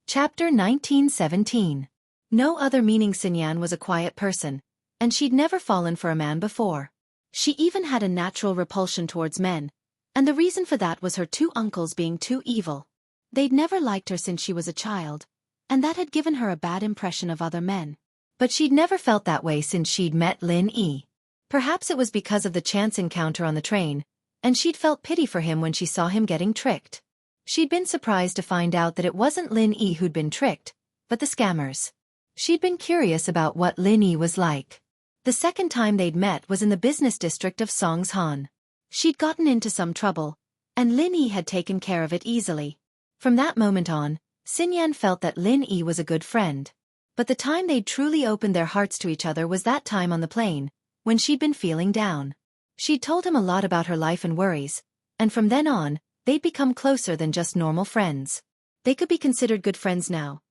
Chapter 1917. No other meaning. Xinyan was a quiet person, and she'd never fallen for a man before. She even had a natural repulsion towards men, and the reason for that was her two uncles being too evil. They'd never liked her since she was a child, and that had given her a bad impression of other men. But she'd never felt that way since she'd met Lin Yi. Perhaps it was because of the chance encounter on the train, and she'd felt pity for him when she saw him getting tricked. She'd been surprised to find out that it wasn't Lin Yi who'd been tricked, but the scammers. She'd been curious about what Lin Yi was like. The second time they'd met was in the business district of Songshan. She'd gotten into some trouble, and Lin Yi had taken care of it easily. From that moment on, Xinyan felt that Lin Yi was a good friend. But the time they'd truly opened their hearts to each other was that time on the plane, when she'd been feeling down. She'd told him a lot about her life and worries, and from then on, they'd become closer than just normal friends. They could be considered good friends now.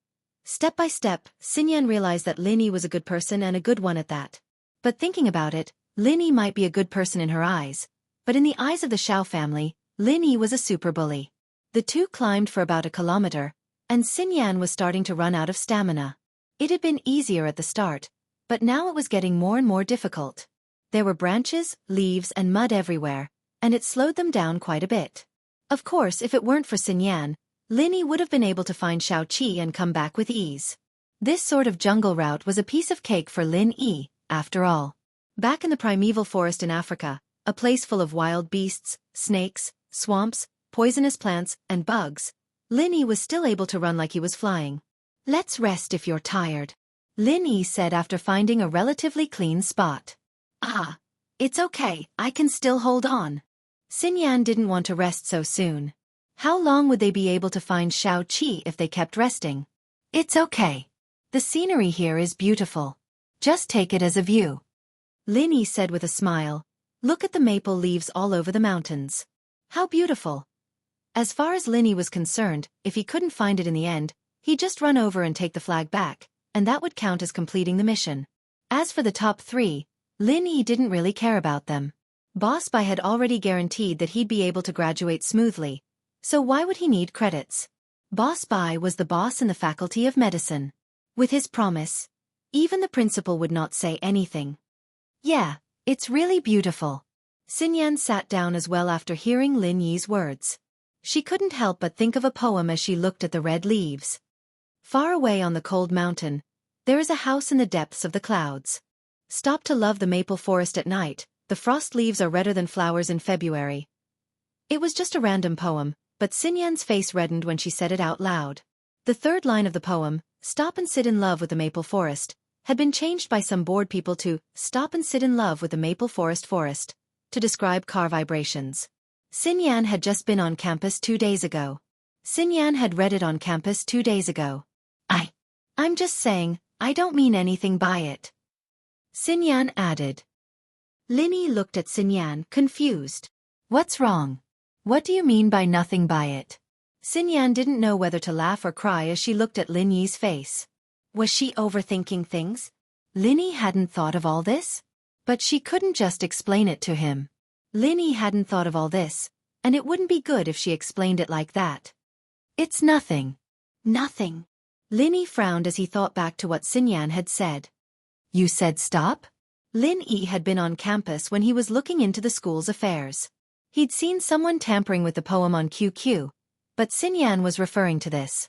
Step by step, Xinyan realized that Lin Yi was a good person and a good one at that. But thinking about it, Lin Yi might be a good person in her eyes, but in the eyes of the Xiao family, Lin Yi was a super bully. The two climbed for about a kilometer, and Xinyan was starting to run out of stamina. It had been easier at the start, but now it was getting more and more difficult. There were branches, leaves, and mud everywhere, and it slowed them down quite a bit. Of course, if it weren't for Xinyan, Lin Yi would have been able to find Xiaoqi and come back with ease. This sort of jungle route was a piece of cake for Lin Yi, after all. Back in the primeval forest in Africa, a place full of wild beasts, snakes, swamps, poisonous plants, and bugs, Lin Yi was still able to run like he was flying. "Let's rest if you're tired," Lin Yi said after finding a relatively clean spot. "Ah, it's okay, I can still hold on." Xinyan didn't want to rest so soon. How long would they be able to find Xiaoqi if they kept resting? "It's okay. The scenery here is beautiful. Just take it as a view," Lin Yi said with a smile. "Look at the maple leaves all over the mountains. How beautiful." As far as Lin Yi was concerned, if he couldn't find it in the end, he'd just run over and take the flag back, and that would count as completing the mission. As for the top three, Lin Yi didn't really care about them. Boss Bai had already guaranteed that he'd be able to graduate smoothly, so why would he need credits? Boss Bai was the boss in the Faculty of Medicine. With his promise, even the principal would not say anything. "Yeah, it's really beautiful." Xinyan sat down as well after hearing Lin Yi's words. She couldn't help but think of a poem as she looked at the red leaves. Far away on the cold mountain, there is a house in the depths of the clouds. Stop to love the maple forest at night. The frost leaves are redder than flowers in February. It was just a random poem, but Xinyan's face reddened when she said it out loud. The third line of the poem, "Stop and sit in love with the maple forest," had been changed by some bored people to "Stop and sit in love with the maple forest," to describe car vibrations. Xinyan had just been on campus 2 days ago. Xinyan had read it on campus 2 days ago. I'm just saying, I don't mean anything by it," Xinyan added. Lin Yi looked at Xinyan, confused. "What's wrong? What do you mean by nothing by it?" Xinyan didn't know whether to laugh or cry as she looked at Lin Yi's face. Was she overthinking things? Lin Yi hadn't thought of all this? But she couldn't just explain it to him. Lin Yi hadn't thought of all this, and it wouldn't be good if she explained it like that. "It's nothing." "Nothing." Lin Yi frowned as he thought back to what Xinyan had said. "You said stop?" Lin Yi had been on campus when he was looking into the school's affairs. He'd seen someone tampering with the poem on QQ, but Xinyan was referring to this.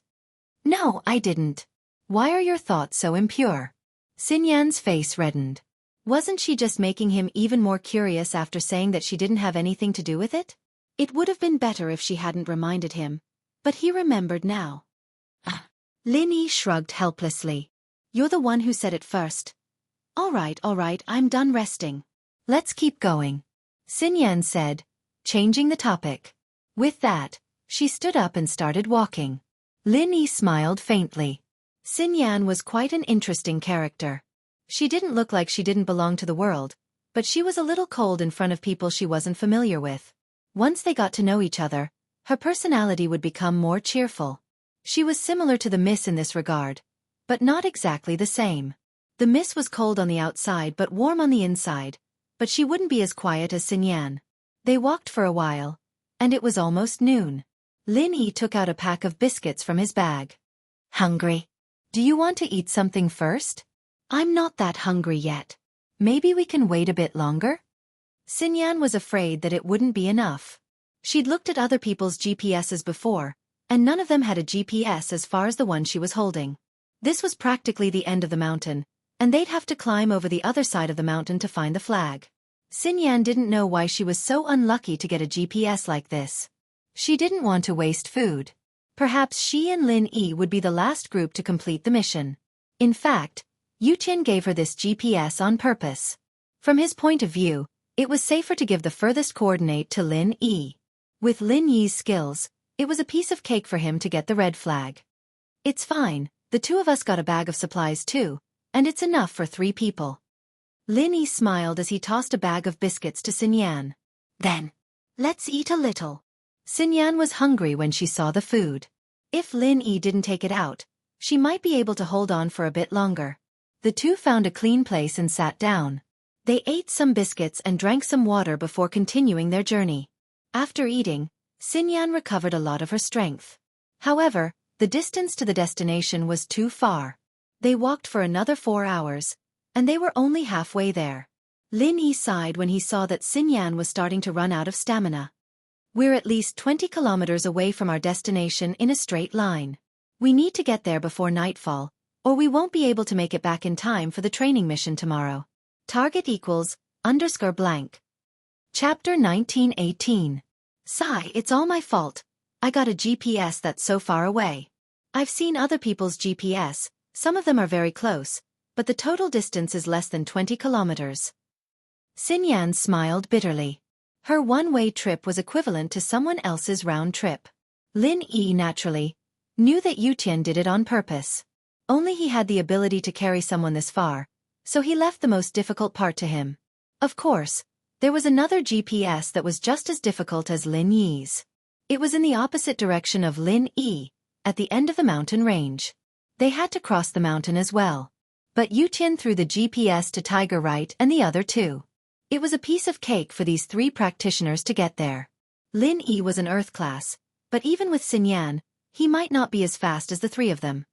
"No, I didn't." "Why are your thoughts so impure?" Xinyan's face reddened. Wasn't she just making him even more curious after saying that she didn't have anything to do with it? It would have been better if she hadn't reminded him, but he remembered now. Lin Yi shrugged helplessly. "You're the one who said it first." All right, I'm done resting. Let's keep going," Xinyan said, changing the topic. With that, she stood up and started walking. Lin Yi smiled faintly. Xinyan was quite an interesting character. She didn't look like she didn't belong to the world, but she was a little cold in front of people she wasn't familiar with. Once they got to know each other, her personality would become more cheerful. She was similar to the Miss in this regard, but not exactly the same. The Miss was cold on the outside but warm on the inside, but she wouldn't be as quiet as Xinyan. They walked for a while, and it was almost noon. Lin Yi took out a pack of biscuits from his bag. Hungry? Do you want to eat something first? I'm not that hungry yet. Maybe we can wait a bit longer? Xinyan was afraid that it wouldn't be enough. She'd looked at other people's GPSs before, and none of them had a GPS as far as the one she was holding. This was practically the end of the mountain, and they'd have to climb over the other side of the mountain to find the flag. Xinyan didn't know why she was so unlucky to get a GPS like this. She didn't want to waste food. Perhaps she and Lin Yi would be the last group to complete the mission. In fact, Yutian gave her this GPS on purpose. From his point of view, it was safer to give the furthest coordinate to Lin Yi. With Lin Yi's skills, it was a piece of cake for him to get the red flag. It's fine, the two of us got a bag of supplies too, and it's enough for 3 people. Lin Yi smiled as he tossed a bag of biscuits to Xinyan. Then, let's eat a little. Xinyan was hungry when she saw the food. If Lin Yi didn't take it out, she might be able to hold on for a bit longer. The two found a clean place and sat down. They ate some biscuits and drank some water before continuing their journey. After eating, Xinyan recovered a lot of her strength. However, the distance to the destination was too far. They walked for another 4 hours, and they were only halfway there. Lin Yi sighed when he saw that Xinyan was starting to run out of stamina. We're at least 20 kilometers away from our destination in a straight line. We need to get there before nightfall, or we won't be able to make it back in time for the training mission tomorrow. Target =_blank. Chapter 19:18. Sigh, it's all my fault. I got a GPS that's so far away. I've seen other people's GPS, some of them are very close, but the total distance is less than 20 kilometers. Xinyan smiled bitterly. Her one-way trip was equivalent to someone else's round trip. Lin Yi, naturally, knew that Yutian did it on purpose. Only he had the ability to carry someone this far, so he left the most difficult part to him. Of course, there was another GPS that was just as difficult as Lin Yi's. It was in the opposite direction of Lin Yi, at the end of the mountain range. They had to cross the mountain as well. But Yutian threw the GPS to Tiger Right and the other two. It was a piece of cake for these 3 practitioners to get there. Lin Yi was an earth class, but even with Xinyan, he might not be as fast as the 3 of them.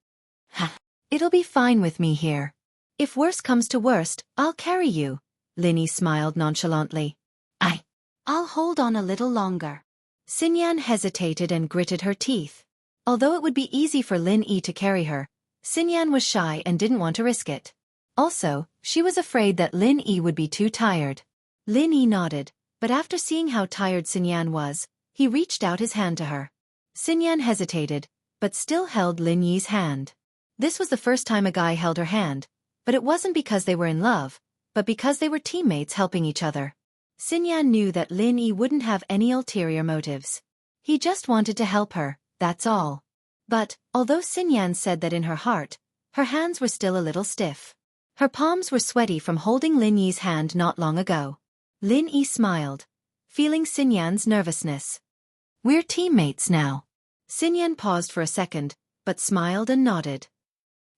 It'll be fine with me here. If worse comes to worst, I'll carry you. Lin Yi smiled nonchalantly. I'll hold on a little longer. Xinyan hesitated and gritted her teeth. Although it would be easy for Lin Yi to carry her, Xinyan was shy and didn't want to risk it. Also, she was afraid that Lin Yi would be too tired. Lin Yi nodded, but after seeing how tired Xinyan was, he reached out his hand to her. Xinyan hesitated, but still held Lin Yi's hand. This was the first time a guy held her hand, but it wasn't because they were in love, but because they were teammates helping each other. Xinyan knew that Lin Yi wouldn't have any ulterior motives. He just wanted to help her, that's all. But, although Xinyan said that in her heart, her hands were still a little stiff. Her palms were sweaty from holding Lin Yi's hand not long ago. Lin Yi smiled, feeling Xinyan's nervousness. We're teammates now. Xinyan paused for a second, but smiled and nodded.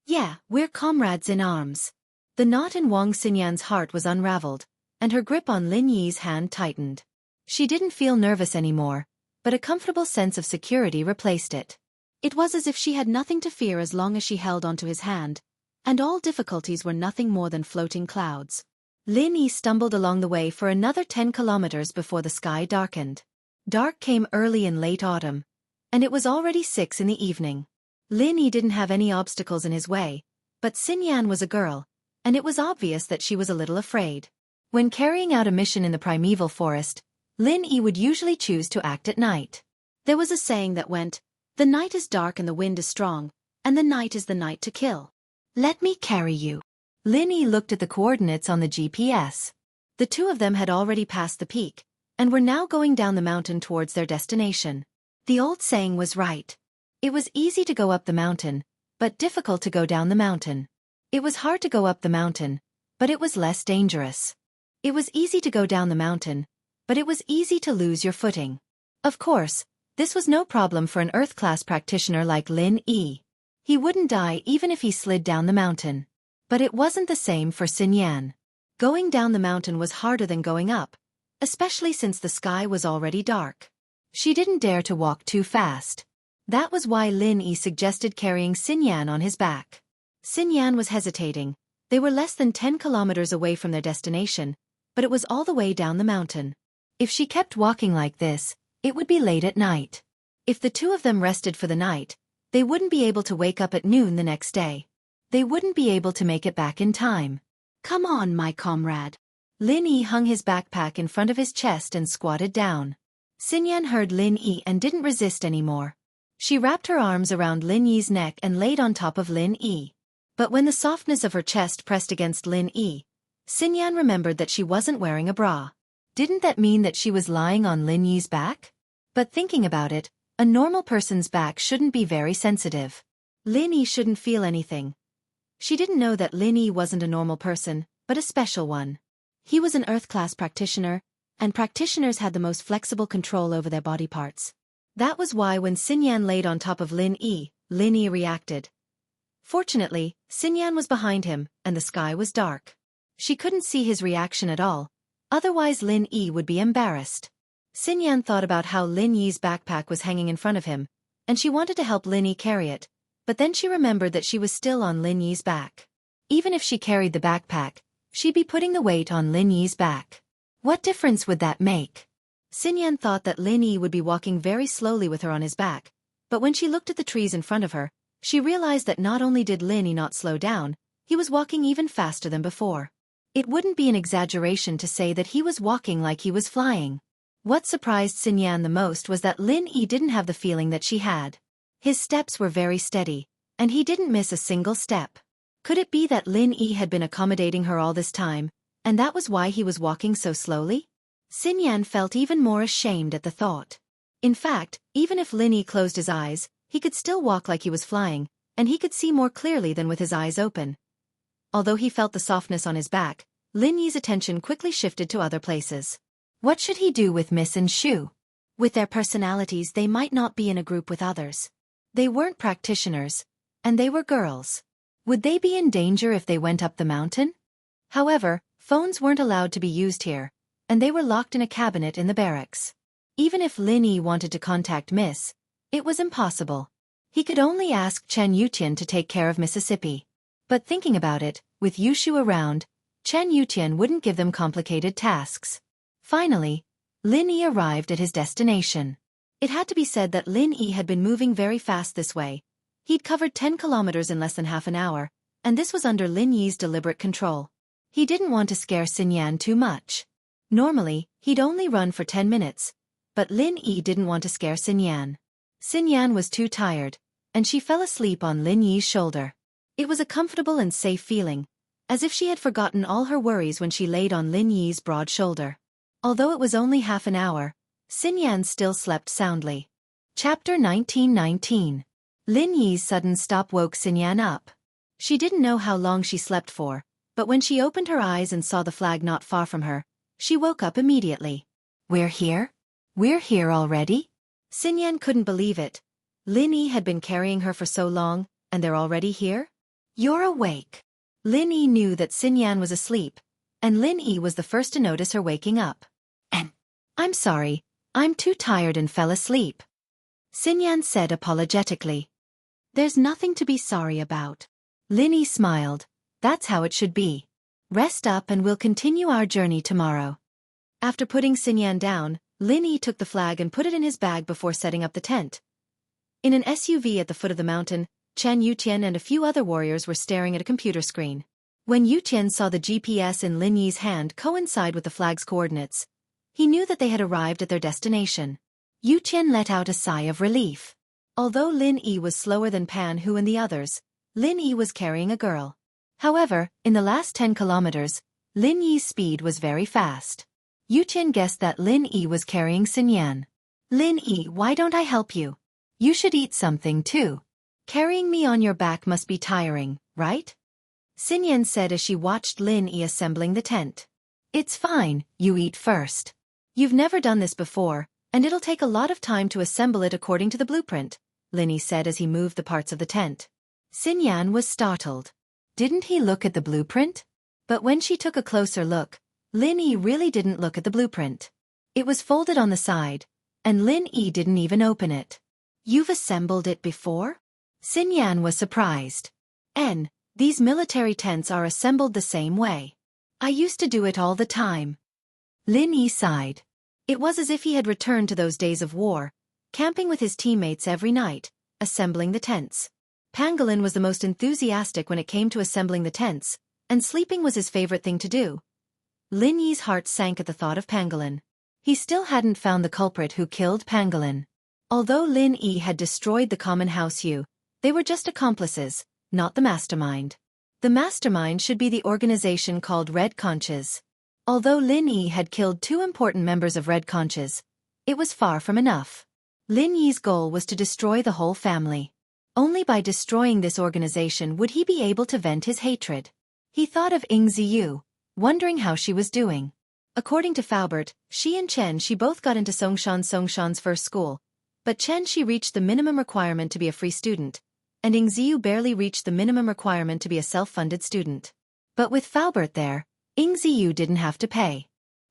Yeah, we're comrades in arms. The knot in Wang Xinyan's heart was unraveled, and her grip on Lin Yi's hand tightened. She didn't feel nervous anymore, but a comfortable sense of security replaced it. It was as if she had nothing to fear as long as she held onto his hand, and all difficulties were nothing more than floating clouds. Lin Yi stumbled along the way for another 10 kilometers before the sky darkened. Dark came early in late autumn, and it was already 6 in the evening. Lin Yi didn't have any obstacles in his way, but Xinyan was a girl, and it was obvious that she was a little afraid. When carrying out a mission in the primeval forest, Lin Yi would usually choose to act at night. There was a saying that went, "The night is dark and the wind is strong, and the night is the night to kill." Let me carry you. Lin Yi looked at the coordinates on the GPS. The two of them had already passed the peak, and were now going down the mountain towards their destination. The old saying was right. It was easy to go up the mountain, but difficult to go down the mountain. It was hard to go up the mountain, but it was less dangerous. It was easy to go down the mountain, but it was easy to lose your footing. Of course, this was no problem for an Earth-class practitioner like Lin Yi. He wouldn't die even if he slid down the mountain. But it wasn't the same for Xinyan. Going down the mountain was harder than going up, especially since the sky was already dark. She didn't dare to walk too fast. That was why Lin Yi suggested carrying Xinyan on his back. Xinyan was hesitating. They were less than 10 kilometers away from their destination, but it was all the way down the mountain. If she kept walking like this, it would be late at night. If the two of them rested for the night, they wouldn't be able to wake up at noon the next day. They wouldn't be able to make it back in time. Come on, my comrade. Lin Yi hung his backpack in front of his chest and squatted down. Xinyan heard Lin Yi and didn't resist anymore. She wrapped her arms around Lin Yi's neck and laid on top of Lin Yi. But when the softness of her chest pressed against Lin Yi, Xinyan remembered that she wasn't wearing a bra. Didn't that mean that she was lying on Lin Yi's back? But thinking about it, a normal person's back shouldn't be very sensitive. Lin Yi shouldn't feel anything. She didn't know that Lin Yi wasn't a normal person, but a special one. He was an Earth-class practitioner, and practitioners had the most flexible control over their body parts. That was why when Xinyan laid on top of Lin Yi reacted. Fortunately, Xinyan was behind him, and the sky was dark. She couldn't see his reaction at all, otherwise Lin Yi would be embarrassed. Xinyan thought about how Lin Yi's backpack was hanging in front of him, and she wanted to help Lin Yi carry it, but then she remembered that she was still on Lin Yi's back. Even if she carried the backpack, she'd be putting the weight on Lin Yi's back. What difference would that make? Xinyan thought that Lin Yi would be walking very slowly with her on his back, but when she looked at the trees in front of her, she realized that not only did Lin Yi not slow down, he was walking even faster than before. It wouldn't be an exaggeration to say that he was walking like he was flying. What surprised Xinyan the most was that Lin Yi didn't have the feeling that she had. His steps were very steady, and he didn't miss a single step. Could it be that Lin Yi had been accommodating her all this time, and that was why he was walking so slowly? Xinyan felt even more ashamed at the thought. In fact, even if Lin Yi closed his eyes, he could still walk like he was flying, and he could see more clearly than with his eyes open. Although he felt the softness on his back, Lin Yi's attention quickly shifted to other places. What should he do with Miss and Shu? With their personalities, they might not be in a group with others. They weren't practitioners, and they were girls. Would they be in danger if they went up the mountain? However, phones weren't allowed to be used here, and they were locked in a cabinet in the barracks. Even if Lin Yi wanted to contact Miss, it was impossible. He could only ask Chen Yutian to take care of Mississippi. But thinking about it, with Yushu around, Chen Yutian wouldn't give them complicated tasks. Finally, Lin Yi arrived at his destination. It had to be said that Lin Yi had been moving very fast this way. He'd covered 10 kilometers in less than half an hour, and this was under Lin Yi's deliberate control. He didn't want to scare Xinyan too much. Normally, he'd only run for 10 minutes, but Lin Yi didn't want to scare Xinyan. Xinyan was too tired, and she fell asleep on Lin Yi's shoulder. It was a comfortable and safe feeling, as if she had forgotten all her worries when she laid on Lin Yi's broad shoulder. Although it was only half an hour, Xinyan still slept soundly. Chapter 1919. Lin Yi's sudden stop woke Xinyan up. She didn't know how long she slept for, but when she opened her eyes and saw the flag not far from her, she woke up immediately. We're here? We're here already? Xinyan couldn't believe it. Lin Yi had been carrying her for so long, and they're already here? You're awake. Lin Yi knew that Xinyan was asleep, and Lin Yi was the first to notice her waking up. I'm sorry, I'm too tired and fell asleep. Xinyan said apologetically. There's nothing to be sorry about. Lin Yi smiled. That's how it should be. Rest up and we'll continue our journey tomorrow. After putting Xinyan down, Lin Yi took the flag and put it in his bag before setting up the tent. In an SUV at the foot of the mountain, Chen Yutian and a few other warriors were staring at a computer screen. When Yutian saw the GPS in Lin Yi's hand coincide with the flag's coordinates, he knew that they had arrived at their destination. Yutian let out a sigh of relief. Although Lin Yi was slower than Pan Hu and the others, Lin Yi was carrying a girl. However, in the last 10 kilometers, Lin Yi's speed was very fast. Yutian guessed that Lin Yi was carrying Xinyan. Lin Yi, why don't I help you? You should eat something too. Carrying me on your back must be tiring, right? Xinyan said as she watched Lin Yi assembling the tent. It's fine, you eat first. You've never done this before, and it'll take a lot of time to assemble it according to the blueprint, Lin Yi said as he moved the parts of the tent. Xinyan was startled. Didn't he look at the blueprint? But when she took a closer look, Lin Yi really didn't look at the blueprint. It was folded on the side, and Lin Yi didn't even open it. You've assembled it before? Xinyan was surprised. These military tents are assembled the same way. I used to do it all the time. Lin Yi sighed. It was as if he had returned to those days of war, camping with his teammates every night, assembling the tents. Pangolin was the most enthusiastic when it came to assembling the tents, and sleeping was his favorite thing to do. Lin Yi's heart sank at the thought of Pangolin. He still hadn't found the culprit who killed Pangolin. Although Lin Yi had destroyed the common house Yu, they were just accomplices, not the mastermind. The mastermind should be the organization called Red Conches. Although Lin Yi had killed 2 important members of Red Conches, it was far from enough. Lin Yi's goal was to destroy the whole family. Only by destroying this organization would he be able to vent his hatred. He thought of Ying Ziyu, wondering how she was doing. According to Faubert, she and Chen Shi both got into Songshan's first school, but Chen Shi reached the minimum requirement to be a free student, and Ying Ziyu barely reached the minimum requirement to be a self-funded student. But with Faubert there, Ying Ziyu didn't have to pay.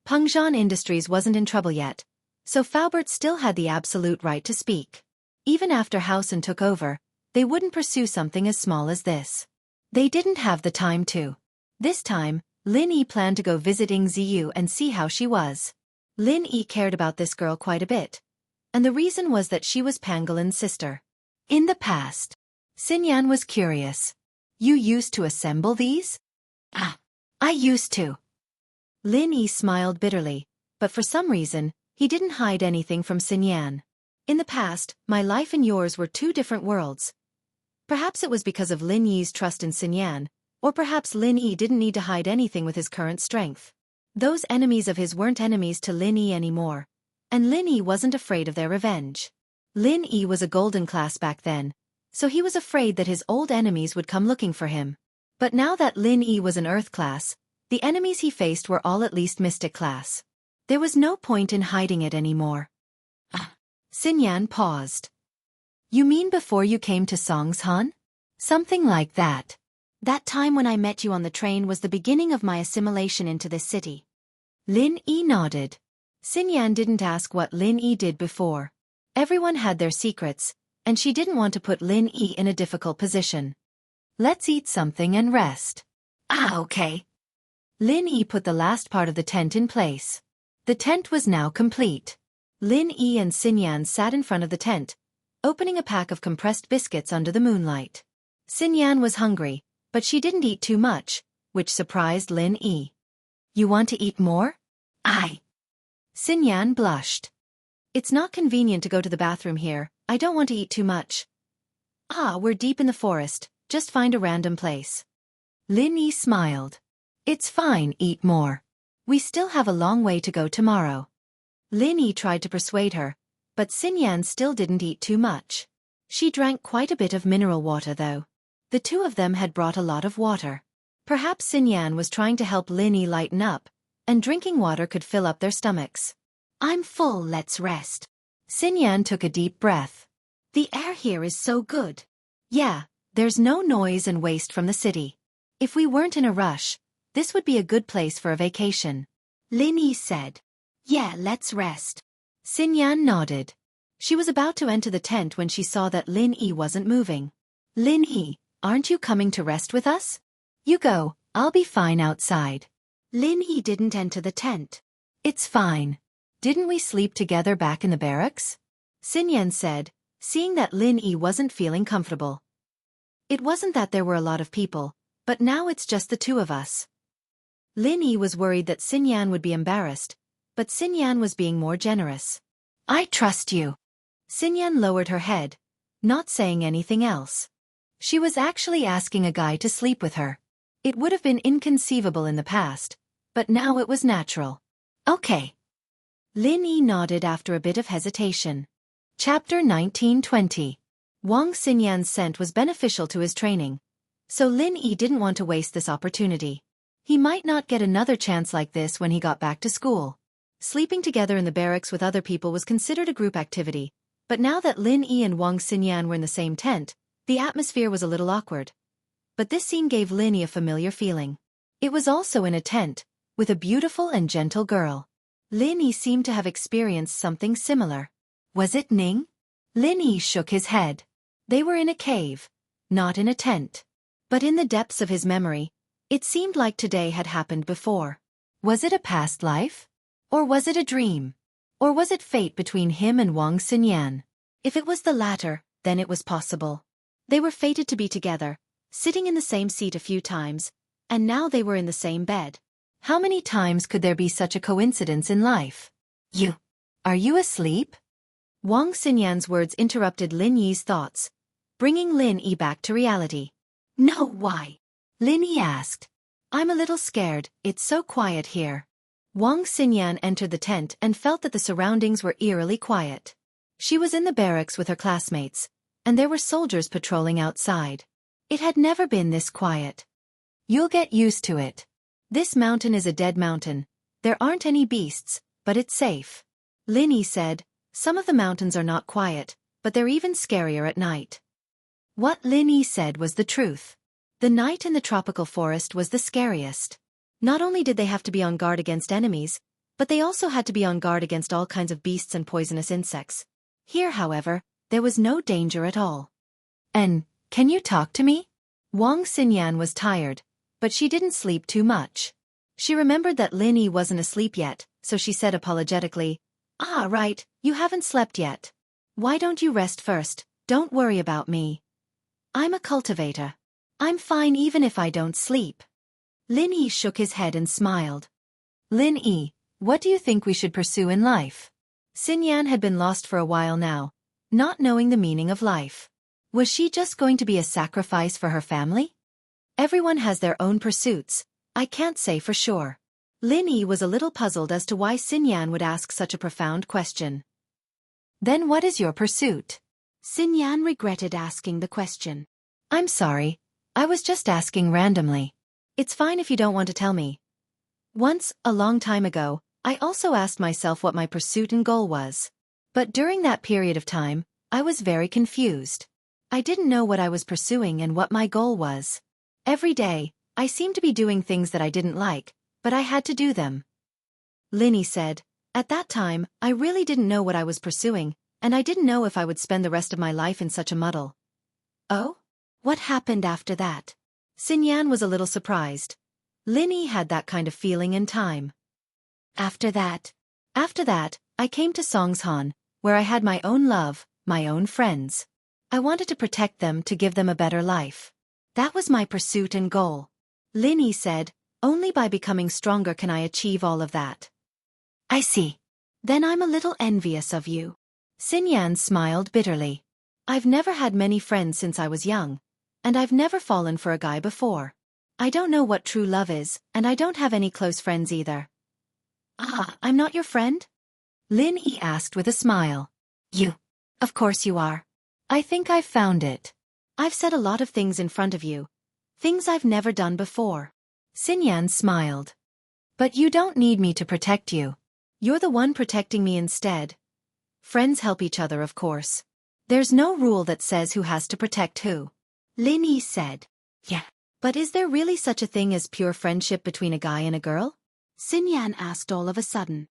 Pengzhan Industries wasn't in trouble yet, so Faubert still had the absolute right to speak. Even after Hausen took over, they wouldn't pursue something as small as this. They didn't have the time to. This time, Lin Yi planned to go visit Ying Ziyu and see how she was. Lin Yi cared about this girl quite a bit, and the reason was that she was Pangolin's sister. In the past, Xinyan was curious. You used to assemble these? I used to. Lin Yi smiled bitterly, but for some reason, he didn't hide anything from Xinyan. In the past, my life and yours were 2 different worlds. Perhaps it was because of Lin Yi's trust in Xinyan, or perhaps Lin Yi didn't need to hide anything with his current strength. Those enemies of his weren't enemies to Lin Yi anymore, and Lin Yi wasn't afraid of their revenge. Lin Yi was a golden class back then, so he was afraid that his old enemies would come looking for him. But now that Lin Yi was an earth class, the enemies he faced were all at least mystic class. There was no point in hiding it anymore. Xinyan paused. You mean before you came to Songshan? Something like that. That time when I met you on the train was the beginning of my assimilation into this city. Lin Yi nodded. Xinyan didn't ask what Lin Yi did before. Everyone had their secrets, and she didn't want to put Lin Yi in a difficult position. Let's eat something and rest. Okay. Lin Yi put the last part of the tent in place. The tent was now complete. Lin Yi and Xinyan sat in front of the tent, opening a pack of compressed biscuits under the moonlight. Xinyan was hungry, but she didn't eat too much, which surprised Lin Yi. You want to eat more? Xinyan blushed. It's not convenient to go to the bathroom here, I don't want to eat too much. We're deep in the forest, just find a random place. Lin Yi smiled. It's fine, eat more. We still have a long way to go tomorrow. Lin Yi tried to persuade her, but Xinyan still didn't eat too much. She drank quite a bit of mineral water though. The 2 of them had brought a lot of water. Perhaps Xinyan was trying to help Lin Yi lighten up, and drinking water could fill up their stomachs. I'm full, let's rest. Xinyan took a deep breath. The air here is so good. Yeah, there's no noise and waste from the city. If we weren't in a rush, this would be a good place for a vacation. Lin Yi said. Yeah, let's rest. Xinyan nodded. She was about to enter the tent when she saw that Lin Yi wasn't moving. Lin Yi, aren't you coming to rest with us? You go, I'll be fine outside. Lin Yi didn't enter the tent. It's fine. Didn't we sleep together back in the barracks? Xinyan said, seeing that Lin Yi wasn't feeling comfortable. It wasn't that there were a lot of people, but now it's just the 2 of us. Lin Yi was worried that Xinyan would be embarrassed, but Xinyan was being more generous. I trust you. Xinyan lowered her head, not saying anything else. She was actually asking a guy to sleep with her. It would have been inconceivable in the past, but now it was natural. Okay. Lin Yi nodded after a bit of hesitation. Chapter 1920. Wang Xinyan's scent was beneficial to his training, so Lin Yi didn't want to waste this opportunity. He might not get another chance like this when he got back to school. Sleeping together in the barracks with other people was considered a group activity, but now that Lin Yi and Wang Xinyan were in the same tent, the atmosphere was a little awkward. But this scene gave Lin Yi a familiar feeling. It was also in a tent, with a beautiful and gentle girl. Lin Yi seemed to have experienced something similar. Was it Ning? Lin Yi shook his head. They were in a cave, not in a tent. But in the depths of his memory, it seemed like today had happened before. Was it a past life? Or was it a dream? Or was it fate between him and Wang Xinyan? If it was the latter, then it was possible. They were fated to be together, sitting in the same seat a few times, and now they were in the same bed. How many times could there be such a coincidence in life? Are you asleep? Wang Xinyan's words interrupted Lin Yi's thoughts, bringing Lin Yi back to reality. No, why? Lin Yi asked. I'm a little scared, it's so quiet here. Wang Xinyan entered the tent and felt that the surroundings were eerily quiet. She was in the barracks with her classmates, and there were soldiers patrolling outside. It had never been this quiet. You'll get used to it. This mountain is a dead mountain. There aren't any beasts, but it's safe. Lin Yi said, some of the mountains are not quiet, but they're even scarier at night. What Lin Yi said was the truth. The night in the tropical forest was the scariest. Not only did they have to be on guard against enemies, but they also had to be on guard against all kinds of beasts and poisonous insects. Here, however, there was no danger at all. And, can you talk to me? Wang Xinyan was tired, but she didn't sleep too much. She remembered that Lin Yi wasn't asleep yet, so she said apologetically, Ah, right, you haven't slept yet. Why don't you rest first? Don't worry about me. I'm a cultivator. I'm fine even if I don't sleep. Lin Yi shook his head and smiled. Lin Yi, what do you think we should pursue in life? Xinyan had been lost for a while now, not knowing the meaning of life. Was she just going to be a sacrifice for her family? Everyone has their own pursuits, I can't say for sure. Lin Yi was a little puzzled as to why Xinyan would ask such a profound question. Then what is your pursuit? Xinyan regretted asking the question. I'm sorry, I was just asking randomly. It's fine if you don't want to tell me. Once, a long time ago, I also asked myself what my pursuit and goal was. But during that period of time, I was very confused. I didn't know what I was pursuing and what my goal was. Every day, I seemed to be doing things that I didn't like, but I had to do them. Lin Yi said, at that time, I really didn't know what I was pursuing, and I didn't know if I would spend the rest of my life in such a muddle. Oh? What happened after that? Xinyan was a little surprised. Lin Yi had that kind of feeling in time. After that, I came to Songshan, where I had my own love, my own friends. I wanted to protect them to give them a better life. That was my pursuit and goal. Lin Yi said, only by becoming stronger can I achieve all of that. I see. Then I'm a little envious of you. Xinyan smiled bitterly. I've never had many friends since I was young, and I've never fallen for a guy before. I don't know what true love is, and I don't have any close friends either. Ah, I'm not your friend? Lin Yi asked with a smile. You. Of course you are. I think I've found it. I've said a lot of things in front of you. Things I've never done before. Xinyan smiled. But you don't need me to protect you. You're the one protecting me instead. Friends help each other, of course. There's no rule that says who has to protect who. Lin Yi said. Yeah. But is there really such a thing as pure friendship between a guy and a girl? Xinyan asked all of a sudden.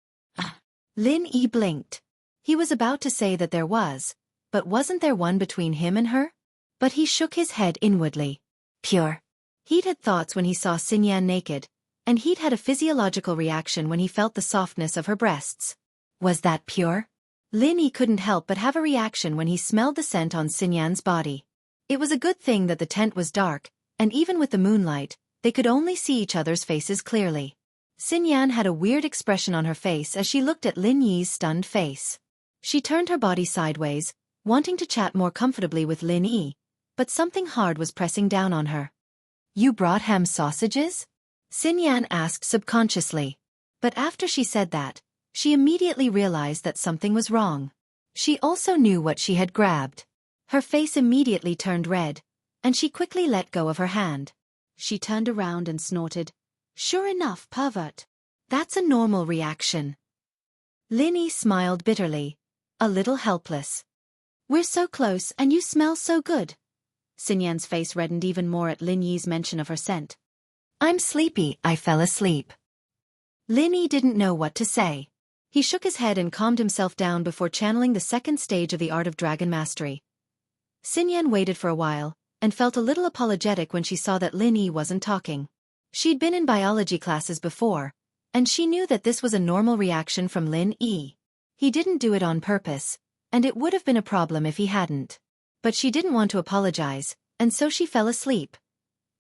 Lin Yi blinked. He was about to say that there was, but wasn't there one between him and her? But he shook his head inwardly. Pure. He'd had thoughts when he saw Xinyan naked, and he'd had a physiological reaction when he felt the softness of her breasts. Was that pure? Lin Yi couldn't help but have a reaction when he smelled the scent on Xinyan's body. It was a good thing that the tent was dark, and even with the moonlight, they could only see each other's faces clearly. Xinyan had a weird expression on her face as she looked at Lin Yi's stunned face. She turned her body sideways, wanting to chat more comfortably with Lin Yi, but something hard was pressing down on her. You brought ham sausages? Xinyan asked subconsciously. But after she said that, she immediately realized that something was wrong. She also knew what she had grabbed. Her face immediately turned red, and she quickly let go of her hand. She turned around and snorted. Sure enough, pervert. That's a normal reaction. Lin Yi smiled bitterly, a little helpless. We're so close and you smell so good. Xinyan's face reddened even more at Lin Yi's mention of her scent. I'm sleepy, I fell asleep. Lin Yi didn't know what to say. He shook his head and calmed himself down before channeling the second stage of the art of dragon mastery. Xinyan waited for a while, and felt a little apologetic when she saw that Lin Yi wasn't talking. She'd been in biology classes before, and she knew that this was a normal reaction from Lin Yi. He didn't do it on purpose, and it would have been a problem if he hadn't. But she didn't want to apologize, and so she fell asleep.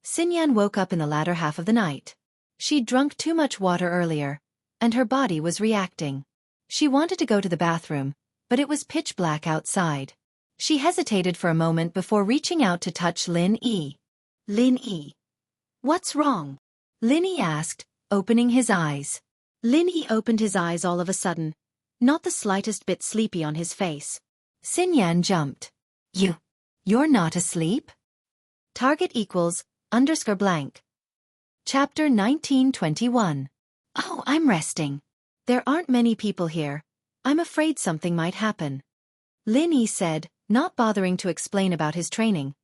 Xinyan woke up in the latter half of the night. She'd drunk too much water earlier, and her body was reacting. She wanted to go to the bathroom, but it was pitch black outside. She hesitated for a moment before reaching out to touch Lin Yi. Lin Yi. What's wrong? Lin Yi asked, opening his eyes. Lin Yi opened his eyes all of a sudden, not the slightest bit sleepy on his face. Xinyan jumped. You're not asleep? Target equals _blank. Chapter 1921. Oh, I'm resting. There aren't many people here. I'm afraid something might happen. Lin Yi said, not bothering to explain about his training.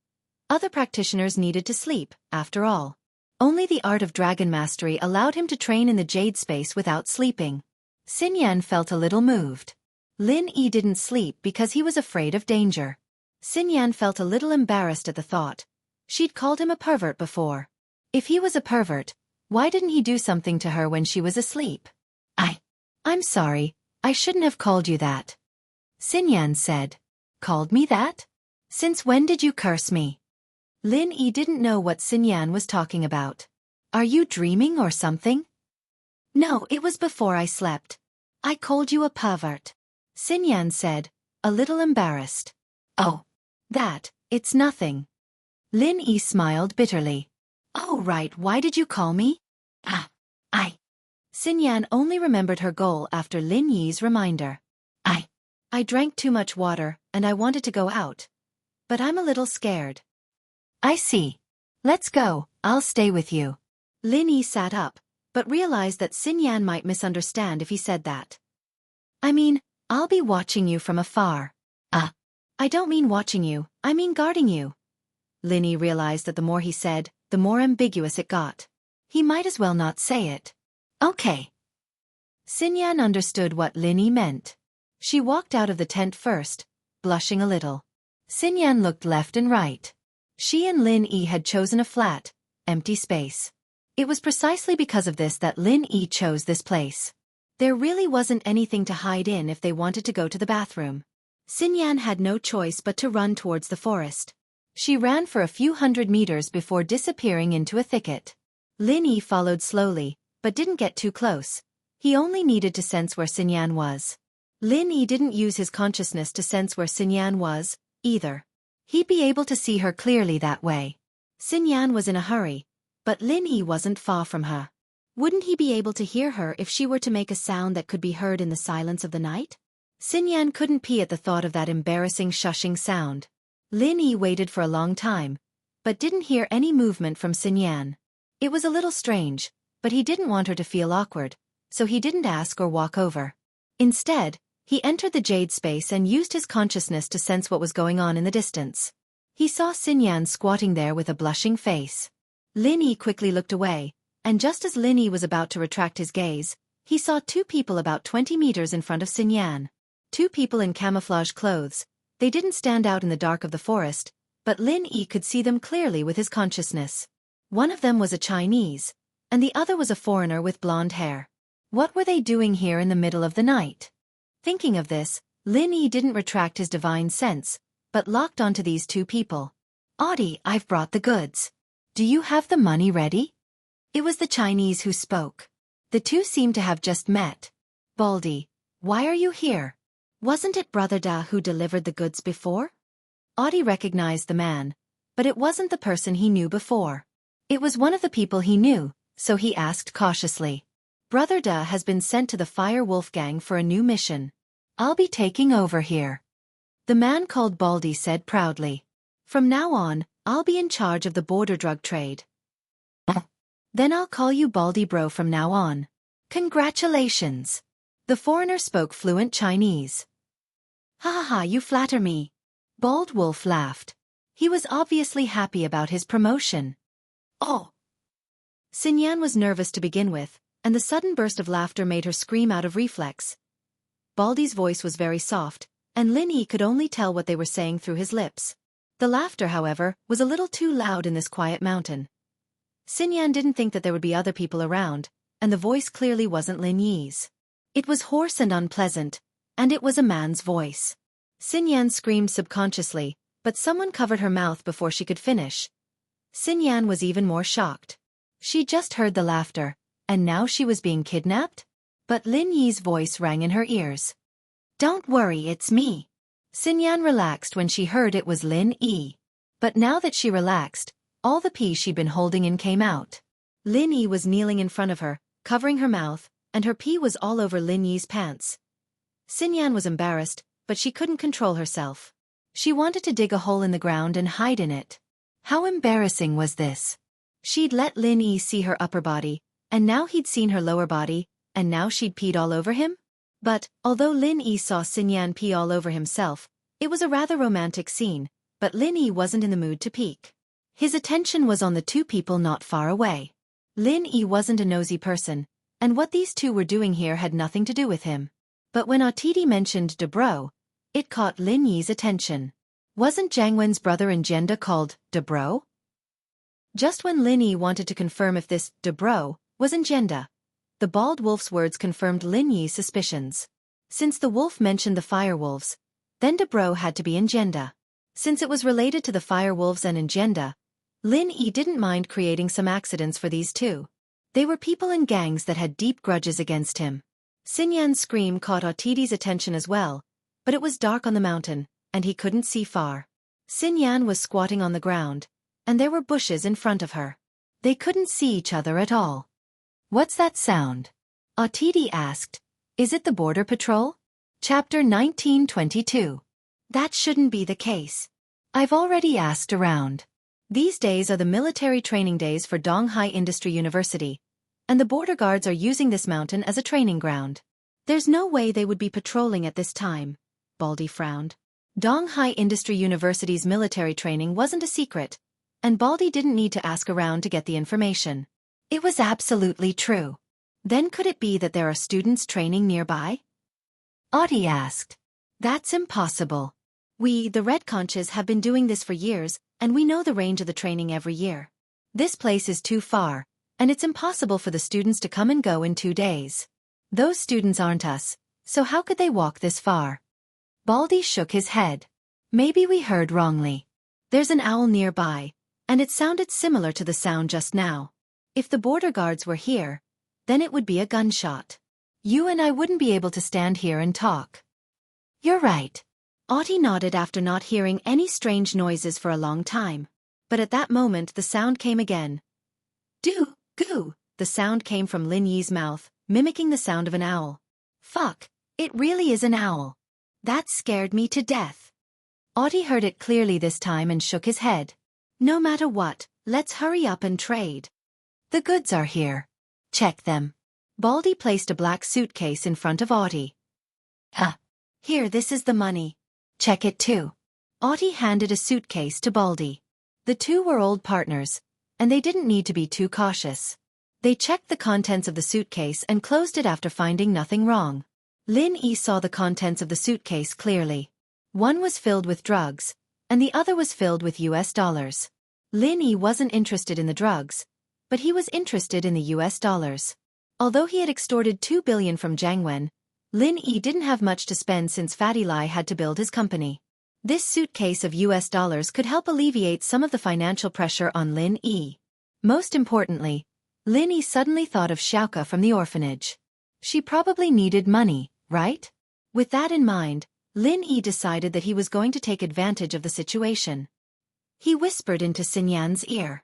Other practitioners needed to sleep, after all. Only the art of dragon mastery allowed him to train in the jade space without sleeping. Xinyan felt a little moved. Lin Yi didn't sleep because he was afraid of danger. Xinyan felt a little embarrassed at the thought. She'd called him a pervert before. If he was a pervert, why didn't he do something to her when she was asleep? I'm sorry, I shouldn't have called you that. Xinyan said. Called me that? Since when did you curse me? Lin Yi didn't know what Xinyan was talking about. Are you dreaming or something? No, it was before I slept. I called you a pervert. Xinyan said, a little embarrassed. Oh. It's nothing. Lin Yi smiled bitterly. Oh right, why did you call me? Xinyan only remembered her goal after Lin Yi's reminder. I drank too much water, and I wanted to go out. But I'm a little scared. I see. Let's go, I'll stay with you. Lin Yi sat up, but realized that Xinyan might misunderstand if he said that. I mean, I'll be watching you from afar. I don't mean watching you, I mean guarding you. Lin Yi realized that the more he said, the more ambiguous it got. He might as well not say it. Okay. Xinyan understood what Lin Yi meant. She walked out of the tent first, blushing a little. Xinyan looked left and right. She and Lin Yi had chosen a flat, empty space. It was precisely because of this that Lin Yi chose this place. There really wasn't anything to hide in if they wanted to go to the bathroom. Xinyan had no choice but to run towards the forest. She ran for a few hundred meters before disappearing into a thicket. Lin Yi followed slowly, but didn't get too close. He only needed to sense where Xinyan was. Lin Yi didn't use his consciousness to sense where Xinyan was, either. He'd be able to see her clearly that way. Xinyan was in a hurry, but Lin Yi wasn't far from her. Wouldn't he be able to hear her if she were to make a sound that could be heard in the silence of the night? Xinyan couldn't pee at the thought of that embarrassing shushing sound. Lin Yi waited for a long time, but didn't hear any movement from Xinyan. It was a little strange, but he didn't want her to feel awkward, so he didn't ask or walk over. Instead, he entered the jade space and used his consciousness to sense what was going on in the distance. He saw Xinyan squatting there with a blushing face. Lin Yi quickly looked away, and just as Lin Yi was about to retract his gaze, he saw two people about 20 meters in front of Xinyan. Two people in camouflage clothes. They didn't stand out in the dark of the forest, but Lin Yi could see them clearly with his consciousness. One of them was a Chinese, and the other was a foreigner with blonde hair. What were they doing here in the middle of the night? Thinking of this, Lin Yi didn't retract his divine sense, but locked onto these two people. Audie, I've brought the goods. Do you have the money ready? It was the Chinese who spoke. The two seemed to have just met. Baldy, why are you here? Wasn't it Brother Da who delivered the goods before? Audie recognized the man, but it wasn't the person he knew before. It was one of the people he knew, so he asked cautiously. Brother Da has been sent to the Fire Wolf Gang for a new mission. I'll be taking over here. The man called Baldy said proudly. From now on, I'll be in charge of the border drug trade. Then I'll call you Baldy Bro from now on. Congratulations. The foreigner spoke fluent Chinese. Ha ha ha, you flatter me. Bald Wolf laughed. He was obviously happy about his promotion. Oh! Xinyan was nervous to begin with, and the sudden burst of laughter made her scream out of reflex. Baldy's voice was very soft, and Lin Yi could only tell what they were saying through his lips. The laughter, however, was a little too loud in this quiet mountain. Xinyan didn't think that there would be other people around, and the voice clearly wasn't Lin Yi's. It was hoarse and unpleasant, and it was a man's voice. Xinyan screamed subconsciously, but someone covered her mouth before she could finish. Xinyan was even more shocked. She just heard the laughter, and now she was being kidnapped? But Lin Yi's voice rang in her ears. "Don't worry, it's me." Xinyan relaxed when she heard it was Lin Yi. But now that she relaxed, all the pee she'd been holding in came out. Lin Yi was kneeling in front of her, covering her mouth, and her pee was all over Lin Yi's pants. Xinyan was embarrassed, but she couldn't control herself. She wanted to dig a hole in the ground and hide in it. How embarrassing was this? She'd let Lin Yi see her upper body, and now he'd seen her lower body, and now she'd peed all over him? But, although Lin Yi saw Xinyan pee all over himself, it was a rather romantic scene, but Lin Yi wasn't in the mood to peek. His attention was on the two people not far away. Lin Yi wasn't a nosy person, and what these two were doing here had nothing to do with him. But when At mentioned de Bro, it caught Lin Yi's attention. Wasn't Jiangwen's brother in Jenda called de Bro? Just when Lin Yi wanted to confirm if this de Bro was in Jenda, the bald wolf's words confirmed Lin Yi's suspicions. Since the wolf mentioned the fire wolves, then de Bro had to be in Jenda. Since it was related to the fire wolves and in Jenda, Lin Yi didn't mind creating some accidents for these two. They were people in gangs that had deep grudges against him. Xinyan's scream caught At's attention as well, but it was dark on the mountain, and he couldn't see far. Xinyan was squatting on the ground, and there were bushes in front of her. They couldn't see each other at all. "What's that sound?" At asked. "Is it the border patrol?" Chapter 1922. That shouldn't be the case. I've already asked around. These days are the military training days for Donghai Industry University, and the border guards are using this mountain as a training ground. There's no way they would be patrolling at this time. Baldy frowned. Donghai Industry University's military training wasn't a secret, and Baldy didn't need to ask around to get the information. It was absolutely true. Then could it be that there are students training nearby? Audie asked. That's impossible. We, the Red Conches, have been doing this for years, and we know the range of the training every year. This place is too far, and it's impossible for the students to come and go in 2 days. Those students aren't us, so how could they walk this far? Baldy shook his head. Maybe we heard wrongly. There's an owl nearby, and it sounded similar to the sound just now. If the border guards were here, then it would be a gunshot. You and I wouldn't be able to stand here and talk. You're right. Audie nodded after not hearing any strange noises for a long time. But at that moment the sound came again. "Doo, goo," the sound came from Lin Yi's mouth, mimicking the sound of an owl. "Fuck, it really is an owl. That scared me to death." Audie heard it clearly this time and shook his head. "No matter what, let's hurry up and trade. The goods are here. Check them." Baldy placed a black suitcase in front of Audie. Here, this is the money. Check it too." Audie handed a suitcase to Baldy. The two were old partners, and they didn't need to be too cautious. They checked the contents of the suitcase and closed it after finding nothing wrong. Lin Yi saw the contents of the suitcase clearly. One was filled with drugs, and the other was filled with US dollars. Lin Yi wasn't interested in the drugs, but he was interested in the US dollars. Although he had extorted 2 billion from Jiangwen, Lin Yi didn't have much to spend since Fatty Lai had to build his company. This suitcase of US dollars could help alleviate some of the financial pressure on Lin Yi. Most importantly, Lin Yi suddenly thought of Xiaoka from the orphanage. She probably needed money, right? With that in mind, Lin Yi decided that he was going to take advantage of the situation. He whispered into Xinyan's ear.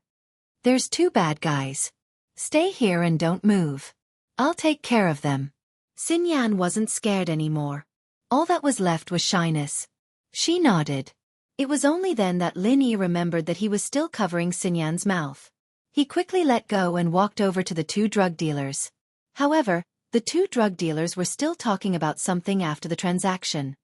"There's 2 bad guys. Stay here and don't move. I'll take care of them." Xinyan wasn't scared anymore. All that was left was shyness. She nodded. It was only then that Lin Yi remembered that he was still covering Xinyan's mouth. He quickly let go and walked over to the 2 drug dealers. However, the 2 drug dealers were still talking about something after the transaction.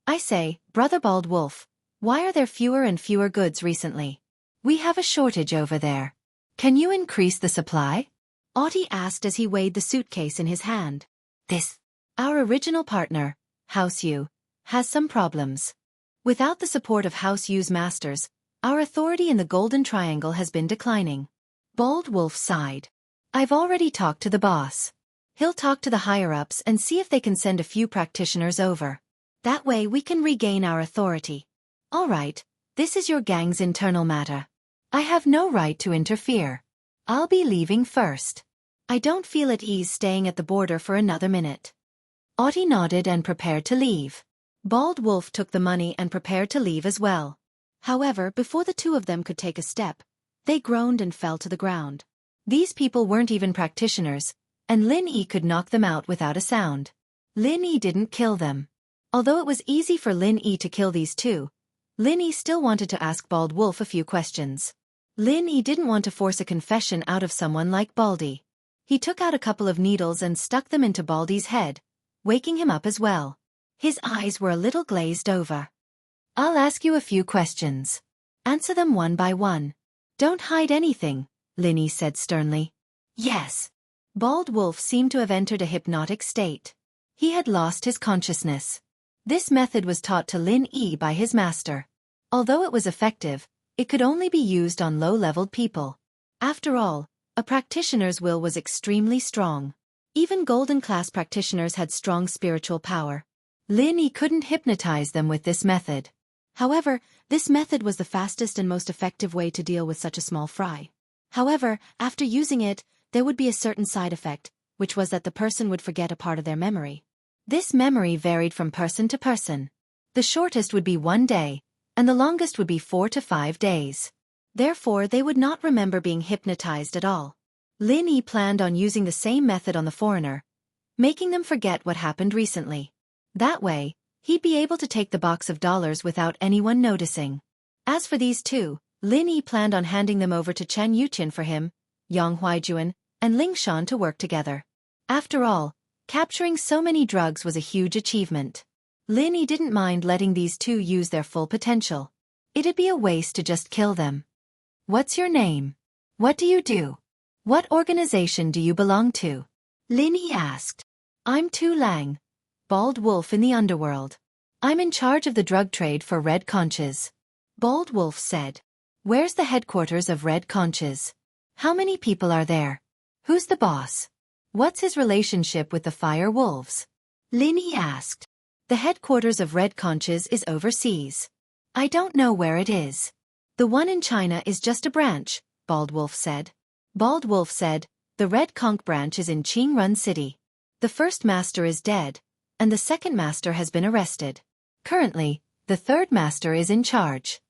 "I say, Brother Bald Wolf, why are there fewer and fewer goods recently? We have a shortage over there. Can you increase the supply?" Audie asked as he weighed the suitcase in his hand. "This, our original partner, House Yu, has some problems. Without the support of House Yu's masters, our authority in the Golden Triangle has been declining. Bald Wolf sighed. I've already talked to the boss. He'll talk to the higher-ups and see if they can send a few practitioners over. That way we can regain our authority. All right, this is your gang's internal matter. I have no right to interfere. I'll be leaving first. I don't feel at ease staying at the border for another minute. Audie nodded and prepared to leave. Bald Wolf took the money and prepared to leave as well. However, before the two of them could take a step, they groaned and fell to the ground. These people weren't even practitioners, and Lin Yi could knock them out without a sound. Lin Yi didn't kill them. Although it was easy for Lin Yi to kill these two, Lin Yi still wanted to ask Bald Wolf a few questions. Lin Yi didn't want to force a confession out of someone like Baldy. He took out a couple of needles and stuck them into Baldy's head, waking him up as well. His eyes were a little glazed over. I'll ask you a few questions. Answer them one by one. Don't hide anything, Lin Yi said sternly. Yes. Bald Wolf seemed to have entered a hypnotic state. He had lost his consciousness. This method was taught to Lin Yi by his master. Although it was effective, it could only be used on low-leveled people. After all, a practitioner's will was extremely strong. Even golden-class practitioners had strong spiritual power. Lin Yi couldn't hypnotize them with this method. However, this method was the fastest and most effective way to deal with such a small fry. However, after using it, there would be a certain side effect, which was that the person would forget a part of their memory. This memory varied from person to person. The shortest would be 1 day, and the longest would be 4 to 5 days. Therefore, they would not remember being hypnotized at all. Lin Yi planned on using the same method on the foreigner, making them forget what happened recently. That way, he'd be able to take the box of dollars without anyone noticing. As for these two, Lin Yi planned on handing them over to Chen Yuqin for him, Yang Huijuan, and Ling Shan to work together. After all, capturing so many drugs was a huge achievement. Lin Yi didn't mind letting these two use their full potential. It'd be a waste to just kill them. What's your name? What do you do? What organization do you belong to? Lin Yi asked. I'm Tu Lang, Bald Wolf in the underworld. I'm in charge of the drug trade for Red Conches. Bald Wolf said. Where's the headquarters of Red Conches? How many people are there? Who's the boss? What's his relationship with the Fire Wolves? Lin Yi asked. The headquarters of Red Conches is overseas. I don't know where it is. The one in China is just a branch, Bald Wolf said. Bald Wolf said, the Red Conch branch is in Qingrun City. The first master is dead, and the second master has been arrested. Currently, the third master is in charge.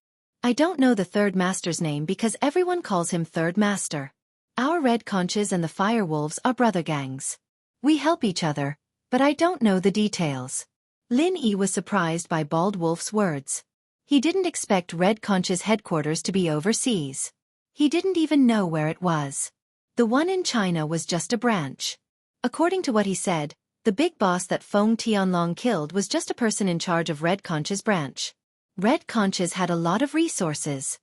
I don't know the third master's name because everyone calls him third master. Our Red Conches and the Fire Wolves are brother gangs. We help each other, but I don't know the details. Lin Yi was surprised by Bald Wolf's words. He didn't expect Red Conch's headquarters to be overseas. He didn't even know where it was. The one in China was just a branch. According to what he said, the big boss that Feng Tianlong killed was just a person in charge of Red Conch's branch. Red Conches had a lot of resources.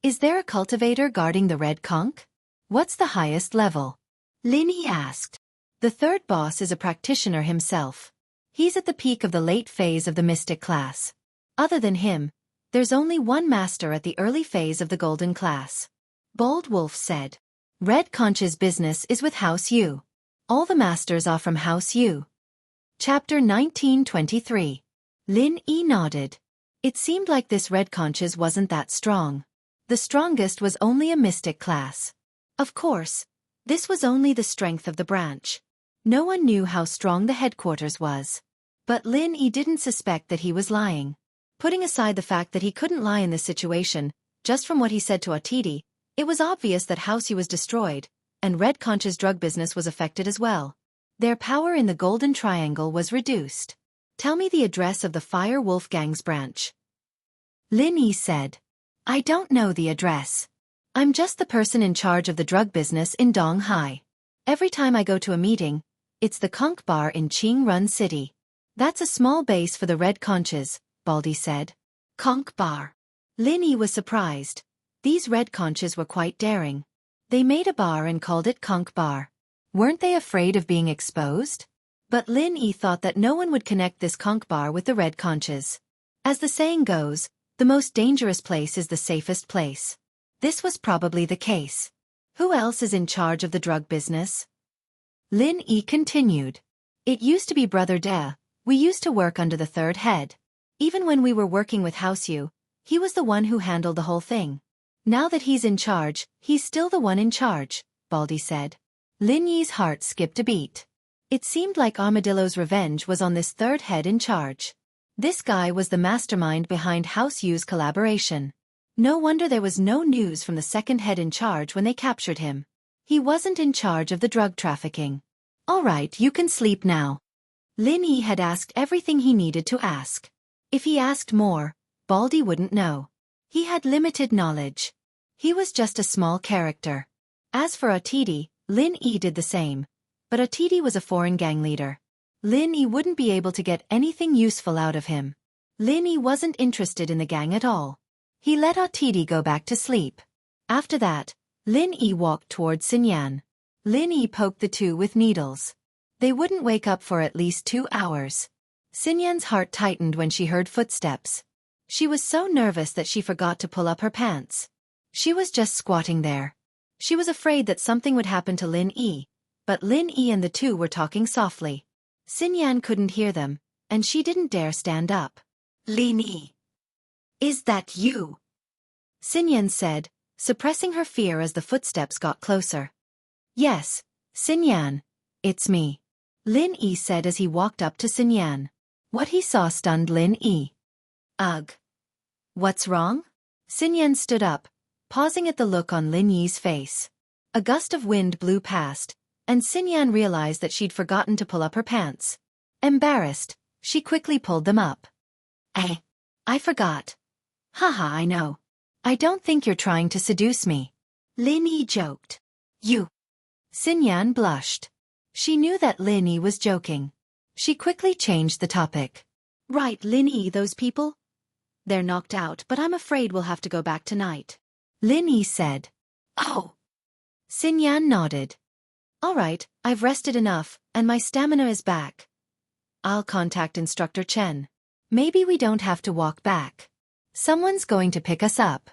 Is there a cultivator guarding the Red Conch? What's the highest level? Lin Yi asked. The third boss is a practitioner himself. He's at the peak of the late phase of the mystic class. Other than him, there's only one master at the early phase of the golden class. Bald Wolf said. Red Conch's business is with House Yu. All the masters are from House Yu. Chapter 1923. Lin Yi nodded. It seemed like this Red Conch's wasn't that strong. The strongest was only a mystic class. Of course, this was only the strength of the branch. No one knew how strong the headquarters was. But Lin Yi didn't suspect that he was lying. Putting aside the fact that he couldn't lie in this situation, just from what he said to Atiti, it was obvious that House Yu was destroyed, and Red Conch's drug business was affected as well. Their power in the Golden Triangle was reduced. Tell me the address of the Fire Wolf Gang's branch. Lin Yi said. I don't know the address. I'm just the person in charge of the drug business in Donghai. Every time I go to a meeting, it's the Conch Bar in Qingrun City. That's a small base for the Red Conches, Baldy said. Conch Bar. Lin Yi was surprised. These Red Conches were quite daring. They made a bar and called it Conch Bar. Weren't they afraid of being exposed? But Lin Yi thought that no one would connect this conch bar with the red conches. As the saying goes, the most dangerous place is the safest place. This was probably the case. Who else is in charge of the drug business? Lin Yi continued. It used to be Brother De. We used to work under the third head. Even when we were working with Xianxia, he was the one who handled the whole thing. Now that he's in charge, he's still the one in charge, Baldy said. Lin Yi's heart skipped a beat. It seemed like Armadillo's revenge was on this third head in charge. This guy was the mastermind behind Xiaoxia's collaboration. No wonder there was no news from the second head in charge when they captured him. He wasn't in charge of the drug trafficking. All right, you can sleep now. Lin Yi had asked everything he needed to ask. If he asked more, Baldy wouldn't know. He had limited knowledge. He was just a small character. As for Atiti, Lin Yi did the same. But Atiti was a foreign gang leader. Lin Yi wouldn't be able to get anything useful out of him. Lin Yi wasn't interested in the gang at all. He let Atiti go back to sleep. After that, Lin Yi walked towards Xinyan. Lin Yi poked the two with needles. They wouldn't wake up for at least 2 hours. Xinyan's heart tightened when she heard footsteps. She was so nervous that she forgot to pull up her pants. She was just squatting there. She was afraid that something would happen to Lin Yi, but Lin Yi and the two were talking softly. Xinyan couldn't hear them, and she didn't dare stand up. Lin Yi. Is that you? Xinyan said, suppressing her fear as the footsteps got closer. Yes, Xinyan, it's me. Lin Yi said as he walked up to Xinyan. What he saw stunned Lin Yi. Ugh. What's wrong? Xinyan stood up, pausing at the look on Lin Yi's face. A gust of wind blew past, and Xinyan realized that she'd forgotten to pull up her pants. Embarrassed, she quickly pulled them up. I forgot. Haha, I know. I don't think you're trying to seduce me. Lin Yi joked. You. Xinyan blushed. She knew that Lin Yi was joking. She quickly changed the topic. Right, Lin Yi, those people? They're knocked out, but I'm afraid we'll have to go back tonight. Lin Yi said. Oh. Xinyan nodded. All right, I've rested enough, and my stamina is back. I'll contact Instructor Chen. Maybe we don't have to walk back. Someone's going to pick us up.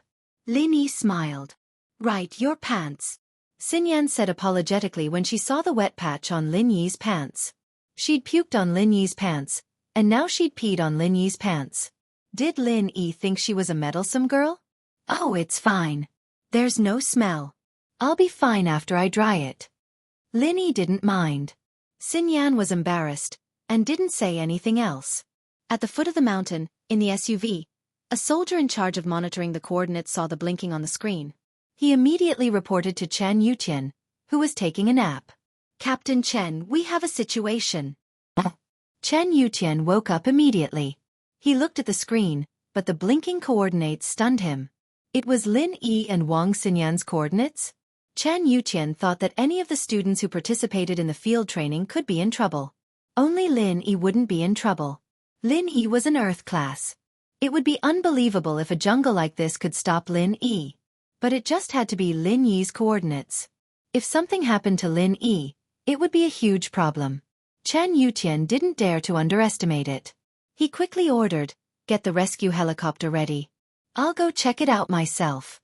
Lin Yi smiled. Right, your pants. Xinyan said apologetically when she saw the wet patch on Lin Yi's pants. She'd puked on Lin Yi's pants, and now she'd peed on Lin Yi's pants. Did Lin Yi think she was a meddlesome girl? Oh, it's fine. There's no smell. I'll be fine after I dry it. Lin Yi didn't mind. Xinyan was embarrassed, and didn't say anything else. At the foot of the mountain, in the SUV, a soldier in charge of monitoring the coordinates saw the blinking on the screen. He immediately reported to Chen Yutian, who was taking a nap. Captain Chen, we have a situation. Chen Yutian woke up immediately. He looked at the screen, but the blinking coordinates stunned him. It was Lin Yi and Wang Xinyan's coordinates? Chen Yutian thought that any of the students who participated in the field training could be in trouble. Only Lin Yi wouldn't be in trouble. Lin Yi was an Earth class. It would be unbelievable if a jungle like this could stop Lin Yi. But it just had to be Lin Yi's coordinates. If something happened to Lin Yi, it would be a huge problem. Chen Yutian didn't dare to underestimate it. He quickly ordered, "Get the rescue helicopter ready. I'll go check it out myself."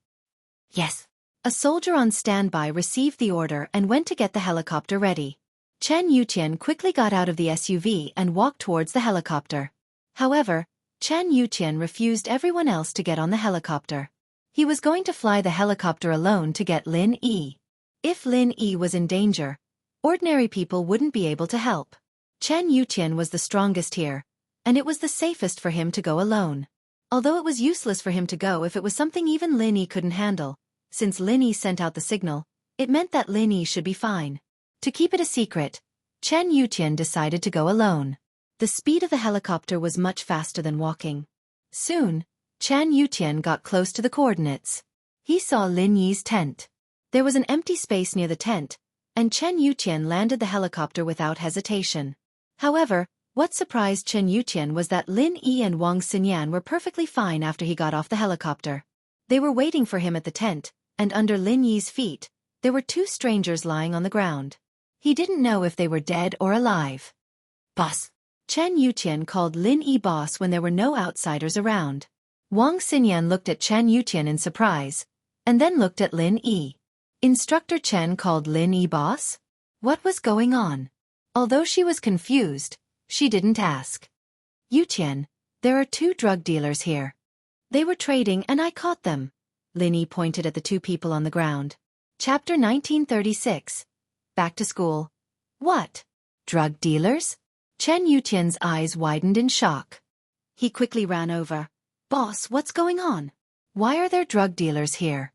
Yes. A soldier on standby received the order and went to get the helicopter ready. Chen Yutian quickly got out of the SUV and walked towards the helicopter. However, Chen Yutian refused everyone else to get on the helicopter. He was going to fly the helicopter alone to get Lin Yi. If Lin Yi was in danger, ordinary people wouldn't be able to help. Chen Yutian was the strongest here, and it was the safest for him to go alone. Although it was useless for him to go if it was something even Lin Yi couldn't handle. Since Lin Yi sent out the signal, it meant that Lin Yi should be fine. To keep it a secret, Chen Yutian decided to go alone. The speed of the helicopter was much faster than walking. Soon, Chen Yutian got close to the coordinates. He saw Lin Yi's tent. There was an empty space near the tent, and Chen Yutian landed the helicopter without hesitation. However, what surprised Chen Yutian was that Lin Yi and Wang Xinyan were perfectly fine after he got off the helicopter. They were waiting for him at the tent, and under Lin Yi's feet, there were two strangers lying on the ground. He didn't know if they were dead or alive. Boss. Chen Yutian called Lin Yi boss when there were no outsiders around. Wang Xinyan looked at Chen Yutian in surprise, and then looked at Lin Yi. Instructor Chen called Lin Yi boss? What was going on? Although she was confused, she didn't ask. Yutian, there are 2 drug dealers here. They were trading and I caught them. Lin Yi pointed at the 2 people on the ground. Chapter 1936. Back to school. What? Drug dealers? Chen Yutian's eyes widened in shock. He quickly ran over. Boss, what's going on? Why are there drug dealers here?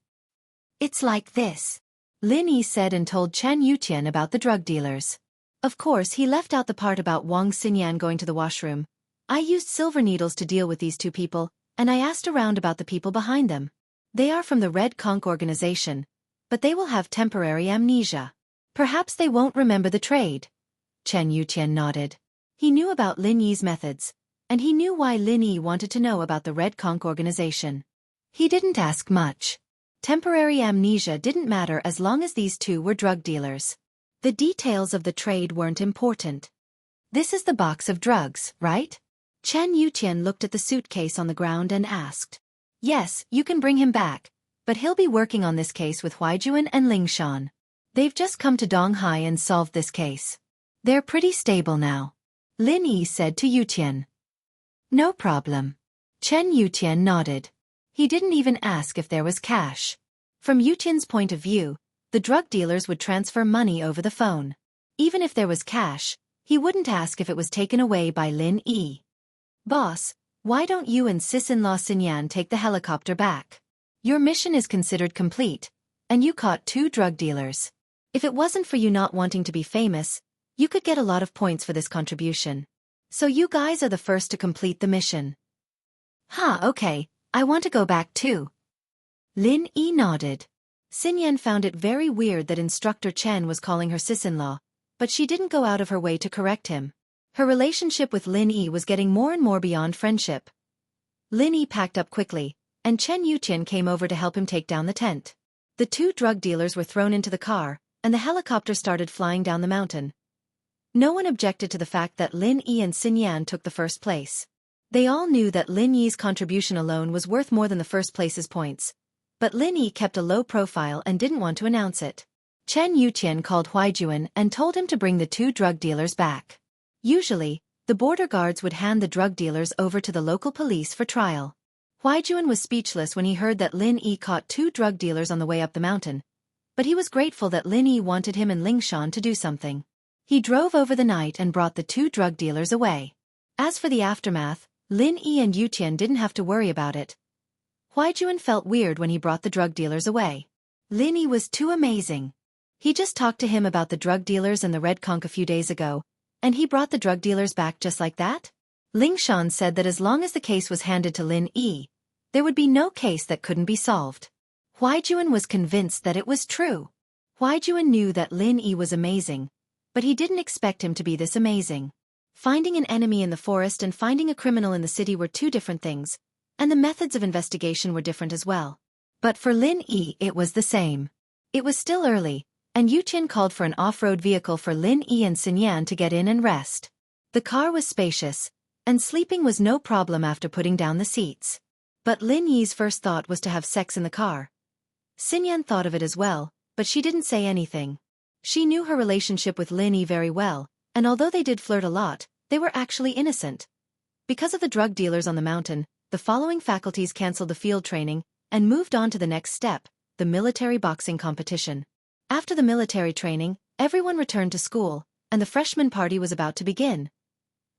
It's like this. Lin Yi said and told Chen Yutian about the drug dealers. Of course, he left out the part about Wang Xinyan going to the washroom. I used silver needles to deal with these 2 people, and I asked around about the people behind them. They are from the Red Conch organization, but they will have temporary amnesia. Perhaps they won't remember the trade. Chen Yutian nodded. He knew about Lin Yi's methods, and he knew why Lin Yi wanted to know about the Red Conch organization. He didn't ask much. Temporary amnesia didn't matter as long as these 2 were drug dealers. The details of the trade weren't important. This is the box of drugs, right? Chen Yutian looked at the suitcase on the ground and asked. Yes, you can bring him back, but he'll be working on this case with Huaijuan and Lingshan. They've just come to Donghai and solved this case. They're pretty stable now. Lin Yi said to Yutian. No problem. Chen Yutian nodded. He didn't even ask if there was cash. From Yutian's point of view, the drug dealers would transfer money over the phone. Even if there was cash, he wouldn't ask if it was taken away by Lin Yi. Boss, why don't you and sis-in-law Xinyan take the helicopter back? Your mission is considered complete, and you caught 2 drug dealers. If it wasn't for you not wanting to be famous, you could get a lot of points for this contribution. So you guys are the first to complete the mission. Okay, I want to go back too. Lin Yi nodded. Xinyan found it very weird that Instructor Chen was calling her sis-in-law, but she didn't go out of her way to correct him. Her relationship with Lin Yi was getting more and more beyond friendship. Lin Yi packed up quickly, and Chen Yutian came over to help him take down the tent. The 2 drug dealers were thrown into the car, and the helicopter started flying down the mountain. No one objected to the fact that Lin Yi and Xinyan took the first place. They all knew that Lin Yi's contribution alone was worth more than the first place's points, but Lin Yi kept a low profile and didn't want to announce it. Chen Yutian called Huaijuan and told him to bring the 2 drug dealers back. Usually, the border guards would hand the drug dealers over to the local police for trial. Huaijuan was speechless when he heard that Lin Yi caught 2 drug dealers on the way up the mountain, but he was grateful that Lin Yi wanted him and Lingshan to do something. He drove over the night and brought the 2 drug dealers away. As for the aftermath, Lin Yi and Yutian didn't have to worry about it. Huaijuan felt weird when he brought the drug dealers away. Lin Yi was too amazing. He just talked to him about the drug dealers and the Red Conch a few days ago, and he brought the drug dealers back just like that? Lingshan said that as long as the case was handed to Lin Yi, there would be no case that couldn't be solved. Huaijuan was convinced that it was true. Huaijuan knew that Lin Yi was amazing, but he didn't expect him to be this amazing. Finding an enemy in the forest and finding a criminal in the city were 2 different things, and the methods of investigation were different as well. But for Lin Yi it was the same. It was still early, and Yutian called for an off-road vehicle for Lin Yi and Xinyan to get in and rest. The car was spacious, and sleeping was no problem after putting down the seats. But Lin Yi's first thought was to have sex in the car. Xinyan thought of it as well, but she didn't say anything. She knew her relationship with Lin Yi very well, and although they did flirt a lot, they were actually innocent. Because of the drug dealers on the mountain, the following faculties canceled the field training and moved on to the next step, the military boxing competition. After the military training, everyone returned to school, and the freshman party was about to begin.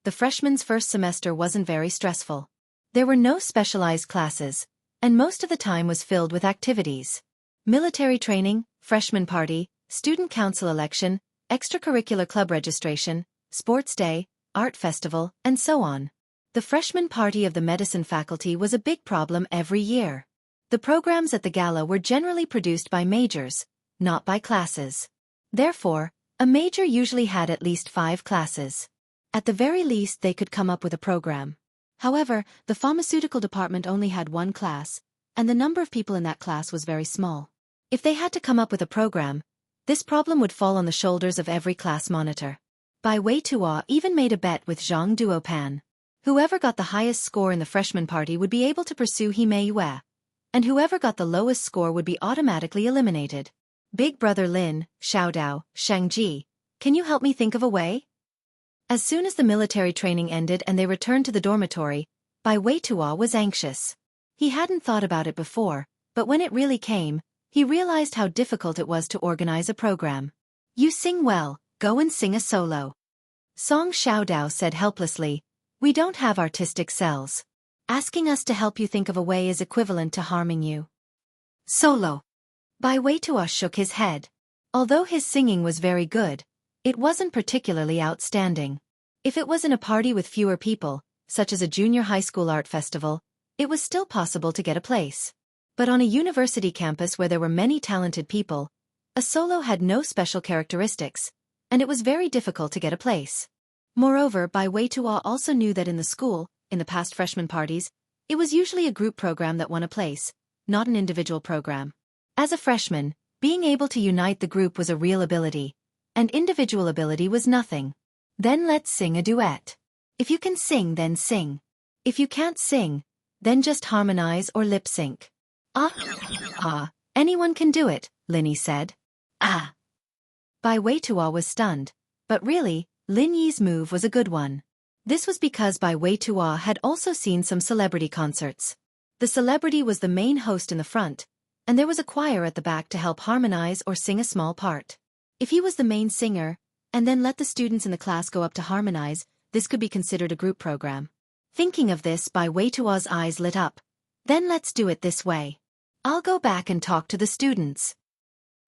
The freshmen's first semester wasn't very stressful. There were no specialized classes, and most of the time was filled with activities. Military training, freshman party, student council election, extracurricular club registration, sports day, art festival, and so on. The freshman party of the medicine faculty was a big problem every year. The programs at the gala were generally produced by majors, not by classes. Therefore, a major usually had at least 5 classes. At the very least they could come up with a program. However, the pharmaceutical department only had 1 class, and the number of people in that class was very small. If they had to come up with a program, this problem would fall on the shoulders of every class monitor. Bai Weitua even made a bet with Zhang Duopan. Whoever got the highest score in the freshman party would be able to pursue Hime Yue, and whoever got the lowest score would be automatically eliminated. Big brother Lin, Xiaodao, Shangji, can you help me think of a way? As soon as the military training ended and they returned to the dormitory, Bai Weitua was anxious. He hadn't thought about it before, but when it really came, he realized how difficult it was to organize a program. You sing well, go and sing a solo. Song Xiaodao said helplessly, we don't have artistic cells. Asking us to help you think of a way is equivalent to harming you. Solo. Bai Weitua shook his head. Although his singing was very good, it wasn't particularly outstanding. If it was in a party with fewer people, such as a junior high school art festival, it was still possible to get a place. But on a university campus where there were many talented people, a solo had no special characteristics, and it was very difficult to get a place. Moreover, Bai Weitua also knew that in the school, in the past freshman parties, it was usually a group program that won a place, not an individual program. As a freshman, being able to unite the group was a real ability, and individual ability was nothing. Then let's sing a duet. If you can sing, then sing. If you can't sing, then just harmonize or lip sync. Anyone can do it, Linny said. Ah. Bai Weitua was stunned, but really, Lin Yi's move was a good one. This was because Bai Weitua had also seen some celebrity concerts. The celebrity was the main host in the front, and there was a choir at the back to help harmonize or sing a small part. If he was the main singer, and then let the students in the class go up to harmonize, this could be considered a group program. Thinking of this, Bai Weitua's eyes lit up. Then let's do it this way. I'll go back and talk to the students.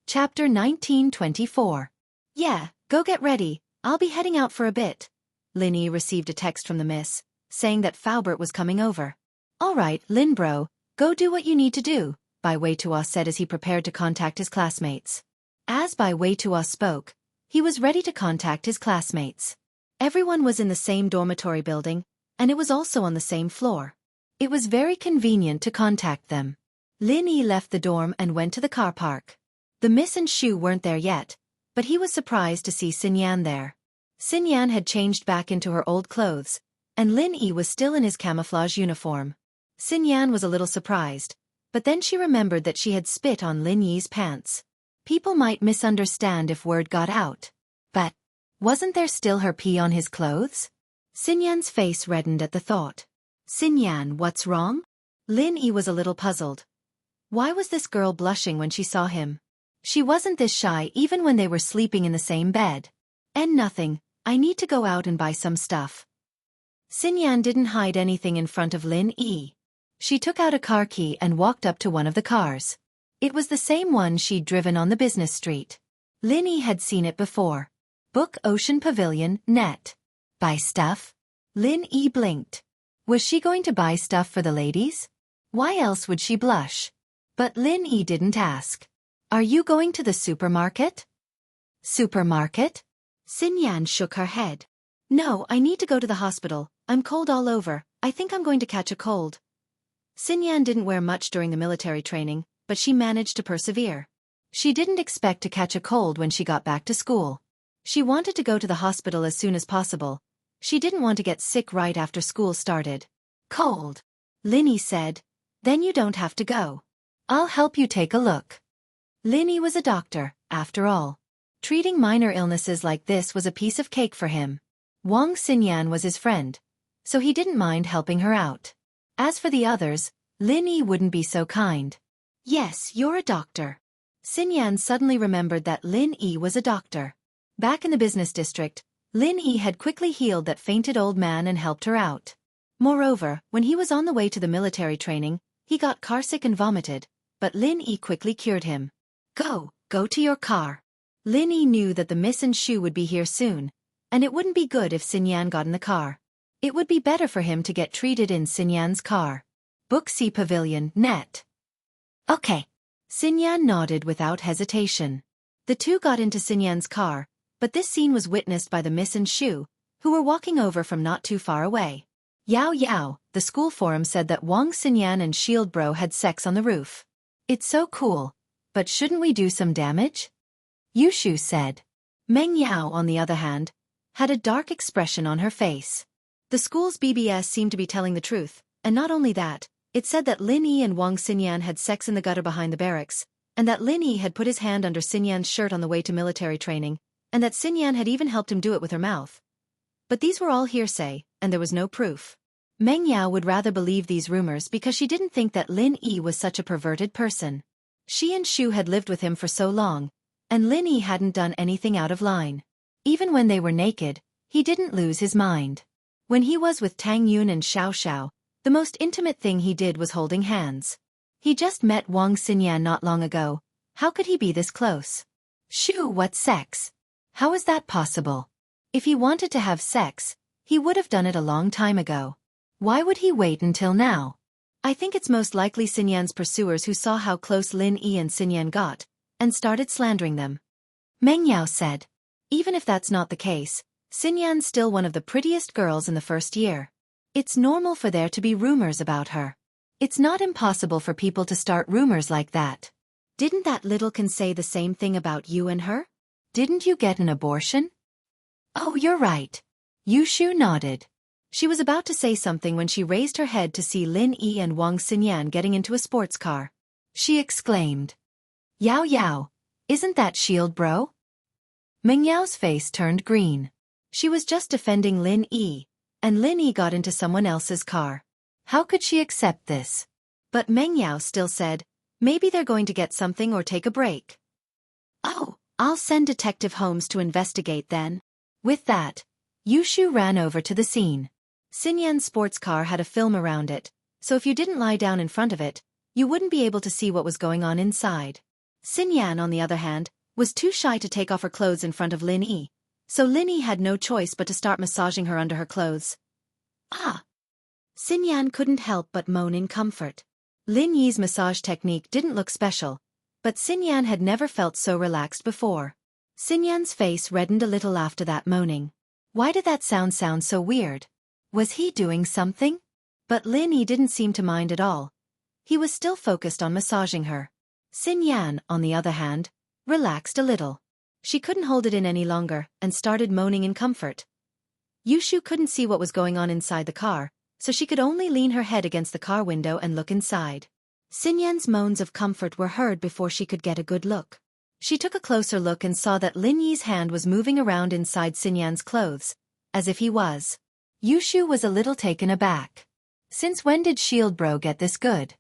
Chapter 1924. Yeah, go get ready, I'll be heading out for a bit. Linny received a text from the miss, saying that Faubert was coming over. Alright, Lin bro, go do what you need to do, Bai Weitua said as he prepared to contact his classmates. As Bai Weitua spoke, he was ready to contact his classmates. Everyone was in the same dormitory building, and it was also on the same floor. It was very convenient to contact them. Lin Yi left the dorm and went to the car park. The miss and Shu weren't there yet, but he was surprised to see Xinyan there. Xinyan had changed back into her old clothes, and Lin Yi was still in his camouflage uniform. Xinyan was a little surprised, but then she remembered that she had spit on Lin Yi's pants. People might misunderstand if word got out. But wasn't there still her pee on his clothes? Xinyan's face reddened at the thought. Xinyan, what's wrong? Lin Yi was a little puzzled. Why was this girl blushing when she saw him? She wasn't this shy even when they were sleeping in the same bed. And nothing, I need to go out and buy some stuff. Xinyan didn't hide anything in front of Lin Yi. She took out a car key and walked up to one of the cars. It was the same one she'd driven on the business street. Lin Yi had seen it before. Book Ocean Pavilion, net. Buy stuff? Lin Yi blinked. Was she going to buy stuff for the ladies? Why else would she blush? But Lin Yi didn't ask. Are you going to the supermarket? Supermarket? Xinyan shook her head. No, I need to go to the hospital. I'm cold all over. I think I'm going to catch a cold. Xinyan didn't wear much during the military training, but she managed to persevere. She didn't expect to catch a cold when she got back to school. She wanted to go to the hospital as soon as possible. She didn't want to get sick right after school started. Cold. Linny said. Then you don't have to go. I'll help you take a look. Linny was a doctor, after all. Treating minor illnesses like this was a piece of cake for him. Wang Xinyan was his friend, so he didn't mind helping her out. As for the others, Lin Yi wouldn't be so kind. Yes, you're a doctor. Xinyan suddenly remembered that Lin Yi was a doctor. Back in the business district, Lin Yi had quickly healed that fainted old man and helped her out. Moreover, when he was on the way to the military training, he got carsick and vomited, but Lin Yi quickly cured him. Go to your car. Lin Yi knew that the Miss and Shu would be here soon, and it wouldn't be good if Xinyan got in the car. It would be better for him to get treated in Xinyan's car. Wuxia Pavilion, net. Okay. Xinyan nodded without hesitation. The two got into Xinyan's car, but this scene was witnessed by the Miss and Shu, who were walking over from not too far away. Yao, the school forum said that Wang Xinyan and Shield Bro had sex on the roof. It's so cool, but shouldn't we do some damage? Yushu said. Meng Yao, on the other hand, had a dark expression on her face. The school's BBS seemed to be telling the truth, and not only that, it said that Lin Yi and Wang Xinyan had sex in the gutter behind the barracks, and that Lin Yi had put his hand under Xinyan's shirt on the way to military training, and that Xinyan had even helped him do it with her mouth. But these were all hearsay, and there was no proof. Meng Yao would rather believe these rumors because she didn't think that Lin Yi was such a perverted person. She and Shu had lived with him for so long, and Lin Yi hadn't done anything out of line. Even when they were naked, he didn't lose his mind. When he was with Tang Yun and Xiao, the most intimate thing he did was holding hands. He just met Wang Xinyan not long ago. How could he be this close? Shu, what sex? How is that possible? If he wanted to have sex, he would have done it a long time ago. Why would he wait until now? I think it's most likely Xinyan's pursuers who saw how close Lin Yi and Xinyan got, and started slandering them. Meng Yao said. Even if that's not the case, Xinyan's still one of the prettiest girls in the first year. It's normal for there to be rumors about her. It's not impossible for people to start rumors like that. Didn't that littlekin say the same thing about you and her? Didn't you get an abortion? Oh, you're right. Yushu nodded. She was about to say something when she raised her head to see Lin Yi and Wang Xinyan getting into a sports car. She exclaimed. Yao Yao, isn't that Shield Bro? Meng Yao's face turned green. She was just defending Lin Yi, and Lin Yi got into someone else's car. How could she accept this? But Meng Yao still said, maybe they're going to get something or take a break. Oh, I'll send Detective Holmes to investigate then. With that, Yushu ran over to the scene. Xinyan's sports car had a film around it, so if you didn't lie down in front of it, you wouldn't be able to see what was going on inside. Xinyan, on the other hand, was too shy to take off her clothes in front of Lin Yi, so Lin Yi had no choice but to start massaging her under her clothes. Ah! Xinyan couldn't help but moan in comfort. Lin Yi's massage technique didn't look special, but Xinyan had never felt so relaxed before. Xinyan's face reddened a little after that moaning. Why did that sound so weird? Was he doing something? But Lin Yi didn't seem to mind at all. He was still focused on massaging her. Xinyan, on the other hand, relaxed a little. She couldn't hold it in any longer and started moaning in comfort. Yushu couldn't see what was going on inside the car, so she could only lean her head against the car window and look inside. Xinyan's moans of comfort were heard before she could get a good look. She took a closer look and saw that Lin Yi's hand was moving around inside Xinyan's clothes, as if he was. Yushu was a little taken aback. Since when did Shield Bro get this good?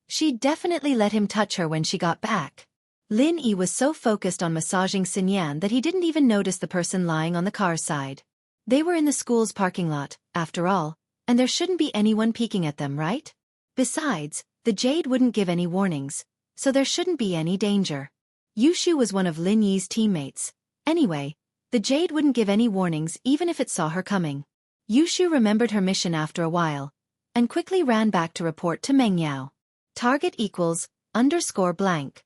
She'd definitely let him touch her when she got back. Lin Yi was so focused on massaging Xinyan that he didn't even notice the person lying on the car's side. They were in the school's parking lot, after all, and there shouldn't be anyone peeking at them, right? Besides, the Jade wouldn't give any warnings, so there shouldn't be any danger. Yushu was one of Lin Yi's teammates. Anyway, the Jade wouldn't give any warnings even if it saw her coming. Yushu remembered her mission after a while, and quickly ran back to report to Meng Yao. Target equals, _blank.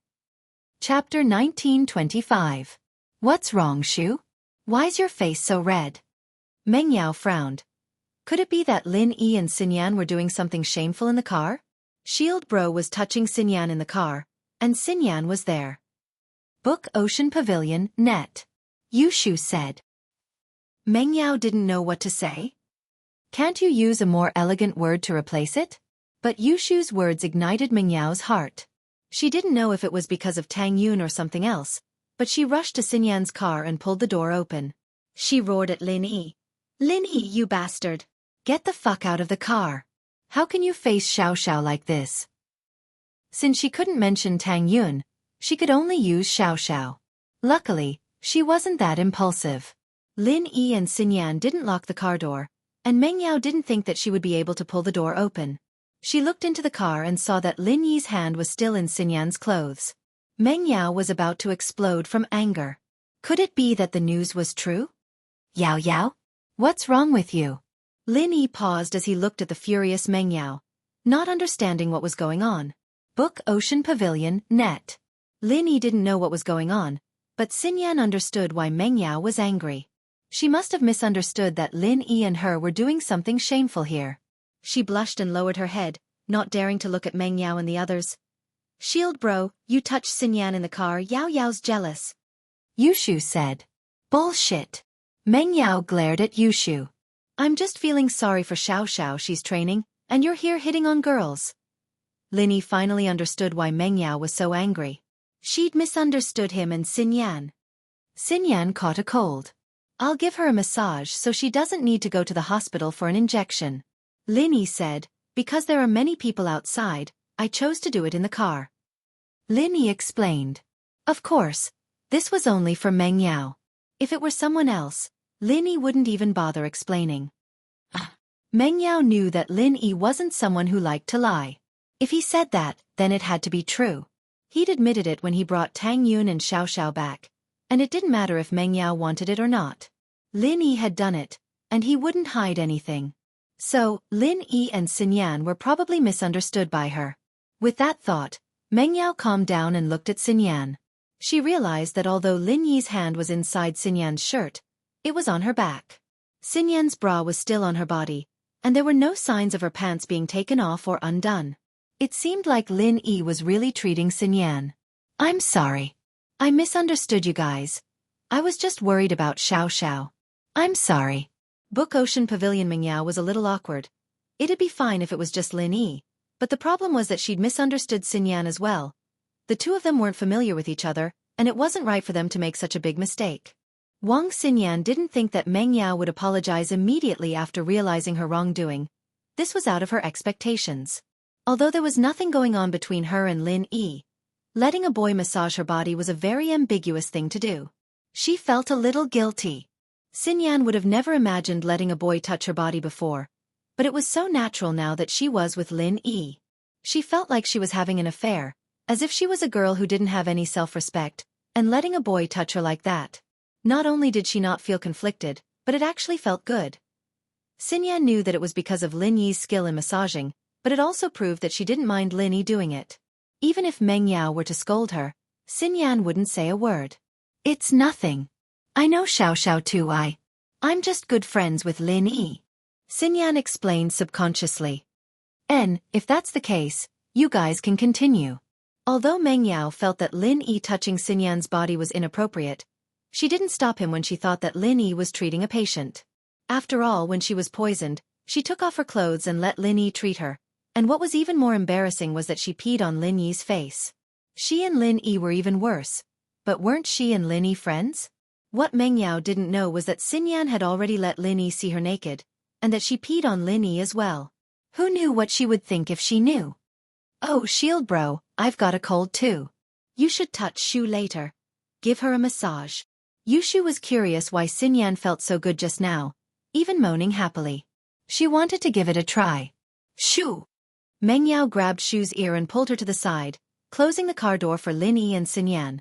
Chapter 1925. What's wrong, Shu? Why's your face so red? Meng Yao frowned. Could it be that Lin Yi and Xinyan were doing something shameful in the car? Shield Bro was touching Xinyan in the car, and Xinyan was there. Book Ocean Pavilion, net. Yushu said. Meng Yao didn't know what to say. Can't you use a more elegant word to replace it? But Yushu's words ignited Meng Yao's heart. She didn't know if it was because of Tang Yun or something else, but she rushed to Xinyan's car and pulled the door open. She roared at Lin Yi. Lin Yi, you bastard! Get the fuck out of the car! How can you face Xiao like this? Since she couldn't mention Tang Yun, she could only use Xiao. Luckily, she wasn't that impulsive. Lin Yi and Xinyan didn't lock the car door, and Meng Yao didn't think that she would be able to pull the door open. She looked into the car and saw that Lin Yi's hand was still in Xinyan's clothes. Meng Yao was about to explode from anger. Could it be that the news was true? Yao Yao? What's wrong with you? Lin Yi paused as he looked at the furious Meng Yao, not understanding what was going on. Book Ocean Pavilion, net. Lin Yi didn't know what was going on, but Xinyan understood why Meng Yao was angry. She must have misunderstood that Lin Yi and her were doing something shameful here. She blushed and lowered her head, not daring to look at Meng Yao and the others. Shield Bro, you touched Xinyan in the car, Yao Yao's jealous. Yushu said. Bullshit. Meng Yao glared at Yushu. I'm just feeling sorry for Xiao, she's training, and you're here hitting on girls. Lin Yi finally understood why Meng Yao was so angry. She'd misunderstood him and Xinyan. Xinyan caught a cold. I'll give her a massage so she doesn't need to go to the hospital for an injection. Lin Yi said, because there are many people outside, I chose to do it in the car. Lin Yi explained. Of course, this was only for Meng Yao. If it were someone else, Lin Yi wouldn't even bother explaining. Meng Yao knew that Lin Yi wasn't someone who liked to lie. If he said that, then it had to be true. He'd admitted it when he brought Tang Yun and Xiao back, and it didn't matter if Meng Yao wanted it or not. Lin Yi had done it, and he wouldn't hide anything. So, Lin Yi and Xinyan were probably misunderstood by her. With that thought, Meng Yao calmed down and looked at Xinyan. She realized that although Lin Yi's hand was inside Xinyan's shirt, it was on her back. Xinyan's bra was still on her body, and there were no signs of her pants being taken off or undone. It seemed like Lin Yi was really treating Xinyan. I'm sorry. I misunderstood you guys. I was just worried about Xiao. I'm sorry. Book Ocean Pavilion. Meng Yao was a little awkward. It'd be fine if it was just Lin Yi, but the problem was that she'd misunderstood Xinyan as well. The two of them weren't familiar with each other, and it wasn't right for them to make such a big mistake. Wang Xinyan didn't think that Meng Yao would apologize immediately after realizing her wrongdoing. This was out of her expectations. Although there was nothing going on between her and Lin Yi, letting a boy massage her body was a very ambiguous thing to do. She felt a little guilty. Xinyan would have never imagined letting a boy touch her body before, but it was so natural now that she was with Lin Yi. She felt like she was having an affair, as if she was a girl who didn't have any self-respect, and letting a boy touch her like that. Not only did she not feel conflicted, but it actually felt good. Xinyan knew that it was because of Lin Yi's skill in massaging, but it also proved that she didn't mind Lin Yi doing it. Even if Meng Yao were to scold her, Xinyan wouldn't say a word. It's nothing. I know Xiao too. I'm just good friends with Lin Yi. Xinyan explained subconsciously. If that's the case, you guys can continue. Although Meng Yao felt that Lin Yi touching Xinyan's body was inappropriate, she didn't stop him when she thought that Lin Yi was treating a patient. After all, when she was poisoned, she took off her clothes and let Lin Yi treat her, and what was even more embarrassing was that she peed on Lin Yi's face. She and Lin Yi were even worse, but weren't she and Lin Yi friends? What Meng Yao didn't know was that Xinyan had already let Lin Yi see her naked, and that she peed on Lin Yi as well. Who knew what she would think if she knew? Oh, shield bro, I've got a cold too. You should touch Shu later. Give her a massage. Yushu was curious why Xinyan felt so good just now, even moaning happily. She wanted to give it a try. Shu! Meng Yao grabbed Shu's ear and pulled her to the side, closing the car door for Lin Yi and Xinyan.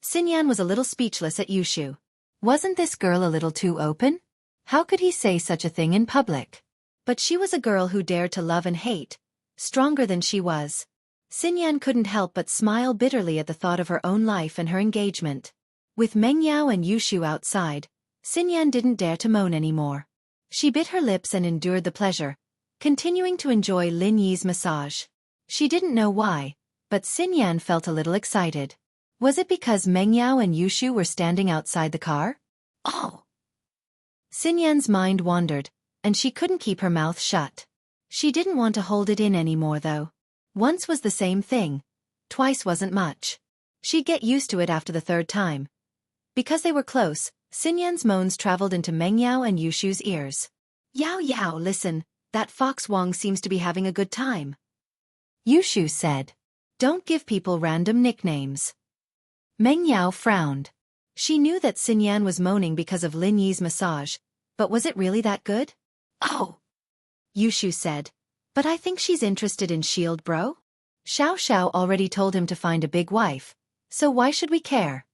Xinyan was a little speechless at Yushu. Wasn't this girl a little too open? How could he say such a thing in public? But she was a girl who dared to love and hate, stronger than she was. Xinyan couldn't help but smile bitterly at the thought of her own life and her engagement. With Meng Yao and Yushu outside, Xinyan didn't dare to moan anymore. She bit her lips and endured the pleasure, continuing to enjoy Lin Yi's massage. She didn't know why, but Xinyan felt a little excited. Was it because Meng Yao and Yushu were standing outside the car? Oh! Xinyan's mind wandered, and she couldn't keep her mouth shut. She didn't want to hold it in anymore though. Once was the same thing. Twice wasn't much. She'd get used to it after the third time. Because they were close, Xinyan's moans traveled into Meng Yao and Yushu's ears. Yao, listen, that Fox Wang seems to be having a good time. Yushu said. Don't give people random nicknames. Meng Yao frowned. She knew that Xinyan was moaning because of Lin Yi's massage, but was it really that good? Oh! Yushu said. But I think she's interested in shield bro? Xiao already told him to find a big wife, so why should we care?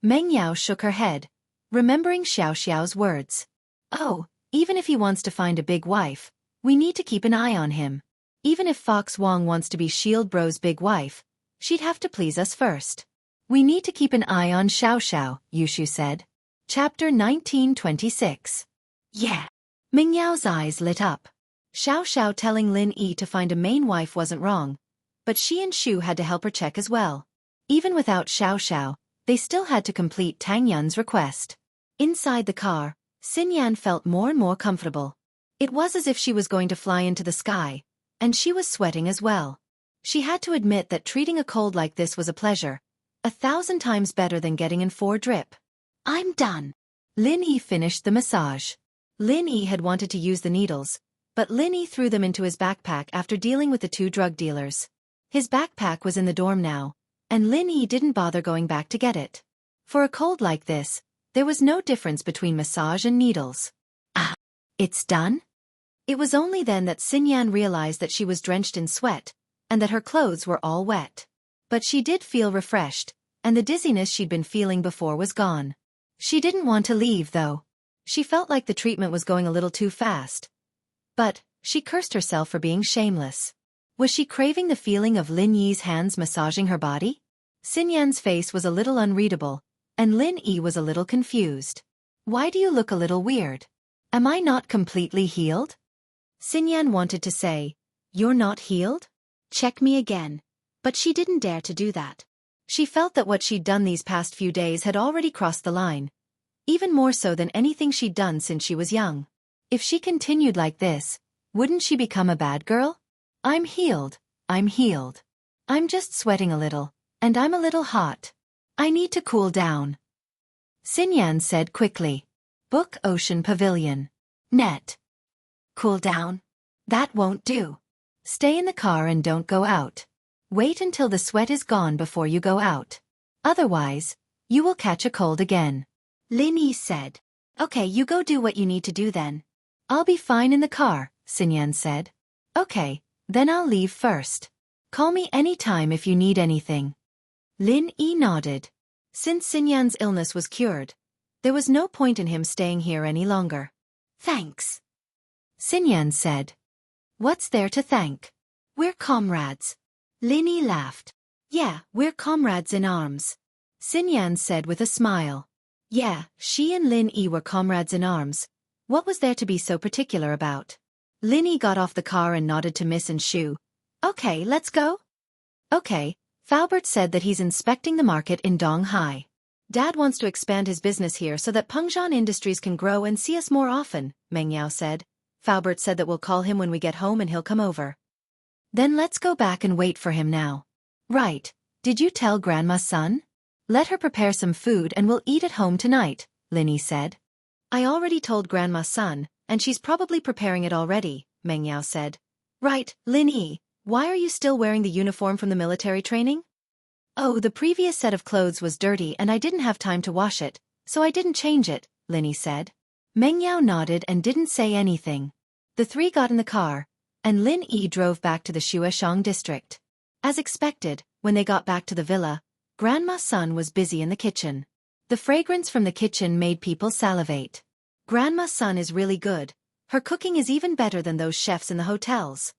Meng Yao shook her head, remembering Xiao's words. Oh, even if he wants to find a big wife, we need to keep an eye on him. Even if Fox Wang wants to be shield bro's big wife, she'd have to please us first. We need to keep an eye on Xiao, Yushu said. Chapter 1926. Yeah. Meng Yao's eyes lit up. Xiao telling Lin Yi to find a main wife wasn't wrong, but she and Shu had to help her check as well. Even without Xiao, they still had to complete Tang Yun's request. Inside the car, Xinyan felt more and more comfortable. It was as if she was going to fly into the sky, and she was sweating as well. She had to admit that treating a cold like this was a pleasure, 1,000 times better than getting in 4 drip. I'm done. Lin Yi finished the massage. Lin Yi had wanted to use the needles, but Lin Yi threw them into his backpack after dealing with the 2 drug dealers. His backpack was in the dorm now, and Lin Yi didn't bother going back to get it. For a cold like this, there was no difference between massage and needles. Ah, it's done? It was only then that Xinyan realized that she was drenched in sweat, and that her clothes were all wet. But she did feel refreshed, and the dizziness she'd been feeling before was gone. She didn't want to leave, though. She felt like the treatment was going a little too fast. But she cursed herself for being shameless. Was she craving the feeling of Lin Yi's hands massaging her body? Xinyan's face was a little unreadable, and Lin Yi was a little confused. Why do you look a little weird? Am I not completely healed? Xinyan wanted to say, you're not healed? Check me again. But she didn't dare to do that. She felt that what she'd done these past few days had already crossed the line, even more so than anything she'd done since she was young. If she continued like this, wouldn't she become a bad girl? I'm healed. I'm healed. I'm just sweating a little, and I'm a little hot. I need to cool down. Xinyan said quickly. Book Ocean Pavilion. Net. Cool down? That won't do. Stay in the car and don't go out. Wait until the sweat is gone before you go out. Otherwise, you will catch a cold again. Lin Yi said. Okay, you go do what you need to do then. I'll be fine in the car, Xinyan said. Okay, then I'll leave first. Call me any time if you need anything. Lin Yi nodded. Since Xinyan's illness was cured, there was no point in him staying here any longer. Thanks. Xinyan said. What's there to thank? We're comrades. Lin Yi laughed. Yeah, we're comrades in arms. Xinyan said with a smile. Yeah, she and Lin Yi were comrades in arms. What was there to be so particular about? Lin Yi got off the car and nodded to Miss and Shu. Okay, let's go. Okay, Faubert said that he's inspecting the market in Donghai. Dad wants to expand his business here so that Pengzhan Industries can grow and see us more often, Meng Yao said. Faubert said that we'll call him when we get home and he'll come over. Then let's go back and wait for him now. Right, did you tell Grandma's son? Let her prepare some food and we'll eat at home tonight, Lin Yi said. I already told Grandma's son, and she's probably preparing it already, Meng Yao said. Right, Lin Yi, why are you still wearing the uniform from the military training? Oh, the previous set of clothes was dirty and I didn't have time to wash it, so I didn't change it, Lin Yi said. Meng Yao nodded and didn't say anything. The 3 got in the car, and Lin Yi drove back to the Xianxia district. As expected, when they got back to the villa, Grandma's son was busy in the kitchen. The fragrance from the kitchen made people salivate. Grandma's son is really good. Her cooking is even better than those chefs in the hotels.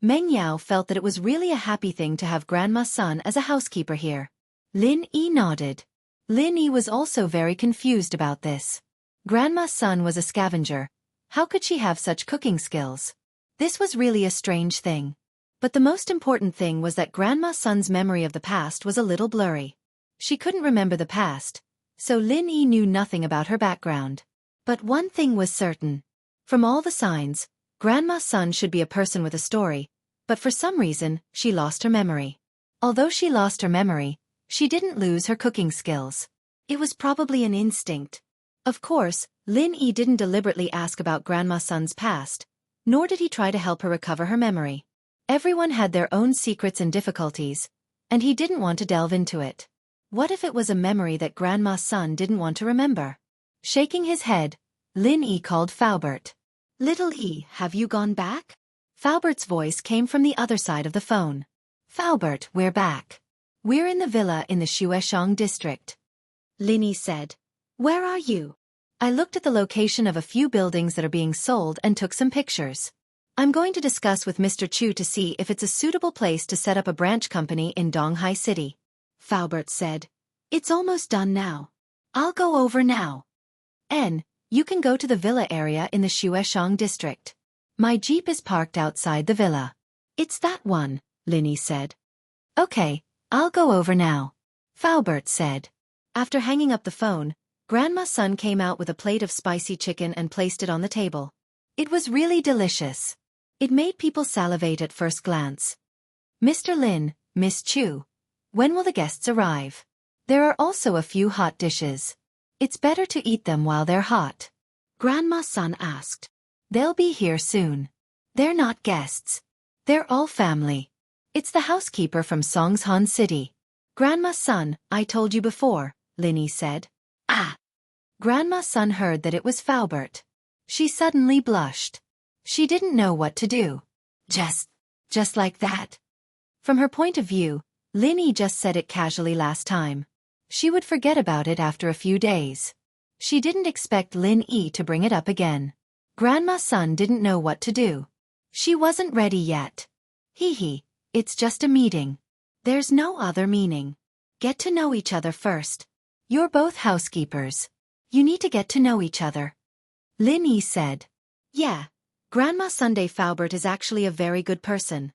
Meng Yao felt that it was really a happy thing to have Grandma's son as a housekeeper here. Lin Yi nodded. Lin Yi was also very confused about this. Grandma's son was a scavenger. How could she have such cooking skills? This was really a strange thing. But the most important thing was that Grandma's son's memory of the past was a little blurry. She couldn't remember the past, so Lin Yi knew nothing about her background. But one thing was certain. From all the signs, Grandma's son should be a person with a story, but for some reason, she lost her memory. Although she lost her memory, she didn't lose her cooking skills. It was probably an instinct. Of course, Lin Yi didn't deliberately ask about Grandma's son's past, nor did he try to help her recover her memory. Everyone had their own secrets and difficulties, and he didn't want to delve into it. What if it was a memory that Grandma's son didn't want to remember? Shaking his head, Lin Yi called Faubert. Little Yi, have you gone back? Faubert's voice came from the other side of the phone. Faubert, we're back. We're in the villa in the Xianxia district. Lin Yi said. Where are you? I looked at the location of a few buildings that are being sold and took some pictures. I'm going to discuss with Mr. Chu to see if it's a suitable place to set up a branch company in Donghai City. Faubert said. It's almost done now. I'll go over now. You can go to the villa area in the Xianxia district. My jeep is parked outside the villa. It's that one, Lin Yi said. Okay, I'll go over now. Faubert said. After hanging up the phone, Grandma's son came out with a plate of spicy chicken and placed it on the table. It was really delicious. It made people salivate at first glance. Mr. Lin, Miss Chu, when will the guests arrive? There are also a few hot dishes. It's better to eat them while they're hot. Grandma's son asked. They'll be here soon. They're not guests. They're all family. It's the housekeeper from Songshan City. Grandma's son, I told you before, Linny said. Ah! Grandma's son heard that it was Faubert. She suddenly blushed. She didn't know what to do. Just like that. From her point of view, Linny just said it casually last time. She would forget about it after a few days. She didn't expect Lin Yi to bring it up again. Grandma's son didn't know what to do. She wasn't ready yet. Hee, it's just a meeting. There's no other meaning. Get to know each other first. You're both housekeepers. You need to get to know each other. Lin Yi said. Yeah, Grandma Sunday Faubert is actually a very good person.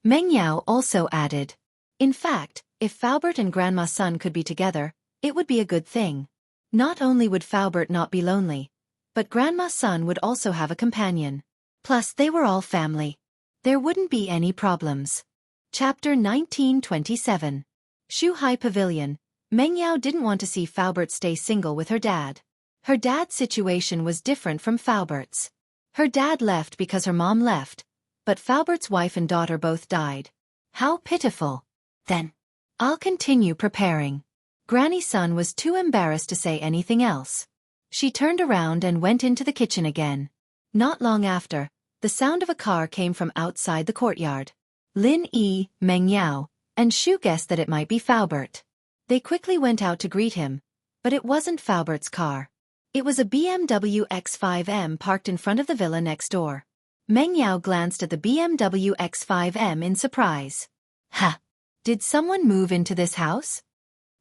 Meng Yao also added. In fact, if Faubert and Grandma's son could be together, it would be a good thing. Not only would Faubert not be lonely, but Grandma's son would also have a companion. Plus they were all family. There wouldn't be any problems. Chapter 1927. Shuhai Pavilion. Meng Yao didn't want to see Faubert stay single with her dad. Her dad's situation was different from Faubert's. Her dad left because her mom left, but Faubert's wife and daughter both died. How pitiful. Then, I'll continue preparing. Granny's son was too embarrassed to say anything else. She turned around and went into the kitchen again. Not long after, the sound of a car came from outside the courtyard. Lin Yi, Meng Yao, and Shu guessed that it might be Faubert. They quickly went out to greet him, but it wasn't Faubert's car. It was a BMW X5M parked in front of the villa next door. Meng Yao glanced at the BMW X5M in surprise. Ha! Did someone move into this house?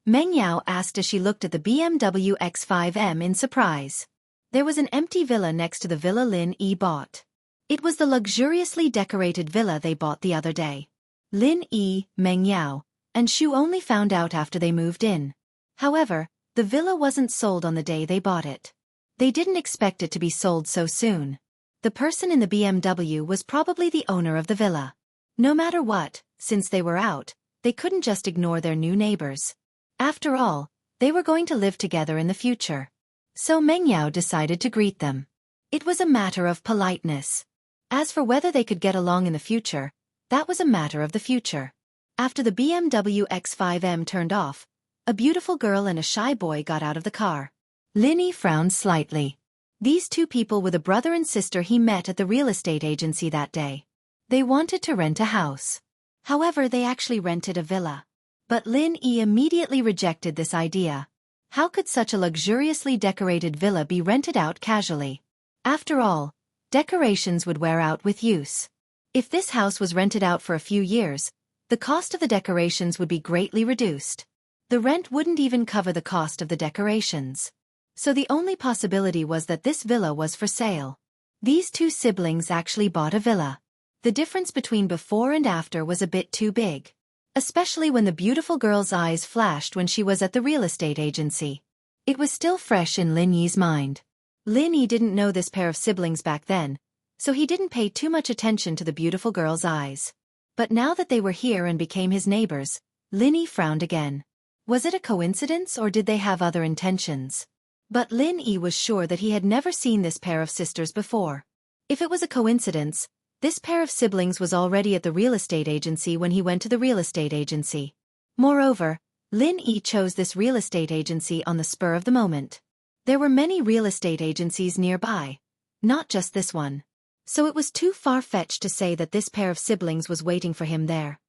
Meng Yao asked as she looked at the BMW X5M in surprise. There was an empty villa next to the villa Lin Yi bought. It was the luxuriously decorated villa they bought the other day. Lin Yi, Meng Yao, and Shu only found out after they moved in. However, the villa wasn't sold on the day they bought it. They didn't expect it to be sold so soon. The person in the BMW was probably the owner of the villa. No matter what, since they were out, they couldn't just ignore their new neighbors. After all, they were going to live together in the future. So Meng Yao decided to greet them. It was a matter of politeness. As for whether they could get along in the future, that was a matter of the future. After the BMW X5M turned off, a beautiful girl and a shy boy got out of the car. Linny frowned slightly. These two people were the brother and sister he met at the real estate agency that day. They wanted to rent a house. However, they actually rented a villa. But Lin Yi immediately rejected this idea. How could such a luxuriously decorated villa be rented out casually? After all, decorations would wear out with use. If this house was rented out for a few years, the cost of the decorations would be greatly reduced. The rent wouldn't even cover the cost of the decorations. So the only possibility was that this villa was for sale. These two siblings actually bought a villa. The difference between before and after was a bit too big. Especially when the beautiful girl's eyes flashed when she was at the real estate agency. It was still fresh in Lin Yi's mind. Lin Yi didn't know this pair of siblings back then, so he didn't pay too much attention to the beautiful girl's eyes. But now that they were here and became his neighbors, Lin Yi frowned again. Was it a coincidence or did they have other intentions? But Lin Yi was sure that he had never seen this pair of sisters before. If it was a coincidence, this pair of siblings was already at the real estate agency when he went to the real estate agency. Moreover, Lin Yi chose this real estate agency on the spur of the moment. There were many real estate agencies nearby, not just this one. So it was too far-fetched to say that this pair of siblings was waiting for him there.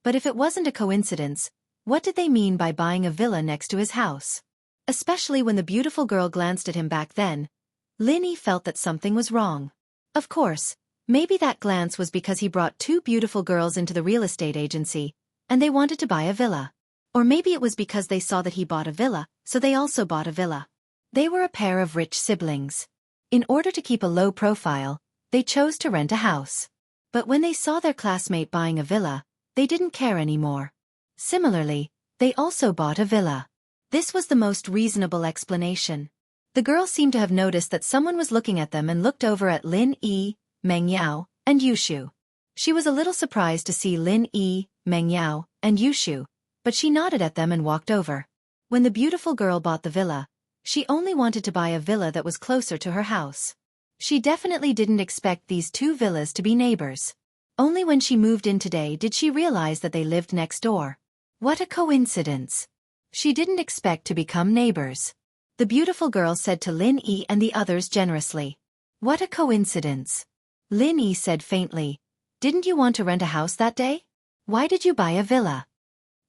But if it wasn't a coincidence, what did they mean by buying a villa next to his house? Especially when the beautiful girl glanced at him back then, Lin Yi felt that something was wrong. Of course, maybe that glance was because he brought two beautiful girls into the real estate agency, and they wanted to buy a villa. Or maybe it was because they saw that he bought a villa, so they also bought a villa. They were a pair of rich siblings. In order to keep a low profile, they chose to rent a house. But when they saw their classmate buying a villa, they didn't care anymore. Similarly, they also bought a villa. This was the most reasonable explanation. The girl seemed to have noticed that someone was looking at them and looked over at Lin Yi, Meng Yao, and Yushu. She was a little surprised to see Lin Yi, Meng Yao, and Yushu, but she nodded at them and walked over. When the beautiful girl bought the villa, she only wanted to buy a villa that was closer to her house. She definitely didn't expect these two villas to be neighbors. Only when she moved in today did she realize that they lived next door. What a coincidence! She didn't expect to become neighbors. The beautiful girl said to Lin Yi and the others generously. What a coincidence! Lin Yi said faintly, "Didn't you want to rent a house that day? Why did you buy a villa?"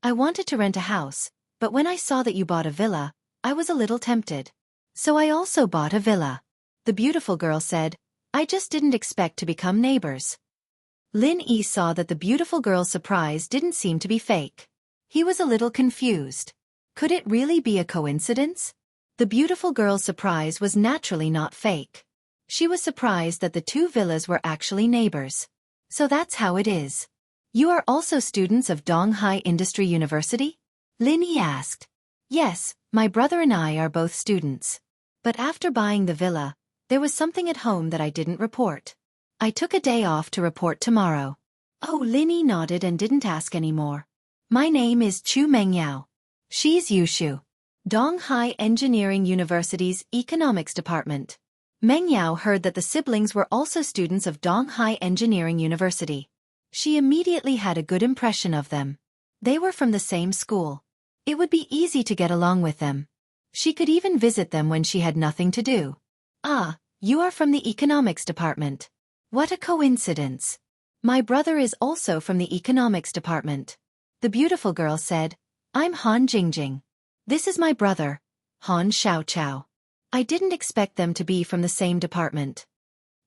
"I wanted to rent a house, but when I saw that you bought a villa, I was a little tempted. So I also bought a villa." The beautiful girl said, "I just didn't expect to become neighbors." Lin Yi saw that the beautiful girl's surprise didn't seem to be fake. He was a little confused. Could it really be a coincidence? The beautiful girl's surprise was naturally not fake. She was surprised that the two villas were actually neighbors. So that's how it is. "You are also students of Donghai Industry University?" Lin Yi asked. "Yes, my brother and I are both students. But after buying the villa, there was something at home that I didn't report. I took a day off to report tomorrow." Oh, Lin Yi nodded and didn't ask any more. "My name is Chu Mengyao. She's Yushu. Donghai Engineering University's Economics Department." Meng Yao heard that the siblings were also students of Donghai Engineering University. She immediately had a good impression of them. They were from the same school. It would be easy to get along with them. She could even visit them when she had nothing to do. "Ah, you are from the Economics Department. What a coincidence. My brother is also from the Economics Department." The beautiful girl said, "I'm Han Jingjing. This is my brother, Han Xiaochao. I didn't expect them to be from the same department."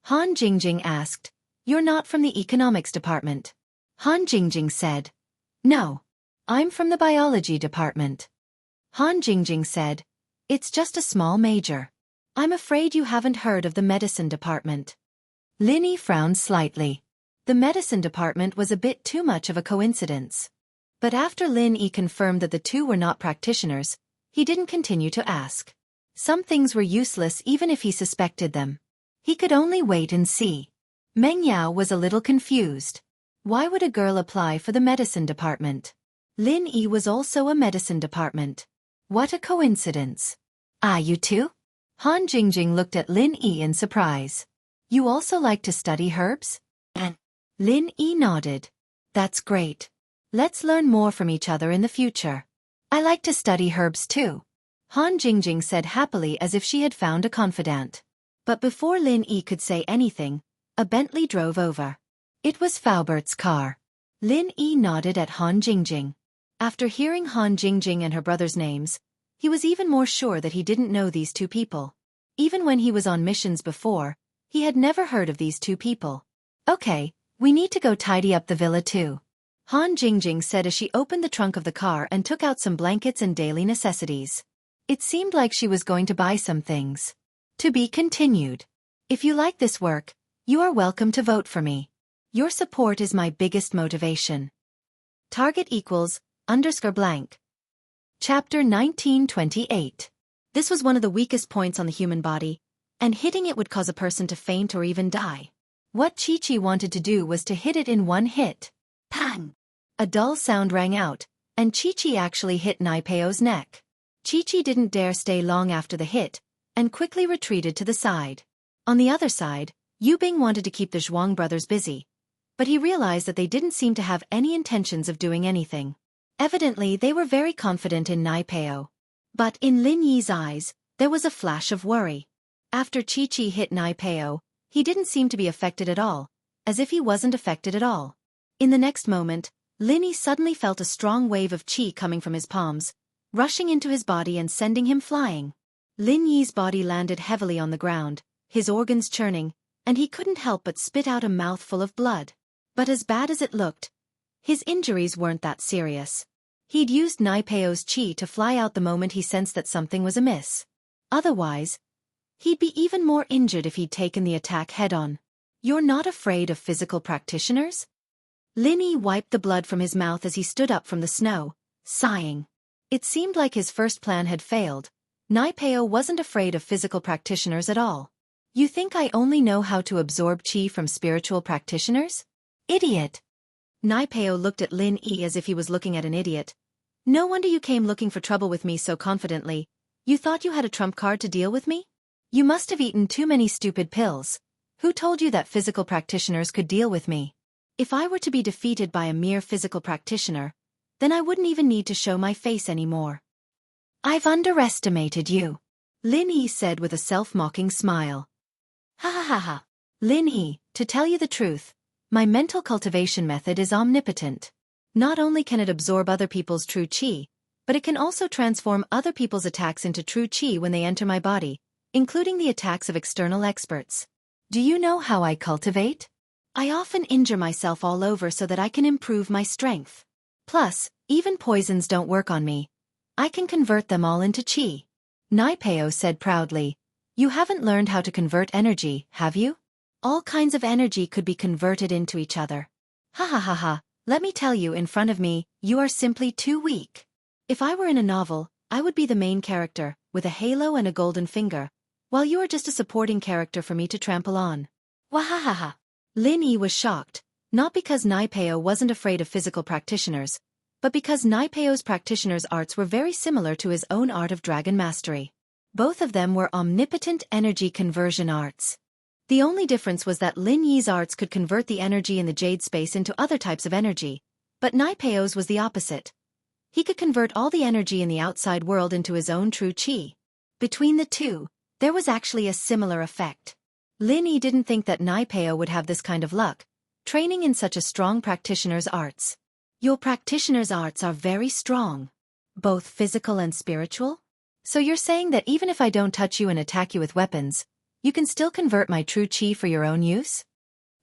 Han Jingjing asked, "You're not from the Economics Department?" Han Jingjing said, "No. I'm from the Biology Department." Han Jingjing said, "It's just a small major. I'm afraid you haven't heard of the Medicine Department." Lin Yi frowned slightly. The Medicine Department was a bit too much of a coincidence. But after Lin Yi confirmed that the two were not practitioners, he didn't continue to ask. Some things were useless even if he suspected them. He could only wait and see. Meng Yao was a little confused. Why would a girl apply for the Medicine Department? Lin Yi was also a Medicine Department. What a coincidence. "Ah, you too?" Han Jingjing looked at Lin Yi in surprise. "You also like to study herbs?" And Lin Yi nodded. "That's great. Let's learn more from each other in the future. I like to study herbs too," Han Jingjing said happily as if she had found a confidant. But before Lin Yi could say anything, a Bentley drove over. It was Faubert's car. Lin Yi nodded at Han Jingjing. After hearing Han Jingjing and her brother's names, he was even more sure that he didn't know these two people. Even when he was on missions before, he had never heard of these two people. "Okay, we need to go tidy up the villa too," Han Jingjing said as she opened the trunk of the car and took out some blankets and daily necessities. It seemed like she was going to buy some things. To be continued. If you like this work, you are welcome to vote for me. Your support is my biggest motivation. Target equals _blank. Chapter 1928. This was one of the weakest points on the human body, and hitting it would cause a person to faint or even die. What Chi-Chi wanted to do was to hit it in one hit. Pang! A dull sound rang out, and Chi-Chi actually hit Naipeo's neck. Chi-Chi didn't dare stay long after the hit, and quickly retreated to the side. On the other side, Yubing wanted to keep the Zhuang brothers busy, but he realized that they didn't seem to have any intentions of doing anything. Evidently, they were very confident in Naipeo. But in Lin Yi's eyes, there was a flash of worry. After Chi-Chi hit Naipeo, he didn't seem to be affected at all, as if he wasn't affected at all. In the next moment, Lin Yi suddenly felt a strong wave of qi coming from his palms, rushing into his body and sending him flying. Lin Yi's body landed heavily on the ground, his organs churning, and he couldn't help but spit out a mouthful of blood. But as bad as it looked, his injuries weren't that serious. He'd used Naipeo's qi to fly out the moment he sensed that something was amiss. Otherwise, he'd be even more injured if he'd taken the attack head-on. "You're not afraid of physical practitioners?" Lin Yi wiped the blood from his mouth as he stood up from the snow, sighing. It seemed like his first plan had failed. Naipeo wasn't afraid of physical practitioners at all. You think I only know how to absorb qi from spiritual practitioners? Idiot! Naipeo looked at Lin Yi as if he was looking at an idiot. No wonder you came looking for trouble with me so confidently. You thought you had a trump card to deal with me? You must have eaten too many stupid pills. Who told you that physical practitioners could deal with me? If I were to be defeated by a mere physical practitioner, then I wouldn't even need to show my face anymore. I've underestimated you, Lin Yi said with a self-mocking smile. Ha ha ha ha. Lin Yi, to tell you the truth, my mental cultivation method is omnipotent. Not only can it absorb other people's true qi, but it can also transform other people's attacks into true qi when they enter my body, including the attacks of external experts. Do you know how I cultivate? I often injure myself all over so that I can improve my strength. Plus, even poisons don't work on me. I can convert them all into qi. Naipeo said proudly. You haven't learned how to convert energy, have you? All kinds of energy could be converted into each other. Ha ha ha ha, let me tell you in front of me, you are simply too weak. If I were in a novel, I would be the main character, with a halo and a golden finger, while you are just a supporting character for me to trample on. Wahahaha. Lin Yi was shocked, not because Naipeo wasn't afraid of physical practitioners, but because Naipeo's practitioner's arts were very similar to his own art of dragon mastery. Both of them were omnipotent energy conversion arts. The only difference was that Lin Yi's arts could convert the energy in the jade space into other types of energy, but Naipeo's was the opposite. He could convert all the energy in the outside world into his own true qi. Between the two, there was actually a similar effect. Lin Yi didn't think that Naipeo would have this kind of luck, training in such a strong practitioner's arts. Your practitioner's arts are very strong. Both physical and spiritual? So you're saying that even if I don't touch you and attack you with weapons, you can still convert my true qi for your own use?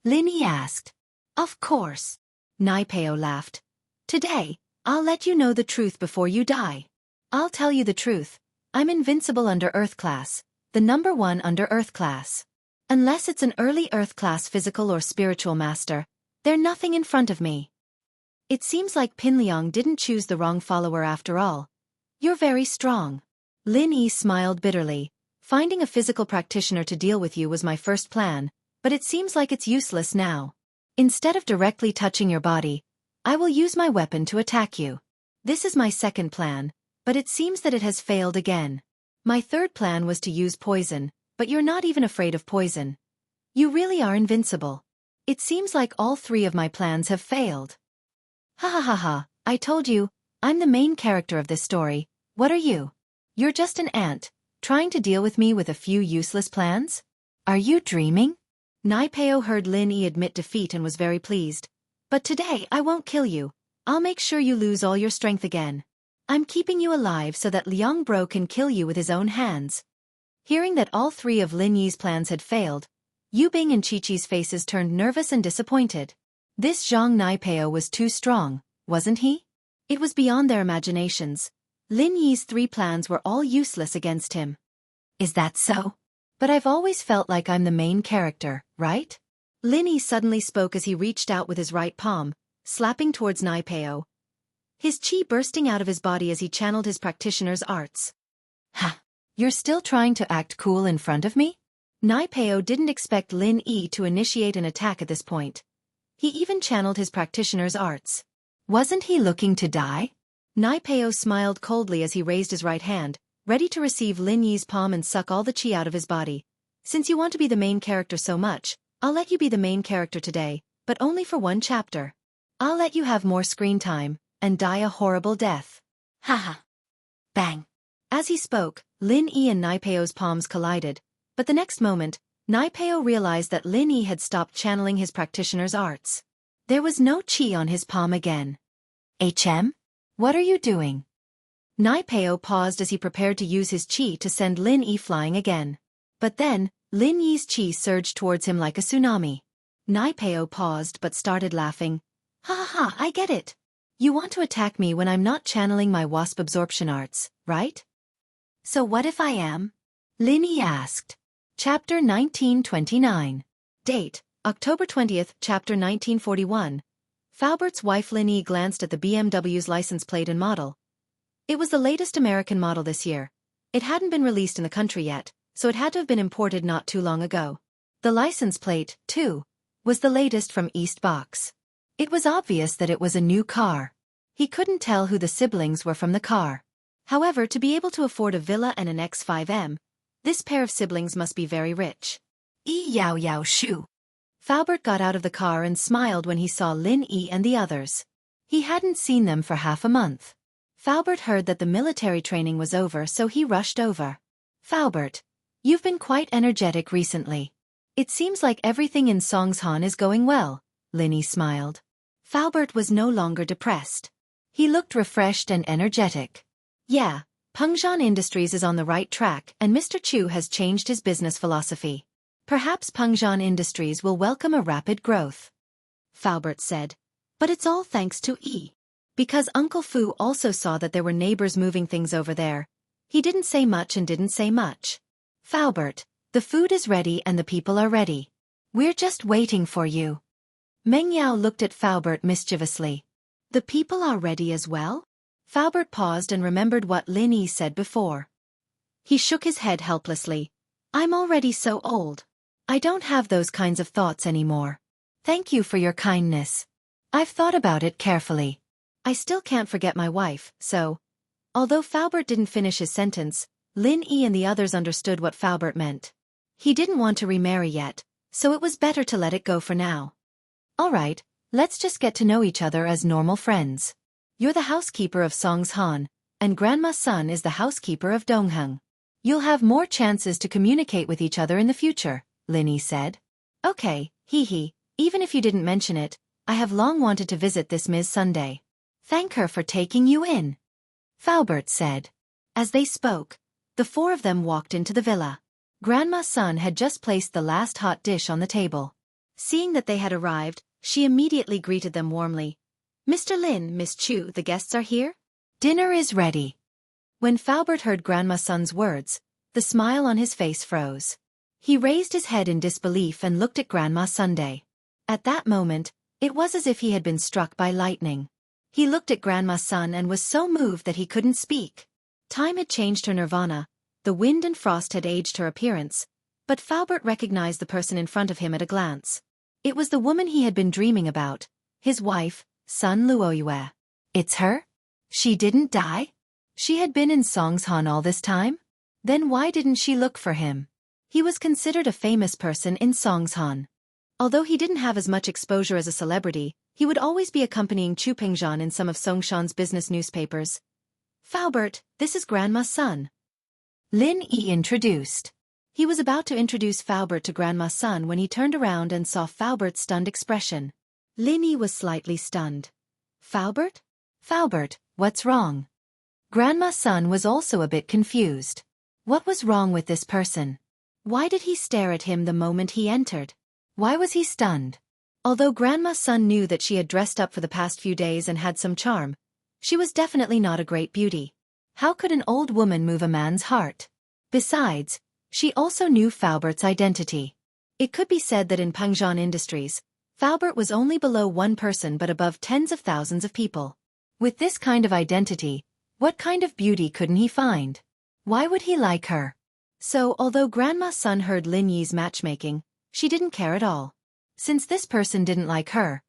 Lin Yi asked. Of course. Naipeo laughed. Today, I'll let you know the truth before you die. I'll tell you the truth. I'm invincible under Earth class, the number 1 under Earth class. Unless it's an early Earth class physical or spiritual master, they're nothing in front of me. It seems like Pinliang didn't choose the wrong follower after all. You're very strong. Lin Yi smiled bitterly. Finding a physical practitioner to deal with you was my first plan, but it seems like it's useless now. Instead of directly touching your body, I will use my weapon to attack you. This is my second plan, but it seems that it has failed again. My third plan was to use poison, but you're not even afraid of poison. You really are invincible. It seems like all 3 of my plans have failed. Ha ha ha ha, I told you, I'm the main character of this story. What are you? You're just an ant, trying to deal with me with a few useless plans? Are you dreaming? Naipeo heard Lin Yi admit defeat and was very pleased. But today I won't kill you. I'll make sure you lose all your strength again. I'm keeping you alive so that Liang Bro can kill you with his own hands. Hearing that all 3 of Lin Yi's plans had failed, Yu Bing and Chi-Chi's faces turned nervous and disappointed. This Zhang Naipeo was too strong, wasn't he? It was beyond their imaginations. Lin Yi's 3 plans were all useless against him. Is that so? But I've always felt like I'm the main character, right? Lin Yi suddenly spoke as he reached out with his right palm, slapping towards Naipeo. His qi bursting out of his body as he channeled his practitioner's arts. Ha! You're still trying to act cool in front of me? Naipeo didn't expect Lin Yi to initiate an attack at this point. He even channeled his practitioner's arts. Wasn't he looking to die? Naipeo smiled coldly as he raised his right hand, ready to receive Lin Yi's palm and suck all the qi out of his body. Since you want to be the main character so much, I'll let you be the main character today, but only for 1 chapter. I'll let you have more screen time, and die a horrible death. Haha. Bang. As he spoke, Lin Yi and Naipeo's palms collided, but the next moment, Naipeo realized that Lin Yi had stopped channeling his practitioner's arts. There was no qi on his palm again. What are you doing? Naipeo paused as he prepared to use his qi to send Lin Yi flying again. But then, Lin Yi's qi surged towards him like a tsunami. Naipeo paused but started laughing. Ha ha ha, I get it. You want to attack me when I'm not channeling my wasp absorption arts, right? So what if I am? Lin Yi asked. Chapter 1929. Date, October 20th, Chapter 1941. Faubert's wife Lin Yi glanced at the BMW's license plate and model. It was the latest American model this year. It hadn't been released in the country yet, so it had to have been imported not too long ago. The license plate, too, was the latest from East Box. It was obvious that it was a new car. He couldn't tell who the siblings were from the car. However, to be able to afford a villa and an X5M, this pair of siblings must be very rich. Yao Yao Shu. Faubert got out of the car and smiled when he saw Lin Yi and the others. He hadn't seen them for half a month. Faubert heard that the military training was over, so he rushed over. Faubert, you've been quite energetic recently. It seems like everything in Songshan is going well, Lin Yi smiled. Faubert was no longer depressed. He looked refreshed and energetic. Yeah, Pengzhan Industries is on the right track and Mr. Chu has changed his business philosophy. Perhaps Pengzhan Industries will welcome a rapid growth. Faubert said. But it's all thanks to E. Because Uncle Fu also saw that there were neighbors moving things over there. He didn't say much and didn't say much. Faubert, the food is ready and the people are ready. We're just waiting for you. Meng Yao looked at Faubert mischievously. The people are ready as well? Faubert paused and remembered what Lin Yi said before. He shook his head helplessly. I'm already so old. I don't have those kinds of thoughts anymore. Thank you for your kindness. I've thought about it carefully. I still can't forget my wife, so... Although Faubert didn't finish his sentence, Lin Yi and the others understood what Faubert meant. He didn't want to remarry yet, so it was better to let it go for now. All right, let's just get to know each other as normal friends. You're the housekeeper of Songshan, and Grandma's son is the housekeeper of Dongheng. You'll have more chances to communicate with each other in the future, Lin Yi said. Okay, even if you didn't mention it, I have long wanted to visit this Ms. Sunday. Thank her for taking you in. Faubert said. As they spoke, the four of them walked into the villa. Grandma's son had just placed the last hot dish on the table. Seeing that they had arrived, she immediately greeted them warmly. Mr. Lin, Miss Chu, the guests are here? Dinner is ready. When Faubert heard Grandma's son's words, the smile on his face froze. He raised his head in disbelief and looked at Grandma Sunday. At that moment, it was as if he had been struck by lightning. He looked at Grandma's son and was so moved that he couldn't speak. Time had changed her nirvana, the wind and frost had aged her appearance, but Faubert recognized the person in front of him at a glance. It was the woman he had been dreaming about, his wife, Sun Luoyue. It's her? She didn't die? She had been in Songshan all this time? Then why didn't she look for him? He was considered a famous person in Songshan. Although he didn't have as much exposure as a celebrity, he would always be accompanying Chu Pengzhan in some of Songshan's business newspapers. Faubert, this is Grandma's son. Lin Yi introduced. He was about to introduce Faubert to Grandma's son when he turned around and saw Faubert's stunned expression. Lin Yi was slightly stunned. Faubert? Faubert, what's wrong? Grandma's son was also a bit confused. What was wrong with this person? Why did he stare at him the moment he entered? Why was he stunned? Although Grandma's son knew that she had dressed up for the past few days and had some charm, she was definitely not a great beauty. How could an old woman move a man's heart? Besides, she also knew Faubert's identity. It could be said that in Pengzhan Industries, Faubert was only below one person but above tens of thousands of people. With this kind of identity, what kind of beauty couldn't he find? Why would he like her? So, although Grandma's son heard Lin Yi's matchmaking, she didn't care at all. Since this person didn't like her,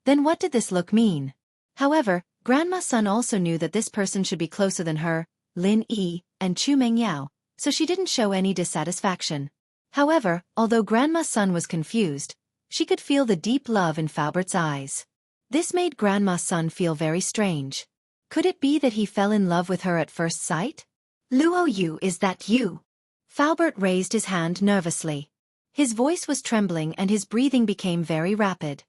then what did this look mean? However, Grandma's son also knew that this person should be closer than her, Lin Yi, and Chu Mengyao, so she didn't show any dissatisfaction. However, although Grandma's son was confused, she could feel the deep love in Faubert's eyes. This made Grandma's son feel very strange. Could it be that he fell in love with her at first sight? Luo Yu, is that you? Faubert raised his hand nervously. His voice was trembling and his breathing became very rapid.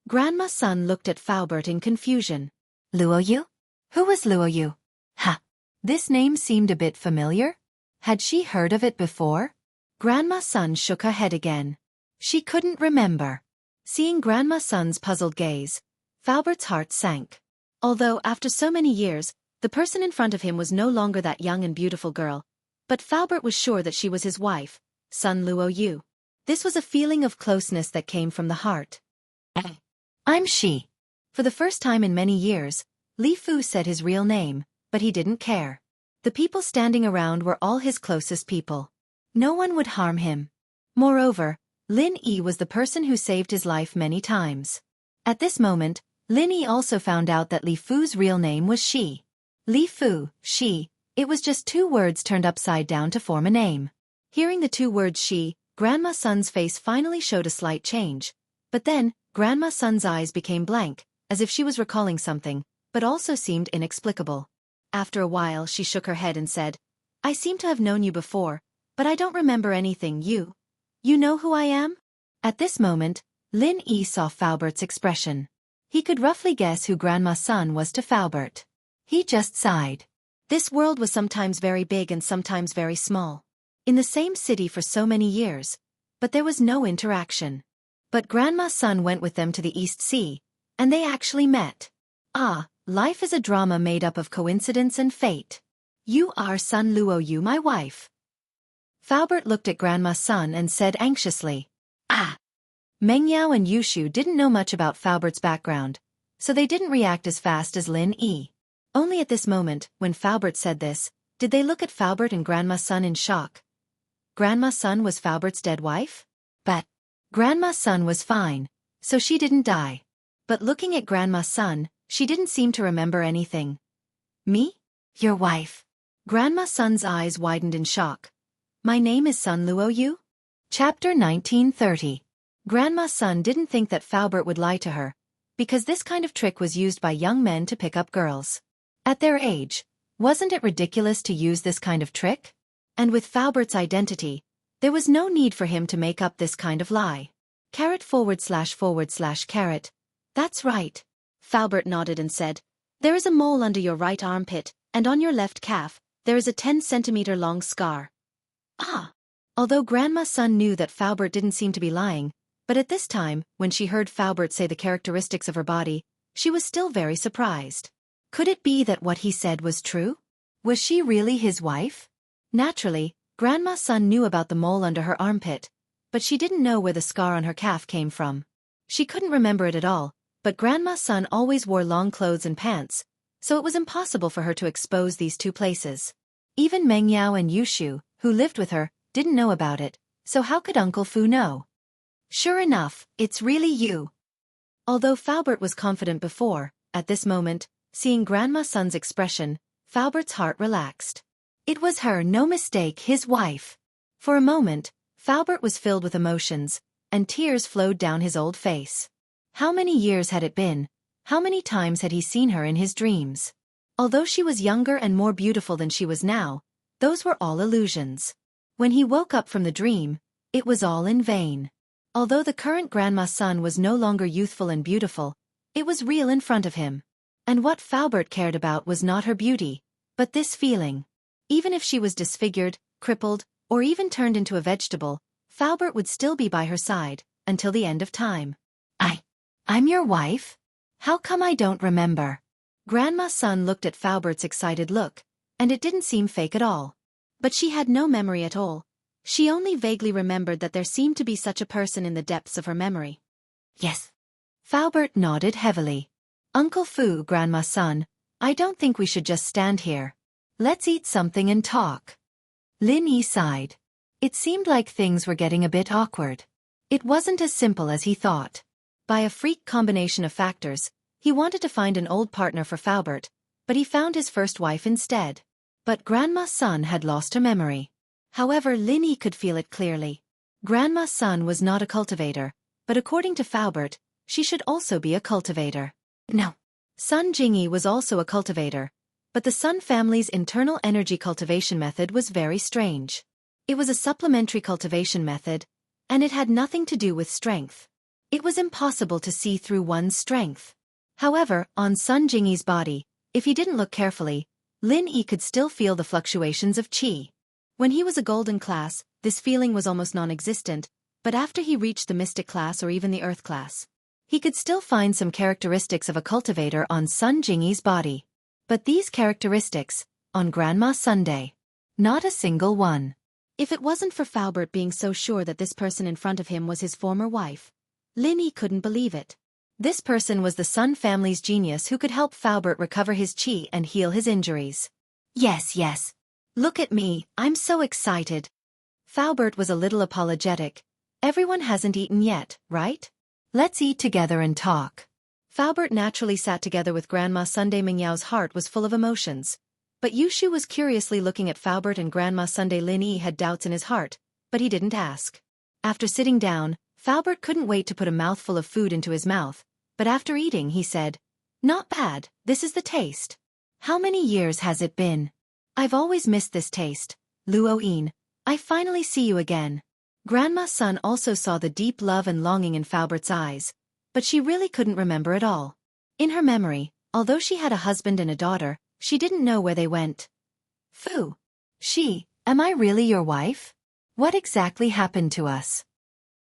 Grandma's son looked at Faubert in confusion. Luo Yu? Who was Luo Yu? Ha! This name seemed a bit familiar. Had she heard of it before? Grandma's son shook her head again. She couldn't remember. Seeing Grandma's son's puzzled gaze, Faubert's heart sank. Although, after so many years, the person in front of him was no longer that young and beautiful girl, but Faubert was sure that she was his wife, Sun Luo Yu. This was a feeling of closeness that came from the heart. I'm she. For the first time in many years, Li Fu said his real name, but he didn't care. The people standing around were all his closest people. No one would harm him. Moreover, Lin Yi was the person who saved his life many times. At this moment, Lin Yi also found out that Li Fu's real name was Shi. Li Fu, Shi, it was just two words turned upside down to form a name. Hearing the two words Shi, Grandma Sun's face finally showed a slight change. But then, Grandma Sun's eyes became blank, as if she was recalling something, but also seemed inexplicable. After a while she shook her head and said, "I seem to have known you before, but I don't remember anything. You know who I am?" At this moment, Lin Yi saw Faobert's expression. He could roughly guess who Grandma Sun was to Faobert. He just sighed. This world was sometimes very big and sometimes very small. In the same city for so many years, but there was no interaction. But Grandma Sun went with them to the East Sea, and they actually met. Ah, life is a drama made up of coincidence and fate. You are Sun Luoyu, my wife. Faobert looked at Grandma Sun and said anxiously. Ah. Meng Yao and Yushu didn't know much about Faobert's background, so they didn't react as fast as Lin Yi. Only at this moment, when Faobert said this, did they look at Faobert and Grandma Sun in shock. Grandma Sun was Faobert's dead wife? But Grandma Sun was fine, so she didn't die. But looking at Grandma Sun, she didn't seem to remember anything. Me? Your wife? Grandma Sun's eyes widened in shock. My name is Sun Luoyu? Chapter 1930. Grandma Sun didn't think that Faobert would lie to her, because this kind of trick was used by young men to pick up girls. At their age, wasn't it ridiculous to use this kind of trick? And with Faobert's identity, there was no need for him to make up this kind of lie. */*. That's right. Faobert nodded and said, there is a mole under your right armpit, and on your left calf, there is a 10-centimeter long scar. Ah! Although Grandma Sun knew that Faobert didn't seem to be lying, but at this time, when she heard Faobert say the characteristics of her body, she was still very surprised. Could it be that what he said was true? Was she really his wife? Naturally, Grandma Sun knew about the mole under her armpit, but she didn't know where the scar on her calf came from. She couldn't remember it at all, but Grandma Sun always wore long clothes and pants, so it was impossible for her to expose these two places. Even Meng Yao and Yushu, who lived with her, didn't know about it, so how could Uncle Fu know? Sure enough, it's really you. Although Faobert was confident before, at this moment, seeing Grandma Sun's expression, Faobert's heart relaxed. It was her, no mistake, his wife. For a moment, Faobert was filled with emotions, and tears flowed down his old face. How many years had it been? How many times had he seen her in his dreams? Although she was younger and more beautiful than she was now, those were all illusions. When he woke up from the dream, it was all in vain. Although the current Grandma Sun was no longer youthful and beautiful, it was real in front of him. And what Faobert cared about was not her beauty, but this feeling. Even if she was disfigured, crippled, or even turned into a vegetable, Faobert would still be by her side, until the end of time. I'm your wife? How come I don't remember? Grandma Sun looked at Faobert's excited look, and it didn't seem fake at all. But she had no memory at all. She only vaguely remembered that there seemed to be such a person in the depths of her memory. Yes. Faobert nodded heavily. Uncle Fu, Grandma Sun, I don't think we should just stand here. Let's eat something and talk. Lin Yi sighed. It seemed like things were getting a bit awkward. It wasn't as simple as he thought. By a freak combination of factors, he wanted to find an old partner for Faobert, but he found his first wife instead. But Grandma Sun had lost her memory. However, Lin Yi could feel it clearly. Grandma Sun was not a cultivator, but according to Faobert, she should also be a cultivator. No. Sun Jingyi was also a cultivator, but the Sun family's internal energy cultivation method was very strange. It was a supplementary cultivation method, and it had nothing to do with strength. It was impossible to see through one's strength. However, on Sun Jingyi's body, if he didn't look carefully, Lin Yi could still feel the fluctuations of qi. When he was a golden class, this feeling was almost non-existent, but after he reached the mystic class or even the earth class, he could still find some characteristics of a cultivator on Sun Jingyi's body. But these characteristics, on Grandma Sunday, not a single one. If it wasn't for Faobert being so sure that this person in front of him was his former wife, Lin Yi couldn't believe it. This person was the Sun family's genius who could help Faubert recover his qi and heal his injuries. Yes, yes. Look at me, I'm so excited. Faubert was a little apologetic. Everyone hasn't eaten yet, right? Let's eat together and talk. Faubert naturally sat together with Grandma Sunday. Mingyao's heart was full of emotions. But Yushu was curiously looking at Faubert, and Grandma Sunday Lin Yi had doubts in his heart, but he didn't ask. After sitting down, Faubert couldn't wait to put a mouthful of food into his mouth, but after eating he said, "Not bad, this is the taste. How many years has it been? I've always missed this taste. Luoyin, I finally see you again." Grandma Sun also saw the deep love and longing in Faubert's eyes, but she really couldn't remember it all. In her memory, although she had a husband and a daughter, she didn't know where they went. Fu. Am I really your wife? What exactly happened to us?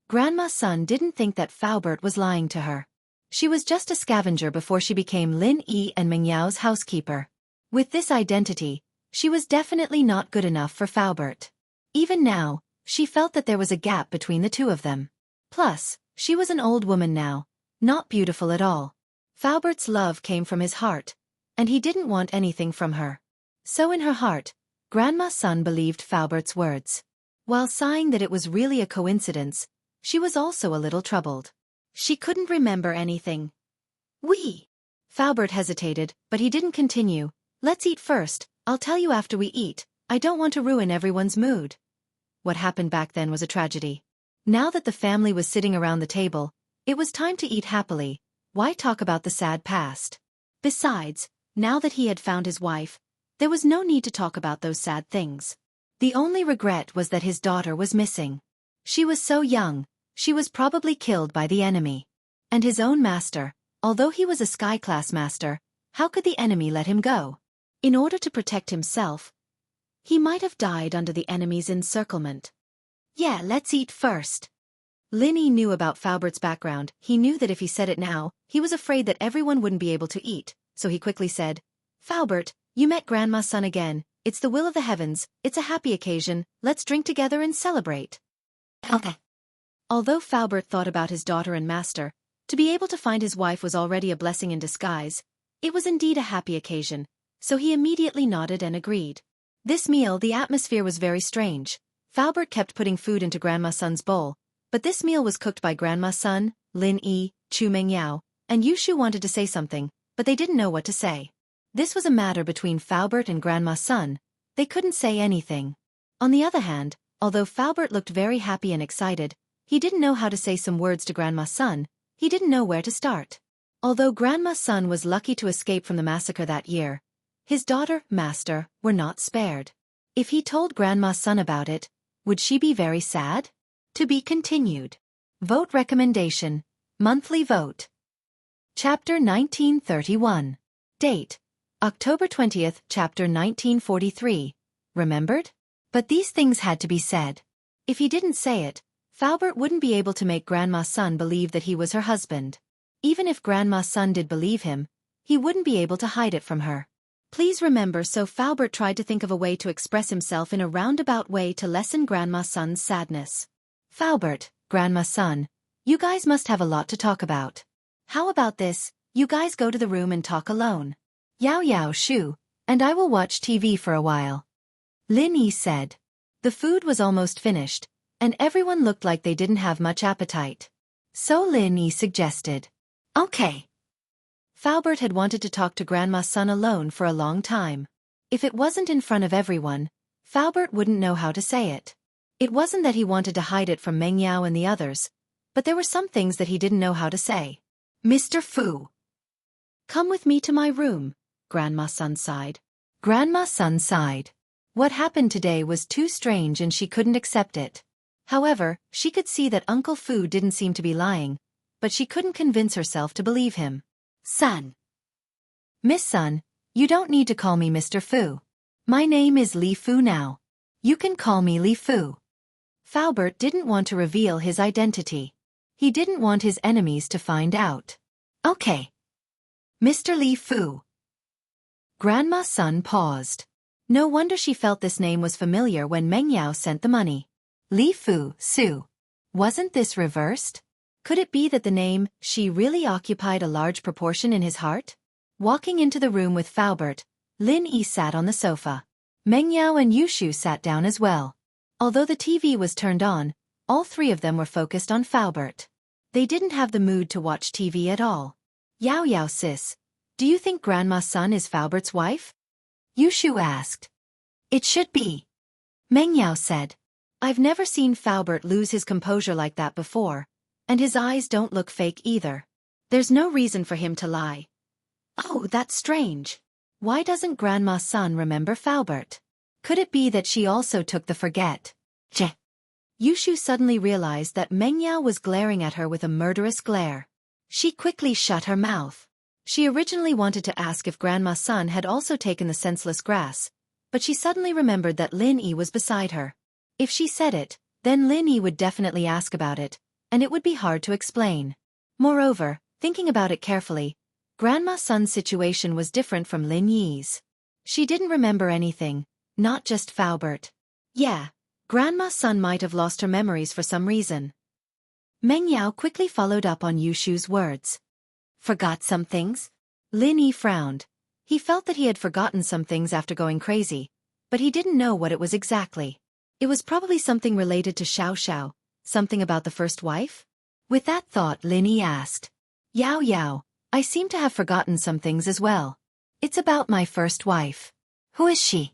Grandma Sun didn't think that Faubert was lying to her. She was just a scavenger before she became Lin Yi and Mingyao's housekeeper. With this identity, she was definitely not good enough for Faubert. Even now, she felt that there was a gap between the two of them. Plus, she was an old woman now, not beautiful at all. Faubert's love came from his heart, and he didn't want anything from her. So in her heart, Grandma Sun believed Faubert's words. While sighing that it was really a coincidence, she was also a little troubled. She couldn't remember anything. Faubert hesitated, but he didn't continue. "Let's eat first, I'll tell you after we eat, I don't want to ruin everyone's mood." What happened back then was a tragedy. Now that the family was sitting around the table, it was time to eat happily. Why talk about the sad past? Besides, now that he had found his wife, there was no need to talk about those sad things. The only regret was that his daughter was missing. She was so young, she was probably killed by the enemy. And his own master, although he was a sky-class master, how could the enemy let him go? In order to protect himself, he might have died under the enemy's encirclement. "Yeah, let's eat first." Lin Yi knew about Faubert's background. He knew that if he said it now, he was afraid that everyone wouldn't be able to eat, so he quickly said, "Faubert, you met Grandma Sun again. It's the will of the heavens, it's a happy occasion, let's drink together and celebrate." Okay. Although Faubert thought about his daughter and master, to be able to find his wife was already a blessing in disguise. It was indeed a happy occasion, so he immediately nodded and agreed. This meal, the atmosphere was very strange. Faubert kept putting food into Grandma Sun's bowl, but this meal was cooked by Grandma Sun, Lin Yi, Chu Mengyao, and Yushu wanted to say something, but they didn't know what to say. This was a matter between Faubert and Grandma Sun. They couldn't say anything. On the other hand, although Faubert looked very happy and excited, he didn't know how to say some words to Grandma Sun. He didn't know where to start. Although Grandma Sun was lucky to escape from the massacre that year, his daughter, master, were not spared. If he told Grandma Sun about it, would she be very sad? To be continued. Vote recommendation. Monthly vote. Chapter 1931. Date: October 20th, Chapter 1943. Remembered? But these things had to be said. If he didn't say it, Faubert wouldn't be able to make Grandma Sun believe that he was her husband. Even if Grandma Sun did believe him, he wouldn't be able to hide it from her. Please remember, so Faubert tried to think of a way to express himself in a roundabout way to lessen Grandma Sun's sadness. "Faubert, Grandma Sun, you guys must have a lot to talk about. How about this, you guys go to the room and talk alone. Yao Yao Shu, and I will watch TV for a while." Lin Yi said. The food was almost finished, and everyone looked like they didn't have much appetite. So Lin Yi suggested. Okay. Faubert had wanted to talk to Grandma Sun alone for a long time. If it wasn't in front of everyone, Faubert wouldn't know how to say it. It wasn't that he wanted to hide it from Meng Yao and the others, but there were some things that he didn't know how to say. "Mr. Fu, come with me to my room," Grandma Sun sighed. Grandma Sun sighed. What happened today was too strange and she couldn't accept it. However, she could see that Uncle Fu didn't seem to be lying, but she couldn't convince herself to believe him. "Sun. Miss Sun, you don't need to call me Mr. Fu. My name is Li Fu now. You can call me Li Fu." Faubert didn't want to reveal his identity. He didn't want his enemies to find out. "Okay. Mr. Li Fu." Grandma Sun paused. No wonder she felt this name was familiar when Meng Yao sent the money. Li Fu, Su. Wasn't this reversed? Could it be that the name, she really occupied a large proportion in his heart? Walking into the room with Faubert, Lin Yi sat on the sofa. Meng Yao and Yushu sat down as well. Although the TV was turned on, all three of them were focused on Faubert. They didn't have the mood to watch TV at all. Yao Yao sis, do you think Grandma's son is Faubert's wife? Yushu asked. It should be. Meng Yao said. I've never seen Faubert lose his composure like that before, and his eyes don't look fake either. There's no reason for him to lie. Oh, that's strange. Why doesn't Grandma's son remember Faubert? Could it be that she also took the forget? Yushu suddenly realized that Meng Yao was glaring at her with a murderous glare. She quickly shut her mouth. She originally wanted to ask if Grandma's son had also taken the senseless grass, but she suddenly remembered that Lin Yi was beside her. If she said it, then Lin Yi would definitely ask about it, and it would be hard to explain. Moreover, thinking about it carefully, Grandma's son's situation was different from Lin Yi's. She didn't remember anything, not just Faubert. Yeah, Grandma's son might have lost her memories for some reason. Meng Yao quickly followed up on Yushu's words. Forgot some things? Lin Yi frowned. He felt that he had forgotten some things after going crazy, but he didn't know what it was exactly. It was probably something related to Xiao, something about the first wife? With that thought, Lin Yi asked. Yao Yao, I seem to have forgotten some things as well. It's about my first wife. Who is she?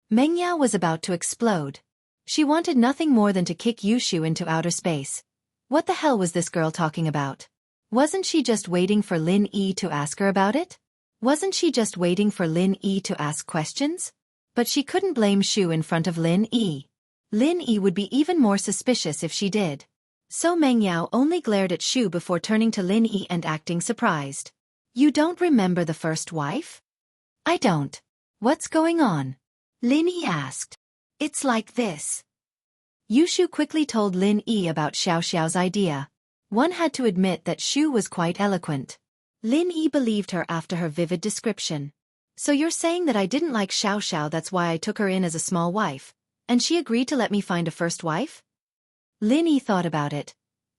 Meng Yao was about to explode. She wanted nothing more than to kick Yushu into outer space. What the hell was this girl talking about? Wasn't she just waiting for Lin Yi to ask her about it? Wasn't she just waiting for Lin Yi to ask questions? But she couldn't blame Shu in front of Lin Yi. Lin Yi would be even more suspicious if she did. So Meng Yao only glared at Shu before turning to Lin Yi and acting surprised. You don't remember the first wife? I don't. What's going on? Lin Yi asked. It's like this. Yushu quickly told Lin Yi about Xiaoxiao's idea. One had to admit that Shu was quite eloquent. Lin Yi believed her after her vivid description. So you're saying that I didn't like Xiaoxiao, that's why I took her in as a small wife, and she agreed to let me find a first wife? Lin Yi thought about it.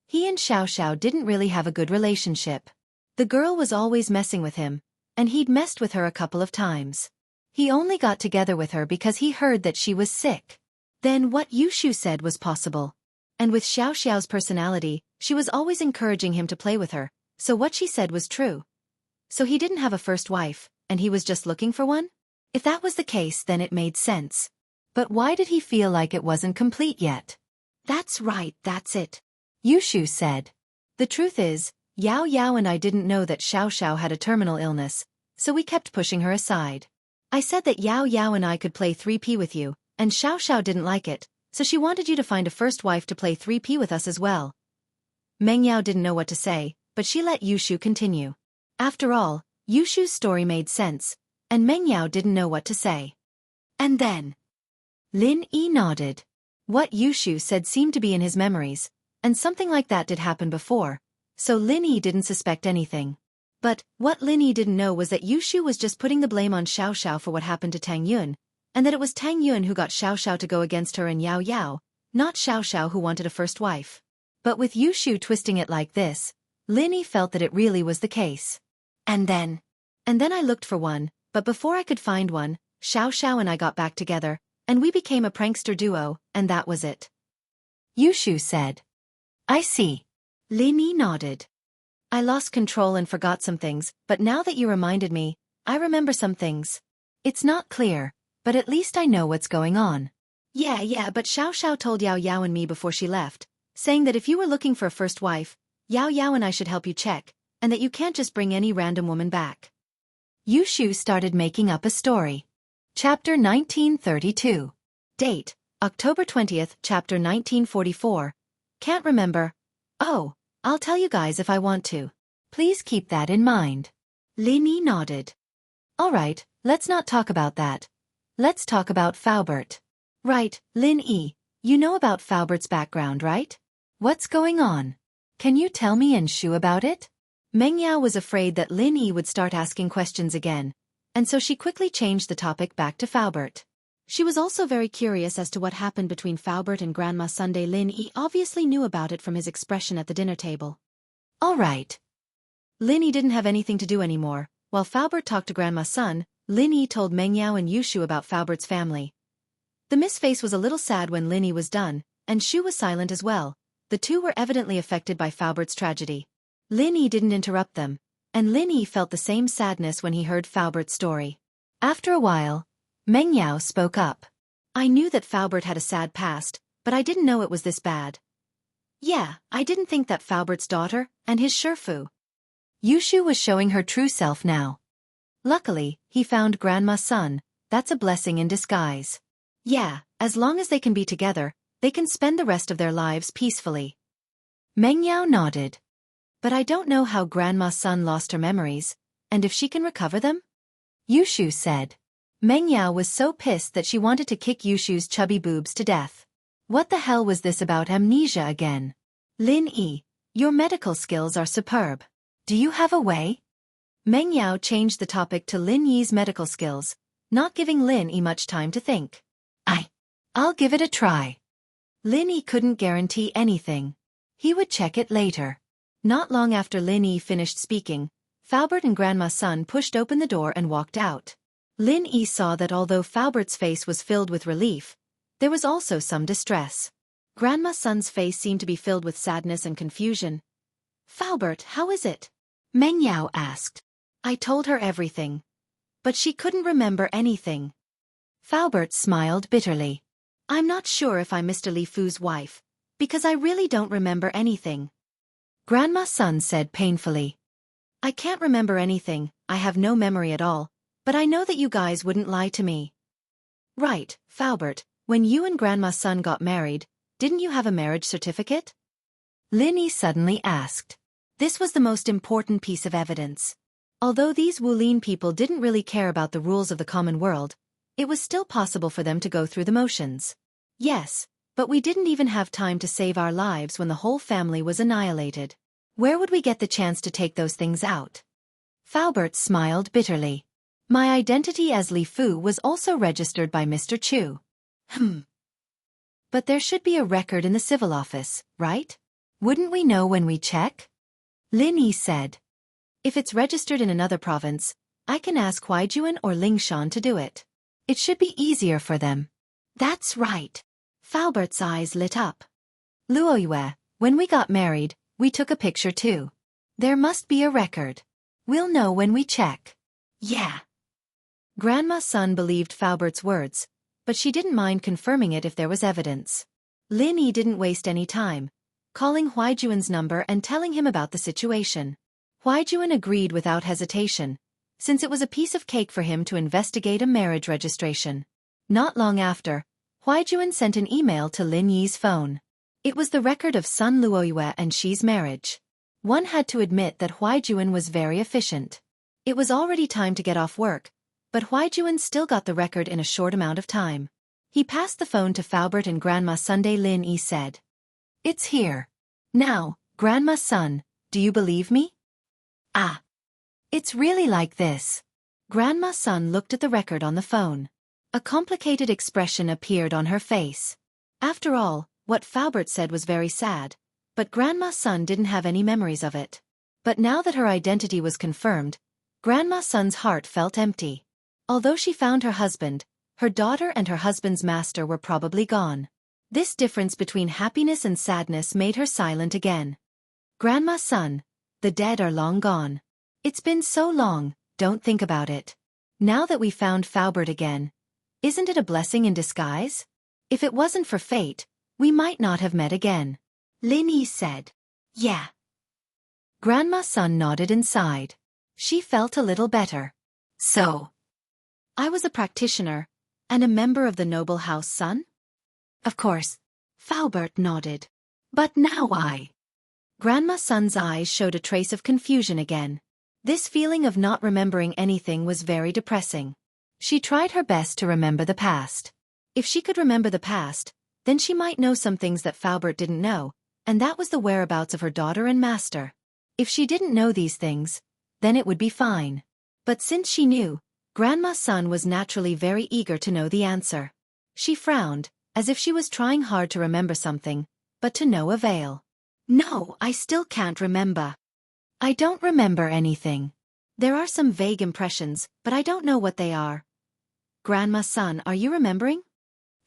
He and Xiaoxiao didn't really have a good relationship. The girl was always messing with him, and he'd messed with her a couple of times. He only got together with her because he heard that she was sick. Then what Yushu said was possible. And with Xiaoxiao's personality, she was always encouraging him to play with her, so what she said was true. So he didn't have a first wife, and he was just looking for one? If that was the case, then it made sense. But why did he feel like it wasn't complete yet? That's right, that's it. Yushu said. The truth is, Yao Yao and I didn't know that Xiaoxiao had a terminal illness, so we kept pushing her aside. I said that Yao Yao and I could play 3P with you, and Xiaoxiao didn't like it, so she wanted you to find a first wife to play 3P with us as well. Meng Yao didn't know what to say, but she let Yushu continue. After all, Yushu's story made sense, and Meng Yao didn't know what to say. And then Lin Yi nodded. What Yushu said seemed to be in his memories, and something like that did happen before, so Lin Yi didn't suspect anything. But what Lin Yi didn't know was that Yushu was just putting the blame on Xiaoxiao for what happened to Tang Yun, and that it was Tang Yun who got Xiaoxiao to go against her and Yao Yao, not Xiaoxiao who wanted a first wife. But with Yushu twisting it like this, Lin Yi felt that it really was the case. And then I looked for one, but before I could find one, Xiaoxiao and I got back together, and we became a prankster duo, and that was it. Yushu said. I see. Lin Yi nodded. I lost control and forgot some things, but now that you reminded me, I remember some things. It's not clear, but at least I know what's going on. Yeah, but Xiaoxiao told Yao Yao and me before she left, saying that if you were looking for a first wife, Yao Yao and I should help you check, and that you can't just bring any random woman back. Yushu started making up a story. Chapter 1932. Date, October 20th, Chapter 1944. Can't remember. Oh, I'll tell you guys if I want to. Please keep that in mind. Lin Yi nodded. Alright, let's not talk about that. Let's talk about Faubert. Right, Lin Yi, you know about Faubert's background, right? What's going on? Can you tell me and Shu about it? Meng Yao was afraid that Lin Yi would start asking questions again, and so she quickly changed the topic back to Faubert. She was also very curious as to what happened between Faubert and Grandma Sunday. Lin Yi obviously knew about it from his expression at the dinner table. All right. Lin Yi didn't have anything to do anymore. While Faubert talked to Grandma's son, Lin Yi told Meng Yao and Yushu about Faubert's family. The Miss Face was a little sad when Lin Yi was done, and Shu was silent as well. The two were evidently affected by Faubert's tragedy. Lin Yi didn't interrupt them, and Lin Yi felt the same sadness when he heard Faubert's story. After a while, Meng Yao spoke up. I knew that Faubert had a sad past, but I didn't know it was this bad. Yeah, I didn't think that Faubert's daughter, and his Shifu. Yushu was showing her true self now. Luckily, he found Grandma's son. That's a blessing in disguise. Yeah, as long as they can be together, they can spend the rest of their lives peacefully. Meng Yao nodded. But I don't know how Grandma's son lost her memories, and if she can recover them? Yushu said. Meng Yao was so pissed that she wanted to kick Yushu's chubby boobs to death. What the hell was this about amnesia again? Lin Yi, your medical skills are superb. Do you have a way? Meng Yao changed the topic to Lin Yi's medical skills, not giving Lin Yi much time to think. I'll give it a try. Lin Yi couldn't guarantee anything. He would check it later. Not long after Lin Yi finished speaking, Faubert and Grandma's son pushed open the door and walked out. Lin Yi saw that although Faubert's face was filled with relief, there was also some distress. Grandma's son's face seemed to be filled with sadness and confusion. Faubert, how is it? Meng Yao asked. I told her everything. But she couldn't remember anything. Faubert smiled bitterly. I'm not sure if I'm Mr. Li Fu's wife, because I really don't remember anything. Grandma's son said painfully. I can't remember anything, I have no memory at all, but I know that you guys wouldn't lie to me. Right, Faubert, when you and Grandma's son got married, didn't you have a marriage certificate? Lin Yi suddenly asked. This was the most important piece of evidence. Although these Wulin people didn't really care about the rules of the common world, it was still possible for them to go through the motions. Yes, but we didn't even have time to save our lives when the whole family was annihilated. Where would we get the chance to take those things out? Faubert smiled bitterly. My identity as Li Fu was also registered by Mr. Chu. But there should be a record in the civil office, right? Wouldn't we know when we check? Lin Yi said. If it's registered in another province, I can ask Huaijuan or Lingshan to do it. It should be easier for them. That's right. Faubert's eyes lit up. Luoyue, when we got married, we took a picture too. There must be a record. We'll know when we check. Yeah. Grandma's son believed Faubert's words, but she didn't mind confirming it if there was evidence. Lin Yi didn't waste any time, calling Huaijuan's number and telling him about the situation. Huaijuan agreed without hesitation, since it was a piece of cake for him to investigate a marriage registration. Not long after, Huaijuan sent an email to Lin Yi's phone. It was the record of Sun Luoyue and Shi's marriage. One had to admit that Huaijuan was very efficient. It was already time to get off work, but Huaijuan still got the record in a short amount of time. He passed the phone to Faubert and Grandma Sunday. Lin Yi said. It's here. Now, Grandma's son, do you believe me? It's really like this. Grandma's son looked at the record on the phone. A complicated expression appeared on her face. After all, what Faubert said was very sad, but Grandma's son didn't have any memories of it. But now that her identity was confirmed, Grandma's son's heart felt empty. Although she found her husband, her daughter and her husband's master were probably gone. This difference between happiness and sadness made her silent again. Grandma's son, the dead are long gone. It's been so long, don't think about it. Now that we found Faubert again, isn't it a blessing in disguise? If it wasn't for fate, we might not have met again. Lin Yi said. Yeah. Grandma's son nodded and sighed. She felt a little better. So, I was a practitioner, and a member of the noble house Sun? Of course. Faubert nodded. But now Grandma's son's eyes showed a trace of confusion again. This feeling of not remembering anything was very depressing. She tried her best to remember the past. If she could remember the past, then she might know some things that Faubert didn't know, and that was the whereabouts of her daughter and master. If she didn't know these things, then it would be fine. But since she knew, Grandma's son was naturally very eager to know the answer. She frowned, as if she was trying hard to remember something, but to no avail. No, I still can't remember. I don't remember anything. There are some vague impressions, but I don't know what they are. Grandma's son, are you remembering?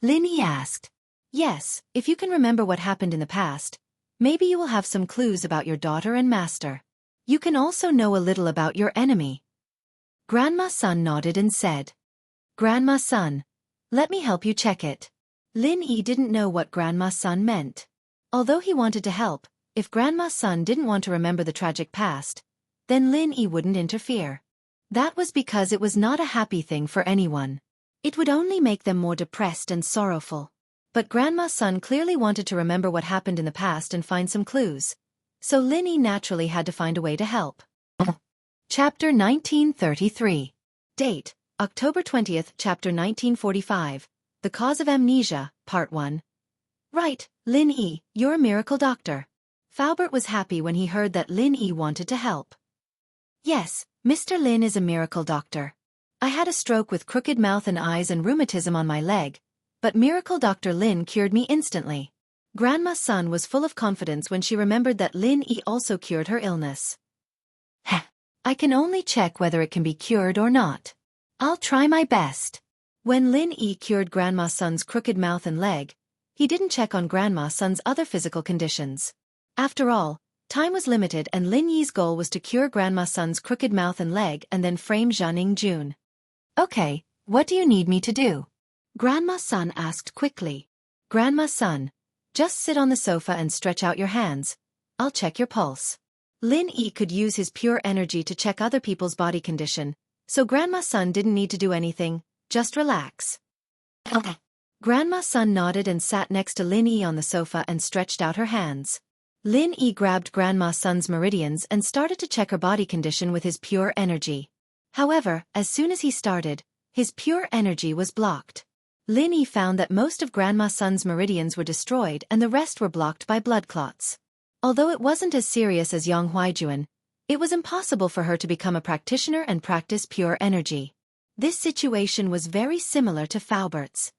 Lin Yi asked. Yes, if you can remember what happened in the past, maybe you will have some clues about your daughter and master. You can also know a little about your enemy. Grandma's son nodded and said. Grandma's son, let me help you check it. Lin Yi didn't know what Grandma's son meant. Although he wanted to help, if Grandma's son didn't want to remember the tragic past, then Lin Yi wouldn't interfere. That was because it was not a happy thing for anyone. It would only make them more depressed and sorrowful. But Grandma's son clearly wanted to remember what happened in the past and find some clues. So Lin Yi naturally had to find a way to help. Chapter 1933. Date, October 20th, Chapter 1945. The Cause of Amnesia, Part 1. Right, Lin Yi, you're a miracle doctor. Faubert was happy when he heard that Lin Yi wanted to help. Yes, Mr. Lin is a miracle doctor. I had a stroke with crooked mouth and eyes and rheumatism on my leg, but miracle Dr. Lin cured me instantly. Grandma's son was full of confidence when she remembered that Lin Yi also cured her illness. Heh, I can only check whether it can be cured or not. I'll try my best. When Lin Yi cured Grandma's son's crooked mouth and leg, he didn't check on Grandma's son's other physical conditions. After all, time was limited and Lin Yi's goal was to cure Grandma's son's crooked mouth and leg and then frame Jianghu Jun. Okay, what do you need me to do? Grandma's son asked quickly. Grandma's son, just sit on the sofa and stretch out your hands. I'll check your pulse. Lin Yi could use his pure energy to check other people's body condition, so Grandma's son didn't need to do anything, just relax. Okay. Grandma's son nodded and sat next to Lin Yi on the sofa and stretched out her hands. Lin Yi grabbed Grandma's son's meridians and started to check her body condition with his pure energy. However, as soon as he started, his pure energy was blocked. Lin Yi found that most of Grandma's son's meridians were destroyed and the rest were blocked by blood clots. Although it wasn't as serious as Yang Huijuan, it was impossible for her to become a practitioner and practice pure energy. This situation was very similar to Faubert's.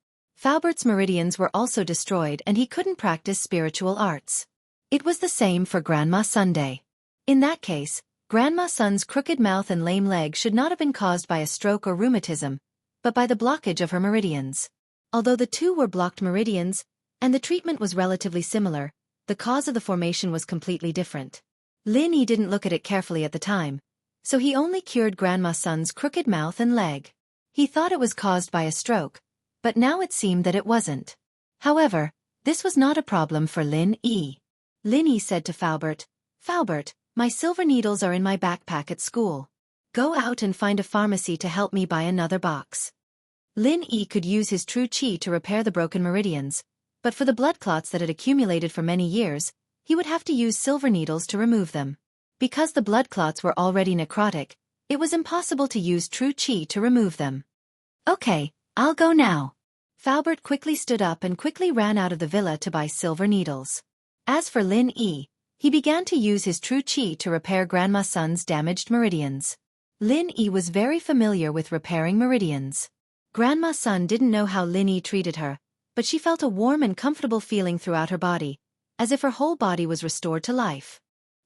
Faubert's meridians were also destroyed and he couldn't practice spiritual arts. It was the same for Grandma Sunday. In that case, Grandma Sun's crooked mouth and lame leg should not have been caused by a stroke or rheumatism, but by the blockage of her meridians. Although the two were blocked meridians, and the treatment was relatively similar, the cause of the formation was completely different. Lin Yi didn't look at it carefully at the time, so he only cured Grandma Sun's crooked mouth and leg. He thought it was caused by a stroke, but now it seemed that it wasn't. However, this was not a problem for Lin Yi. Lin Yi said to Faubert, Faubert, my silver needles are in my backpack at school. Go out and find a pharmacy to help me buy another box. Lin Yi could use his true qi to repair the broken meridians, but for the blood clots that had accumulated for many years, he would have to use silver needles to remove them. Because the blood clots were already necrotic, it was impossible to use true qi to remove them. Okay, I'll go now. Faubert quickly stood up and quickly ran out of the villa to buy silver needles. As for Lin Yi, he began to use his true qi to repair Grandma Sun's damaged meridians. Lin Yi was very familiar with repairing meridians. Grandma Sun didn't know how Lin Yi treated her, but she felt a warm and comfortable feeling throughout her body, as if her whole body was restored to life.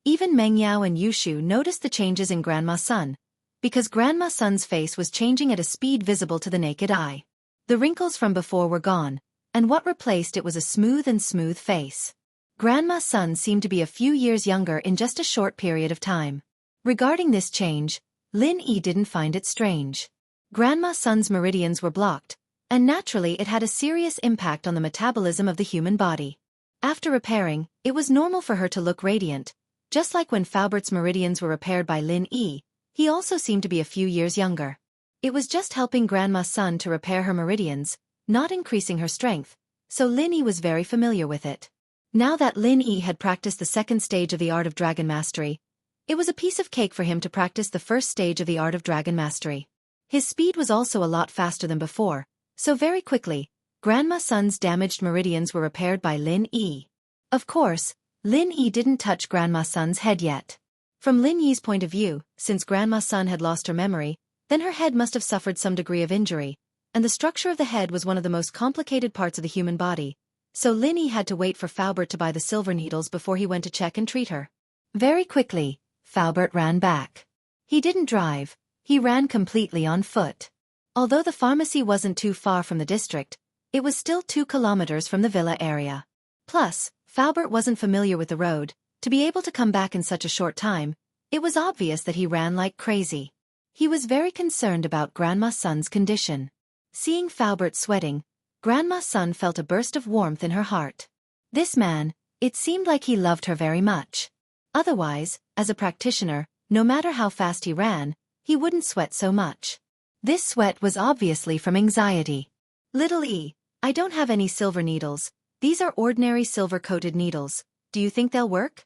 Even Meng Yao and Yushu noticed the changes in Grandma Sun, because Grandma Sun's face was changing at a speed visible to the naked eye. The wrinkles from before were gone, and what replaced it was a smooth face. Grandma Sun seemed to be a few years younger in just a short period of time. Regarding this change, Lin Yi didn't find it strange. Grandma Sun's meridians were blocked, and naturally it had a serious impact on the metabolism of the human body. After repairing, it was normal for her to look radiant. Just like when Faubert's meridians were repaired by Lin Yi, he also seemed to be a few years younger. It was just helping Grandma Sun to repair her meridians, not increasing her strength, so Lin Yi was very familiar with it. Now that Lin Yi had practiced the second stage of the art of dragon mastery, it was a piece of cake for him to practice the first stage of the art of dragon mastery. His speed was also a lot faster than before, so very quickly, Grandma Sun's damaged meridians were repaired by Lin Yi. Of course, Lin Yi didn't touch Grandma Sun's head yet. From Lin Yi's point of view, since Grandma Sun had lost her memory, then her head must have suffered some degree of injury, and the structure of the head was one of the most complicated parts of the human body, so Lin Yi had to wait for Faubert to buy the silver needles before he went to check and treat her. Very quickly, Faubert ran back. He didn't drive, he ran completely on foot. Although the pharmacy wasn't too far from the district, it was still 2 kilometers from the villa area. Plus, Faubert wasn't familiar with the road. To be able to come back in such a short time, it was obvious that he ran like crazy. He was very concerned about Grandma Sun's condition. Seeing Faubert sweating, Grandma Sun felt a burst of warmth in her heart. This man, it seemed like he loved her very much. Otherwise, as a practitioner, no matter how fast he ran, he wouldn't sweat so much. This sweat was obviously from anxiety. Little E, I don't have any silver needles. These are ordinary silver-coated needles. Do you think they'll work?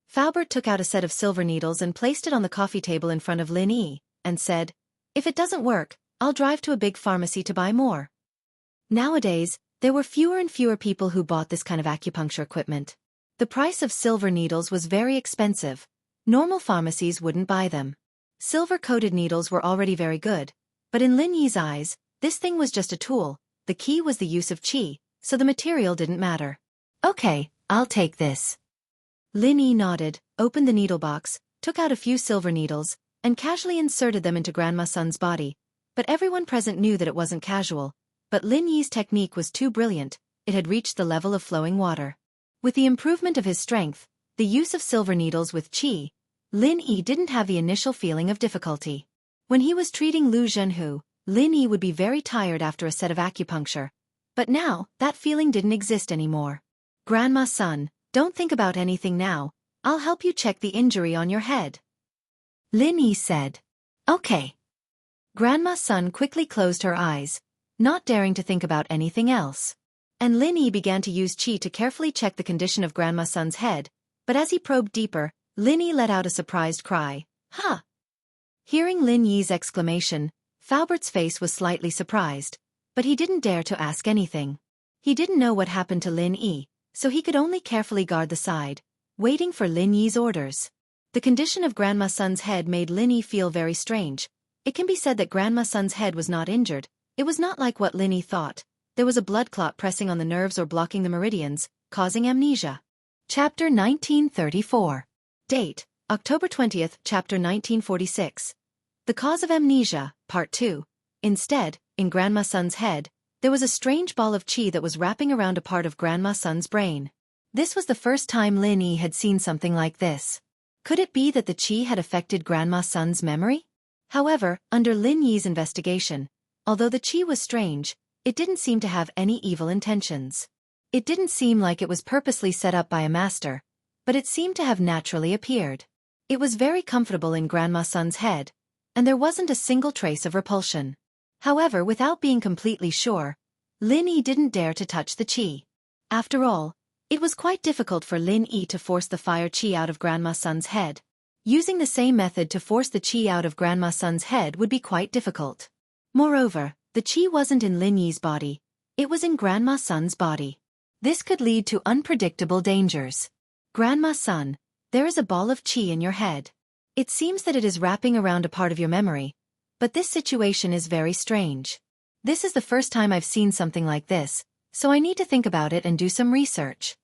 Faubert took out a set of silver needles and placed it on the coffee table in front of Lin Yi, and said, "If it doesn't work, I'll drive to a big pharmacy to buy more." Nowadays, there were fewer and fewer people who bought this kind of acupuncture equipment. The price of silver needles was very expensive. Normal pharmacies wouldn't buy them. Silver-coated needles were already very good, but in Lin Yi's eyes, this thing was just a tool. The key was the use of qi, so the material didn't matter. "Okay, I'll take this." Lin Yi nodded, opened the needle box, took out a few silver needles, and casually inserted them into Grandma Sun's body. But everyone present knew that it wasn't casual. But Lin Yi's technique was too brilliant, it had reached the level of flowing water. With the improvement of his strength, the use of silver needles with qi, Lin Yi didn't have the initial feeling of difficulty. When he was treating Lu Jianghu, Lin Yi would be very tired after a set of acupuncture. But now, that feeling didn't exist anymore. "Grandma Sun, don't think about anything now, I'll help you check the injury on your head," Lin Yi said. "Okay." Grandma Sun quickly closed her eyes, not daring to think about anything else. And Lin Yi began to use qi to carefully check the condition of Grandma Sun's head, but as he probed deeper, Lin Yi let out a surprised cry, "Huh!" Hearing Lin Yi's exclamation, Faubert's face was slightly surprised, but he didn't dare to ask anything. He didn't know what happened to Lin Yi, so he could only carefully guard the side, waiting for Lin Yi's orders. The condition of Grandma Sun's head made Lin Yi feel very strange. It can be said that Grandma Sun's head was not injured. It was not like what Lin Yi thought. There was a blood clot pressing on the nerves or blocking the meridians, causing amnesia. Chapter 1934. Date, October 20th, Chapter 1946. The cause of amnesia, Part 2. Instead, in Grandma Sun's head, there was a strange ball of qi that was wrapping around a part of Grandma Sun's brain. This was the first time Lin Yi had seen something like this. Could it be that the qi had affected Grandma Sun's memory? However, under Lin Yi's investigation, although the qi was strange, it didn't seem to have any evil intentions. It didn't seem like it was purposely set up by a master, but it seemed to have naturally appeared. It was very comfortable in Grandma Sun's head, and there wasn't a single trace of repulsion. However, without being completely sure, Lin Yi didn't dare to touch the qi. After all, it was quite difficult for Lin Yi to force the fire qi out of Grandma Sun's head. Using the same method to force the qi out of Grandma Sun's head would be quite difficult. Moreover, the qi wasn't in Lin Yi's body, it was in Grandma Sun's body. This could lead to unpredictable dangers. "Grandma Sun, there is a ball of qi in your head. It seems that it is wrapping around a part of your memory, but this situation is very strange. This is the first time I've seen something like this, so I need to think about it and do some research."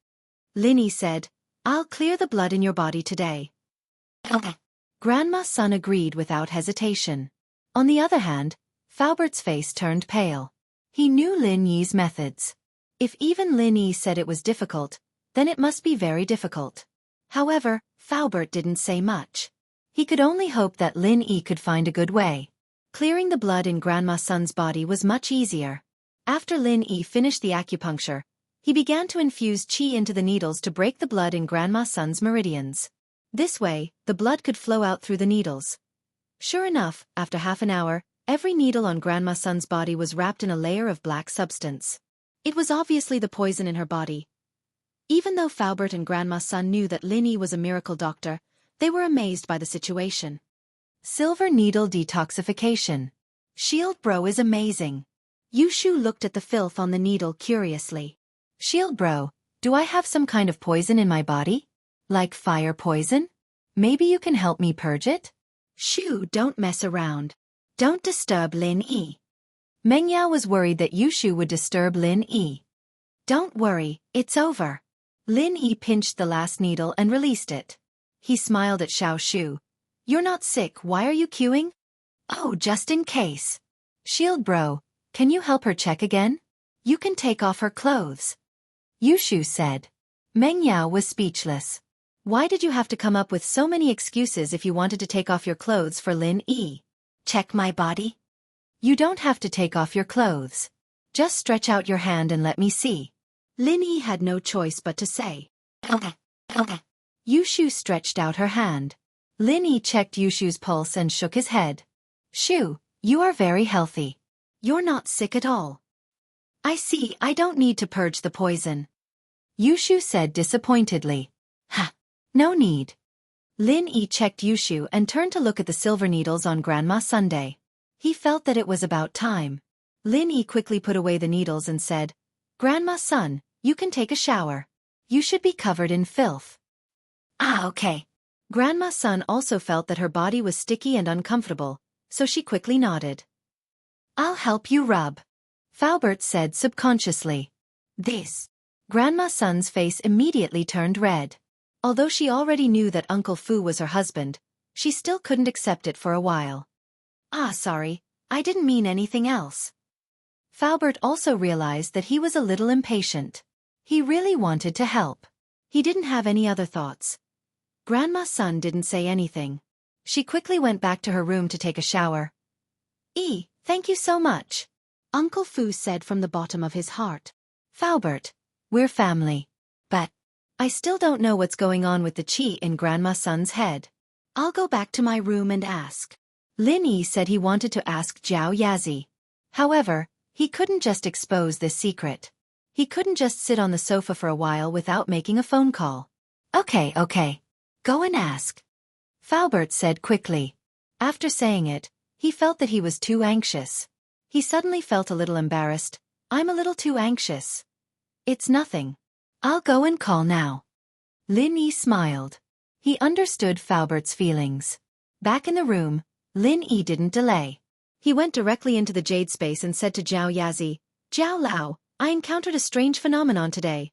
Lin Yi said, "I'll clear the blood in your body today." Grandma Sun agreed without hesitation. On the other hand, Faubert's face turned pale. He knew Lin Yi's methods. If even Lin Yi said it was difficult, then it must be very difficult. However, Faubert didn't say much. He could only hope that Lin Yi could find a good way. Clearing the blood in Grandma Sun's body was much easier. After Lin Yi finished the acupuncture, he began to infuse qi into the needles to break the blood in Grandma Sun's meridians. This way, the blood could flow out through the needles. Sure enough, after half an hour, every needle on Grandma Sun's body was wrapped in a layer of black substance. It was obviously the poison in her body. Even though Faubert and Grandma Sun knew that Lin Yi was a miracle doctor, they were amazed by the situation. Silver needle detoxification. Shield Bro is amazing. Yushu looked at the filth on the needle curiously. Shield Bro, do I have some kind of poison in my body? Like fire poison? Maybe you can help me purge it? Shoo, don't mess around. Don't disturb Lin Yi. Mengyao was worried that Yushu would disturb Lin Yi. Don't worry, it's over. Lin Yi pinched the last needle and released it. He smiled at Xiao Shu. You're not sick, why are you queuing? Oh, just in case. Shield bro, can you help her check again? You can take off her clothes. Yushu said. Meng Yao was speechless. Why did you have to come up with so many excuses if you wanted to take off your clothes for Lin Yi? Check my body? You don't have to take off your clothes. Just stretch out your hand and let me see. Lin Yi had no choice but to say. Yushu stretched out her hand. Lin Yi checked Yushu's pulse and shook his head. Shu, you are very healthy. You're not sick at all. I see, I don't need to purge the poison. Yushu said disappointedly. Ha! No need. Lin Yi checked Yushu and turned to look at the silver needles on Grandma Sunday. He felt that it was about time. Lin Yi quickly put away the needles and said, Grandma Sun, you can take a shower. You should be covered in filth. Ah, okay. Grandma Sun also felt that her body was sticky and uncomfortable, so she quickly nodded. I'll help you rub. Faubert said subconsciously. This. Grandma Sun's face immediately turned red. Although she already knew that Uncle Fu was her husband, she still couldn't accept it for a while. Ah, sorry, I didn't mean anything else. Faubert also realized that he was a little impatient. He really wanted to help. He didn't have any other thoughts. Grandma Sun didn't say anything. She quickly went back to her room to take a shower. Thank you so much. Uncle Fu said from the bottom of his heart. Faubert, we're family. But I still don't know what's going on with the qi in Grandma Sun's head. I'll go back to my room and ask. Lin Yi said he wanted to ask Zhao Yazi. However, he couldn't just expose this secret. He couldn't just sit on the sofa for a while without making a phone call. Okay. Go and ask. Faubert said quickly. After saying it, he felt that he was too anxious. He suddenly felt a little embarrassed. I'm a little too anxious. It's nothing. I'll go and call now. Lin Yi smiled. He understood Faubert's feelings. Back in the room, Lin Yi didn't delay. He went directly into the jade space and said to Zhao Yazi, Zhao Lao, I encountered a strange phenomenon today.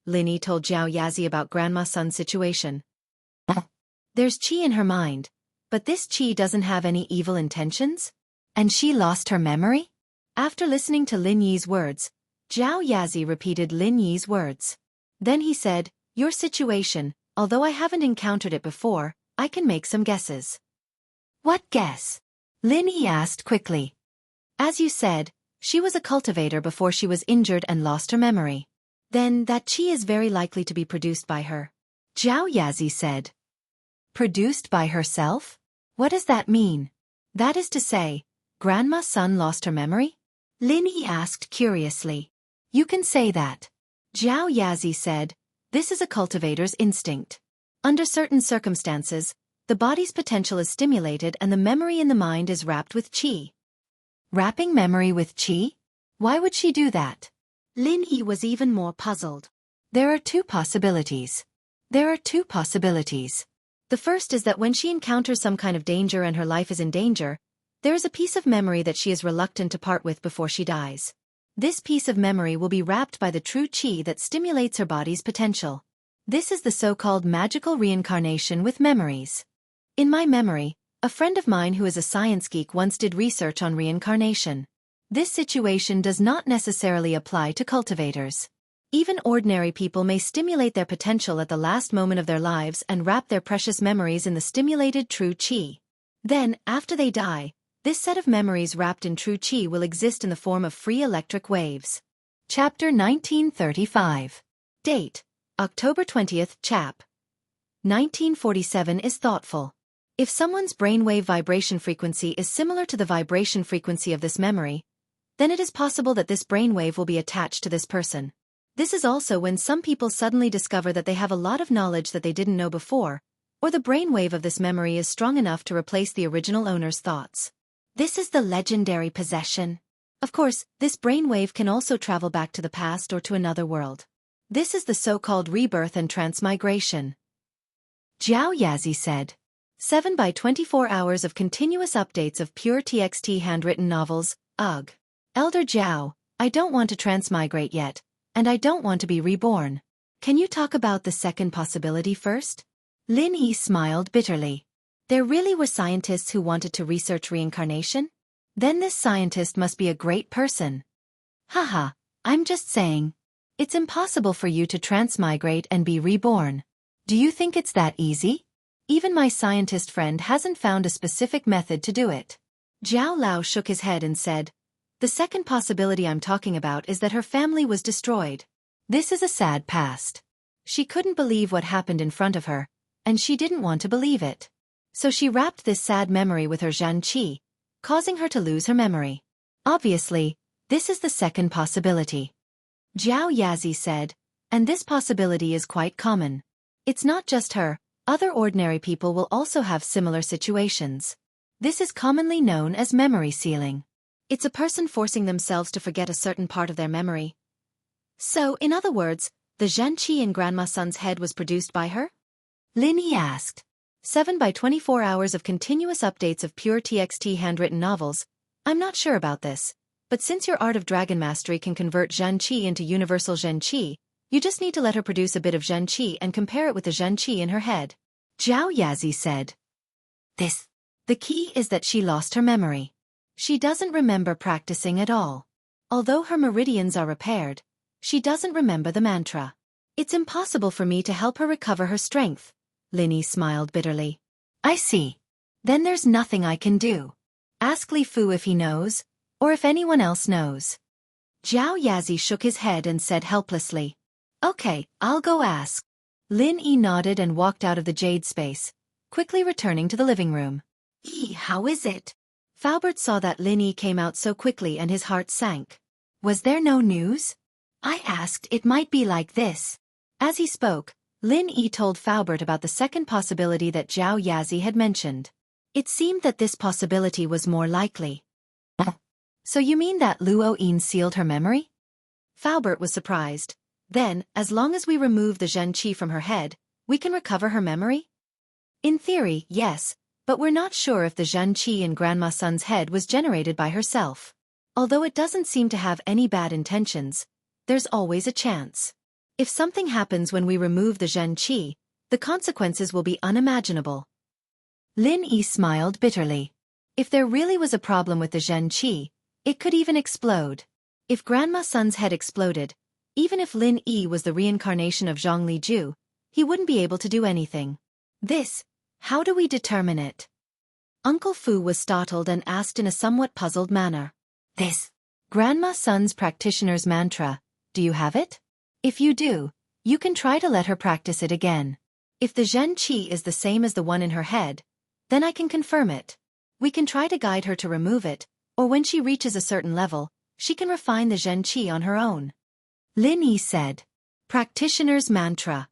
Lin Yi told Zhao Yazi about Grandma Sun's situation. There's qi in her mind, but this qi doesn't have any evil intentions? And she lost her memory? After listening to Lin Yi's words, Zhao Yazi repeated Lin Yi's words. Then he said, your situation, although I haven't encountered it before, I can make some guesses. What guess? Lin Yi asked quickly. As you said, she was a cultivator before she was injured and lost her memory. Then that qi is very likely to be produced by her. Zhao Yazi said. Produced by herself? What does that mean? That is to say, Grandma Sun lost her memory? Lin Yi asked curiously. You can say that. Zhao Yazi said, this is a cultivator's instinct. Under certain circumstances, the body's potential is stimulated and the memory in the mind is wrapped with qi. Wrapping memory with qi? Why would she do that? Lin Yi was even more puzzled. There are two possibilities. The first is that when she encounters some kind of danger and her life is in danger, there is a piece of memory that she is reluctant to part with before she dies. This piece of memory will be wrapped by the true qi that stimulates her body's potential. This is the so-called magical reincarnation with memories. In my memory, a friend of mine who is a science geek once did research on reincarnation. This situation does not necessarily apply to cultivators. Even ordinary people may stimulate their potential at the last moment of their lives and wrap their precious memories in the stimulated true qi. Then, after they die, this set of memories wrapped in true qi will exist in the form of free electric waves. Chapter 1935. Date: October 20th. Chap. 1947 is thoughtful. If someone's brainwave vibration frequency is similar to the vibration frequency of this memory, then it is possible that this brainwave will be attached to this person. This is also when some people suddenly discover that they have a lot of knowledge that they didn't know before, or the brainwave of this memory is strong enough to replace the original owner's thoughts. This is the legendary possession. Of course, this brainwave can also travel back to the past or to another world. This is the so-called rebirth and transmigration. Zhao Yazi said. 7 by 24 hours of continuous updates of pure TXT handwritten novels, ugh. Elder Zhao, I don't want to transmigrate yet, and I don't want to be reborn. Can you talk about the second possibility first? Lin Yi smiled bitterly. There really were scientists who wanted to research reincarnation? Then this scientist must be a great person. Haha, I'm just saying. It's impossible for you to transmigrate and be reborn. Do you think it's that easy? Even my scientist friend hasn't found a specific method to do it. Zhao Lao shook his head and said, the second possibility I'm talking about is that her family was destroyed. This is a sad past. She couldn't believe what happened in front of her, and she didn't want to believe it. So she wrapped this sad memory with her Xianxia, causing her to lose her memory. Obviously, this is the second possibility. Jiao Yazi said, and this possibility is quite common. It's not just her, other ordinary people will also have similar situations. This is commonly known as memory sealing. It's a person forcing themselves to forget a certain part of their memory. So, in other words, the Xianxia in Grandma Sun's head was produced by her? Lin Yi asked. 7 by 24 hours of continuous updates of pure TXT handwritten novels. I'm not sure about this, but since your art of dragon mastery can convert Xianxia into universal Xianxia, you just need to let her produce a bit of Xianxia and compare it with the Xianxia in her head. Zhao Yazi said. The key is that she lost her memory. She doesn't remember practicing at all. Although her meridians are repaired, she doesn't remember the mantra. It's impossible for me to help her recover her strength. Lin Yi smiled bitterly. I see. Then there's nothing I can do. Ask Li Fu if he knows, or if anyone else knows. Zhao Yazi shook his head and said helplessly. Okay, I'll go ask. Lin Yi nodded and walked out of the jade space, quickly returning to the living room. How is it? Faubert saw that Lin Yi came out so quickly and his heart sank. Was there no news? I asked it might be like this. As he spoke, Lin Yi told Faubert about the second possibility that Zhao Yazi had mentioned. It seemed that this possibility was more likely. So you mean that Luo Yin sealed her memory? Faubert was surprised. Then, as long as we remove the Xianxia from her head, we can recover her memory? In theory, yes, but we're not sure if the Xianxia in Grandma Sun's head was generated by herself. Although it doesn't seem to have any bad intentions, there's always a chance. If something happens when we remove the Xianxia, the consequences will be unimaginable. Lin Yi smiled bitterly. If there really was a problem with the Xianxia, it could even explode. If Grandma Sun's head exploded, even if Lin Yi was the reincarnation of Zhang Liju, he wouldn't be able to do anything. How do we determine it? Uncle Fu was startled and asked in a somewhat puzzled manner. Grandma Sun's practitioner's mantra, do you have it? If you do, you can try to let her practice it again. If the Xianxia is the same as the one in her head, then I can confirm it. We can try to guide her to remove it, or when she reaches a certain level, she can refine the Xianxia on her own. Lin Yi said. Practitioner's mantra.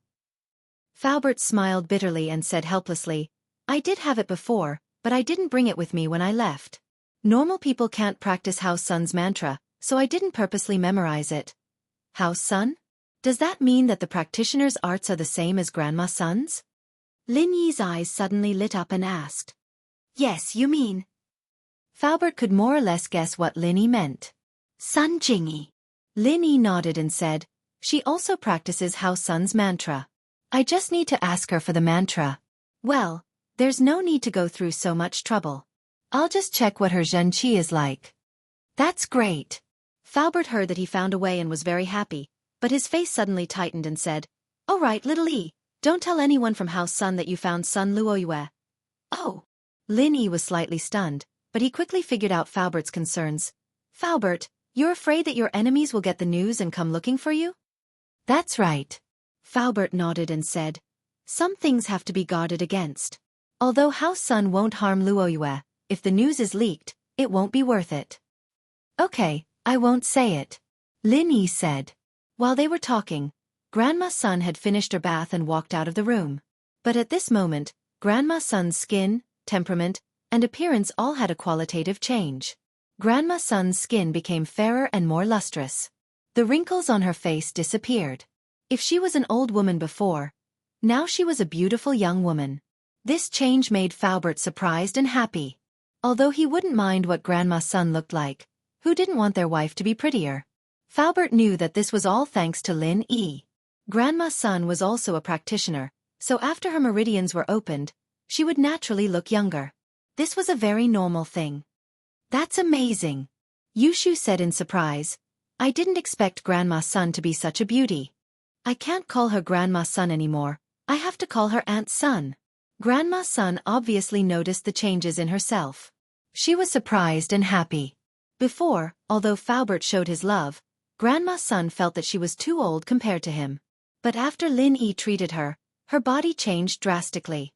Faubert smiled bitterly and said helplessly, I did have it before, but I didn't bring it with me when I left. Normal people can't practice House Sun's mantra, so I didn't purposely memorize it. House Sun? Does that mean that the practitioner's arts are the same as Grandma Sun's? Lin Yi's eyes suddenly lit up and asked. Yes, you mean. Faubert could more or less guess what Lin Yi meant. Sun Jingyi. Lin Yi nodded and said, she also practices House Sun's mantra. I just need to ask her for the mantra. Well, there's no need to go through so much trouble. I'll just check what her Xianxia is like. That's great. Faubert heard that he found a way and was very happy, but his face suddenly tightened and said, All right, little Yi, don't tell anyone from House Sun that you found Sun Luoyue. Oh. Lin Yi was slightly stunned, but he quickly figured out Faubert's concerns. Faubert, you're afraid that your enemies will get the news and come looking for you? That's right. Faubert nodded and said, some things have to be guarded against. Although House Sun won't harm Luoyue, if the news is leaked, it won't be worth it. Okay, I won't say it. Lin Yi said. While they were talking, Grandma Sun had finished her bath and walked out of the room. But at this moment, Grandma Sun's skin, temperament, and appearance all had a qualitative change. Grandma Sun's skin became fairer and more lustrous. The wrinkles on her face disappeared. If she was an old woman before, now she was a beautiful young woman. This change made Faubert surprised and happy. Although he wouldn't mind what Grandma Sun looked like, who didn't want their wife to be prettier? Faubert knew that this was all thanks to Lin Yi. Grandma Sun was also a practitioner, So after her meridians were opened, she would naturally look younger. This was a very normal thing. That's amazing, Yushu said in surprise. I didn't expect Grandma's son to be such a beauty. I can't call her Grandma's son anymore, I have to call her Aunt's son. Grandma's son obviously noticed the changes in herself. She was surprised and happy. Before, although Faubert showed his love, Grandma's son felt that she was too old compared to him. But after Lin Yi treated her, her body changed drastically.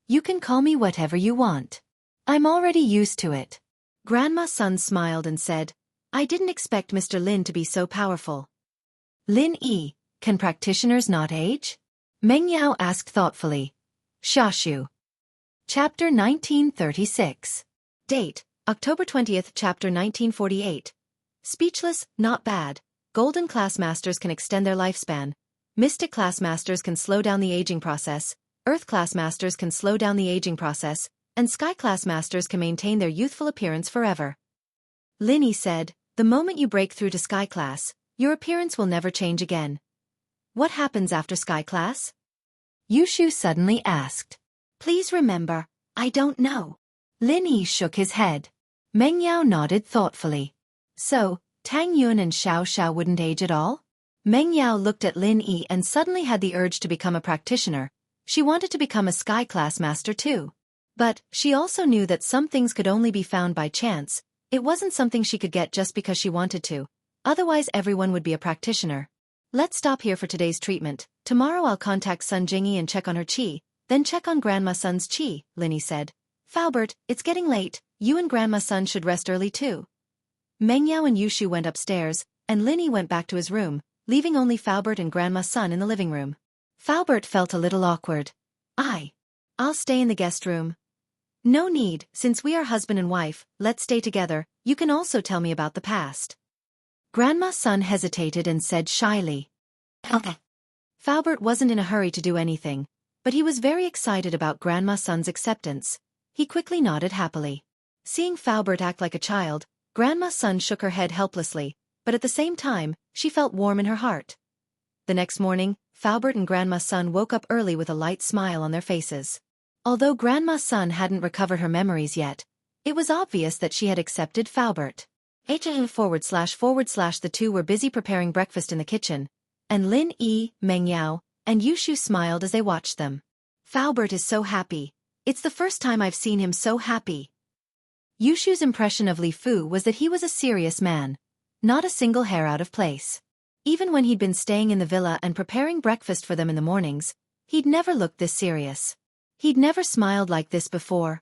You can call me whatever you want. I'm already used to it. Grandma's son smiled and said, I didn't expect Mr. Lin to be so powerful. Lin Yi, can practitioners not age? Meng Yao asked thoughtfully. Xiaxu. Chapter 1936. Date, October 20th, Chapter 1948. Speechless, not bad. Golden class masters can extend their lifespan. Mystic class masters can slow down the aging process. Earth class masters can slow down the aging process. And Sky class masters can maintain their youthful appearance forever. Lin Yi said, the moment you break through to Sky class, your appearance will never change again. What happens after Sky class? Yushu suddenly asked. Please remember, I don't know. Lin Yi shook his head. Meng Yao nodded thoughtfully. So, Tang Yun and Xiao Xiao wouldn't age at all? Meng Yao looked at Lin Yi and suddenly had the urge to become a practitioner. She wanted to become a Sky class master too. But, she also knew that some things could only be found by chance. It wasn't something she could get just because she wanted to. Otherwise everyone would be a practitioner. Let's stop here for today's treatment. Tomorrow I'll contact Sun Jingyi and check on her qi, then check on Grandma Sun's qi, Lin Yi said. Faubert, it's getting late, you and Grandma Sun should rest early too. Meng Yao and Yushu went upstairs, and Lin Yi went back to his room, leaving only Faubert and Grandma Sun in the living room. Faubert felt a little awkward. I'll stay in the guest room. No need, since we are husband and wife, let's stay together, you can also tell me about the past. Grandma's son hesitated and said shyly. Okay. Faubert wasn't in a hurry to do anything, but he was very excited about Grandma's son's acceptance. He quickly nodded happily. Seeing Faubert act like a child, Grandma's son shook her head helplessly, but at the same time, she felt warm in her heart. The next morning, Faubert and Grandma's son woke up early with a light smile on their faces. Although Grandma's son hadn't recovered her memories yet, it was obvious that she had accepted Faubert. The two were busy preparing breakfast in the kitchen, and Lin Yi, Meng Yao, and Yushu smiled as they watched them. Faubert is so happy. It's the first time I've seen him so happy. Yushu's impression of Li Fu was that he was a serious man, not a single hair out of place. Even when he'd been staying in the villa and preparing breakfast for them in the mornings, he'd never looked this serious. He'd never smiled like this before.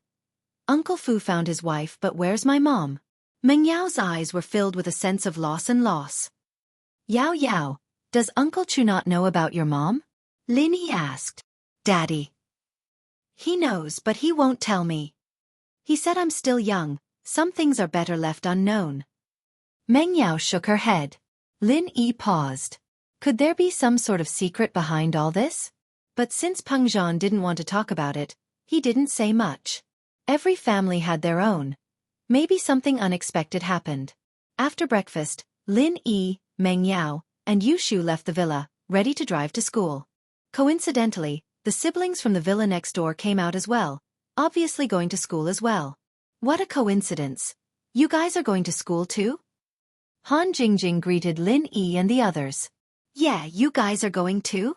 Uncle Fu found his wife, but where's my mom? Meng Yao's eyes were filled with a sense of loss and loss. Yao Yao, does Uncle Chu not know about your mom? Lin Yi asked. Daddy. He knows, but he won't tell me. He said I'm still young, some things are better left unknown. Meng Yao shook her head. Lin Yi paused. Could there be some sort of secret behind all this? But since Peng Zhan didn't want to talk about it, he didn't say much. Every family had their own. Maybe something unexpected happened. After breakfast, Lin Yi, Meng Yao, and Yushu left the villa, ready to drive to school. Coincidentally, the siblings from the villa next door came out as well, obviously going to school as well. What a coincidence. You guys are going to school too? Han Jingjing greeted Lin Yi and the others. Yeah, you guys are going too?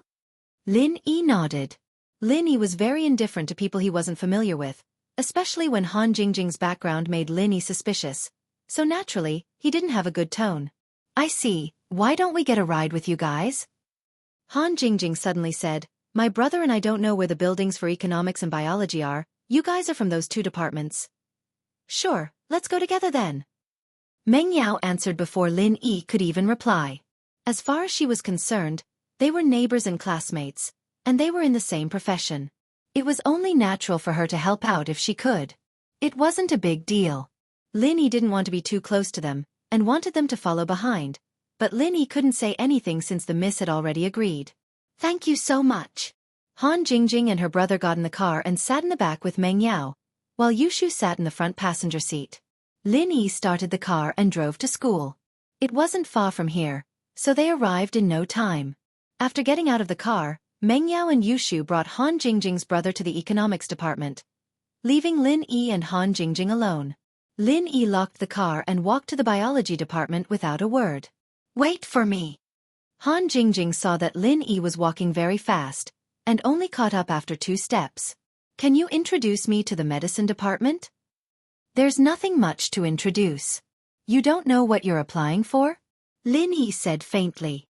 Lin Yi nodded. Lin Yi was very indifferent to people he wasn't familiar with, especially when Han Jingjing's background made Lin Yi suspicious. So naturally, he didn't have a good tone. I see, why don't we get a ride with you guys? Han Jingjing suddenly said, my brother and I don't know where the buildings for economics and biology are, you guys are from those two departments. Sure, let's go together then. Meng Yao answered before Lin Yi could even reply. As far as she was concerned, they were neighbors and classmates, and they were in the same profession. It was only natural for her to help out if she could. It wasn't a big deal. Lin Yi didn't want to be too close to them, and wanted them to follow behind, but Lin Yi couldn't say anything since the miss had already agreed. Thank you so much. Han Jingjing and her brother got in the car and sat in the back with Meng Yao, while Yushu sat in the front passenger seat. Lin Yi started the car and drove to school. It wasn't far from here, so they arrived in no time. After getting out of the car, Meng Yao and Yushu brought Han Jingjing's brother to the economics department, leaving Lin Yi and Han Jingjing alone. Lin Yi locked the car and walked to the biology department without a word. "Wait for me." Han Jingjing saw that Lin Yi was walking very fast, and only caught up after 2 steps. "Can you introduce me to the medicine department?" "There's nothing much to introduce. You don't know what you're applying for?" Lin Yi said faintly.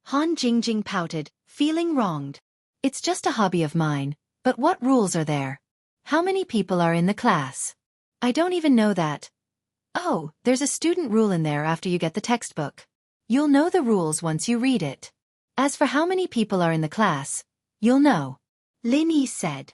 Han Jingjing pouted, feeling wronged. "It's just a hobby of mine, but what rules are there? How many people are in the class?" "I don't even know that." "Oh, there's a student rule in there after you get the textbook. You'll know the rules once you read it. As for how many people are in the class, you'll know," Lin Yi said.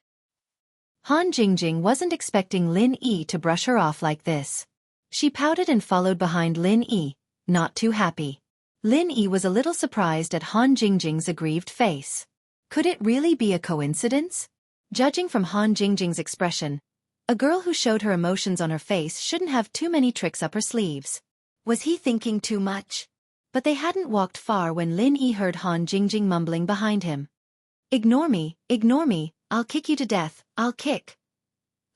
Han Jingjing wasn't expecting Lin Yi to brush her off like this. She pouted and followed behind Lin Yi, not too happy. Lin Yi was a little surprised at Han Jingjing's aggrieved face. Could it really be a coincidence? Judging from Han Jingjing's expression, a girl who showed her emotions on her face shouldn't have too many tricks up her sleeves. Was he thinking too much? But they hadn't walked far when Lin Yi heard Han Jingjing mumbling behind him. Ignore me, I'll kick you to death, I'll kick."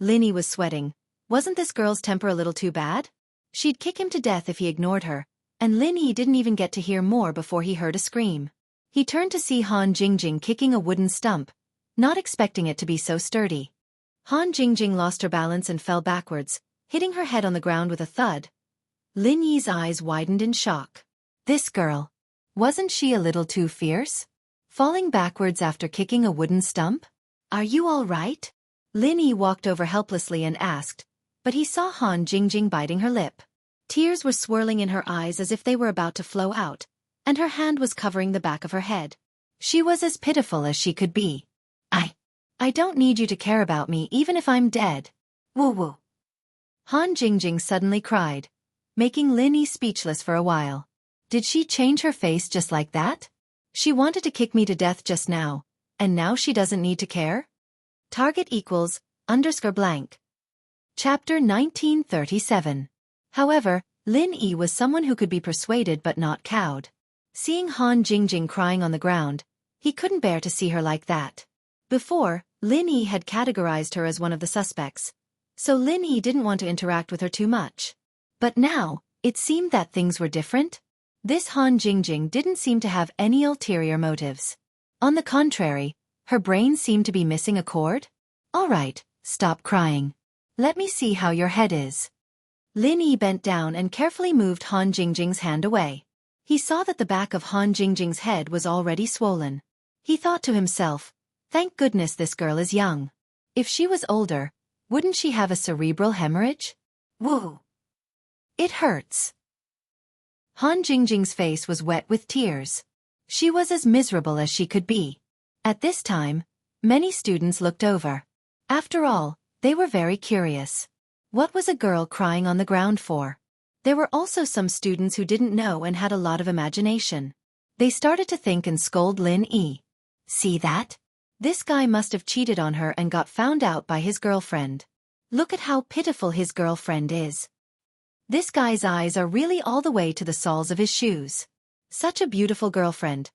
Lin Yi was sweating. Wasn't this girl's temper a little too bad? She'd kick him to death if he ignored her, and Lin Yi didn't even get to hear more before he heard a scream. He turned to see Han Jingjing kicking a wooden stump, not expecting it to be so sturdy. Han Jingjing lost her balance and fell backwards, hitting her head on the ground with a thud. Lin Yi's eyes widened in shock. This girl. Wasn't she a little too fierce? Falling backwards after kicking a wooden stump? "Are you all right?" Lin Yi walked over helplessly and asked, but he saw Han Jingjing biting her lip. Tears were swirling in her eyes as if they were about to flow out, and her hand was covering the back of her head. She was as pitiful as she could be. I don't need you to care about me even if I'm dead. Woo-woo." Han Jingjing suddenly cried, making Lin Yi speechless for a while. Did she change her face just like that? She wanted to kick me to death just now, and now she doesn't need to care? Target equals _blank. Chapter 1937. However, Lin Yi was someone who could be persuaded but not cowed. Seeing Han Jingjing crying on the ground, he couldn't bear to see her like that. Before, Lin Yi had categorized her as one of the suspects, so Lin Yi didn't want to interact with her too much. But now, it seemed that things were different. This Han Jingjing didn't seem to have any ulterior motives. On the contrary, her brain seemed to be missing a cord. "All right, stop crying. Let me see how your head is." Lin Yi bent down and carefully moved Han Jingjing's hand away. He saw that the back of Han Jingjing's head was already swollen. He thought to himself, thank goodness this girl is young. If she was older, wouldn't she have a cerebral hemorrhage? Woo! It hurts. Han Jingjing's face was wet with tears. She was as miserable as she could be. At this time, many students looked over. After all, they were very curious. What was a girl crying on the ground for? There were also some students who didn't know and had a lot of imagination. They started to think and scold Lin Yi. See that? This guy must have cheated on her and got found out by his girlfriend. Look at how pitiful his girlfriend is. This guy's eyes are really all the way to the soles of his shoes. Such a beautiful girlfriend.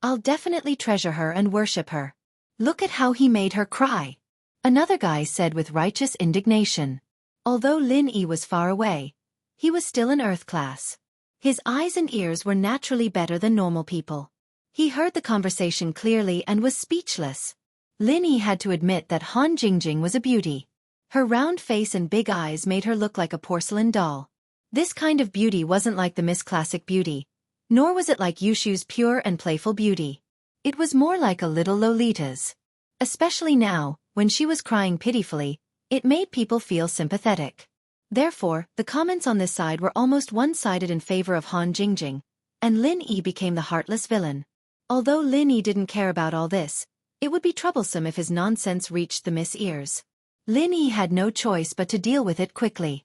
I'll definitely treasure her and worship her. Look at how he made her cry. Another guy said with righteous indignation. Although Lin Yi was far away, he was still in Earth class. His eyes and ears were naturally better than normal people. He heard the conversation clearly and was speechless. Lin Yi had to admit that Han Jingjing was a beauty. Her round face and big eyes made her look like a porcelain doll. This kind of beauty wasn't like the Miss Classic beauty, nor was it like Yushu's pure and playful beauty. It was more like a little Lolita's. Especially now, when she was crying pitifully, it made people feel sympathetic. Therefore, the comments on this side were almost one-sided in favor of Han Jingjing, and Lin Yi became the heartless villain. Although Lin Yi didn't care about all this, it would be troublesome if his nonsense reached the Miss ears. Lin Yi had no choice but to deal with it quickly.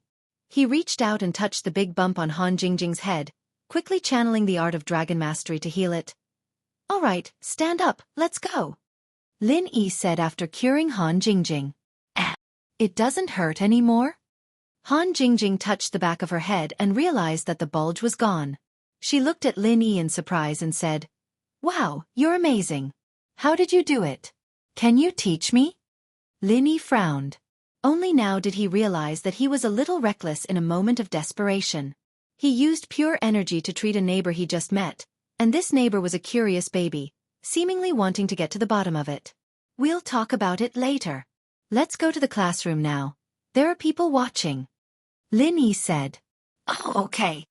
He reached out and touched the big bump on Han Jingjing's head, quickly channeling the art of dragon mastery to heal it. All right, stand up, let's go. Lin Yi said after curing Han Jingjing. It doesn't hurt anymore? Han Jingjing touched the back of her head and realized that the bulge was gone. She looked at Lin Yi in surprise and said, Wow, you're amazing. How did you do it? Can you teach me? Lin Yi frowned. Only now did he realize that he was a little reckless in a moment of desperation. He used pure energy to treat a neighbor he just met, and this neighbor was a curious baby, seemingly wanting to get to the bottom of it. We'll talk about it later. Let's go to the classroom now. There are people watching. Lin Yi said. Oh, okay.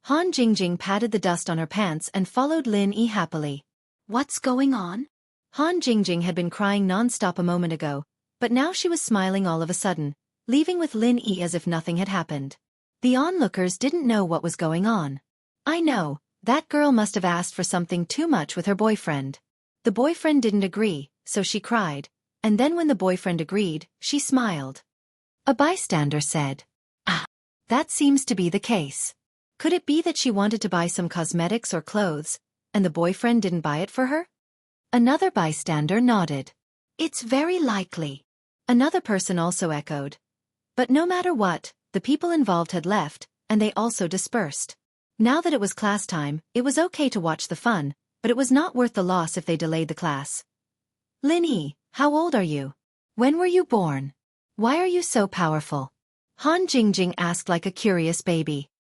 Han Jingjing patted the dust on her pants and followed Lin Yi happily. What's going on? Han Jingjing had been crying non-stop a moment ago, but now she was smiling all of a sudden, leaving with Lin Yi as if nothing had happened. The onlookers didn't know what was going on. I know, that girl must have asked for something too much with her boyfriend. The boyfriend didn't agree, so she cried, and then when the boyfriend agreed, she smiled. A bystander said. Ah, that seems to be the case. Could it be that she wanted to buy some cosmetics or clothes, and the boyfriend didn't buy it for her? Another bystander nodded. It's very likely. Another person also echoed. But no matter what, the people involved had left, and they also dispersed. Now that it was class time, it was okay to watch the fun, but it was not worth the loss if they delayed the class. Lin Yi, how old are you? When were you born? Why are you so powerful? Han Jingjing asked like a curious baby.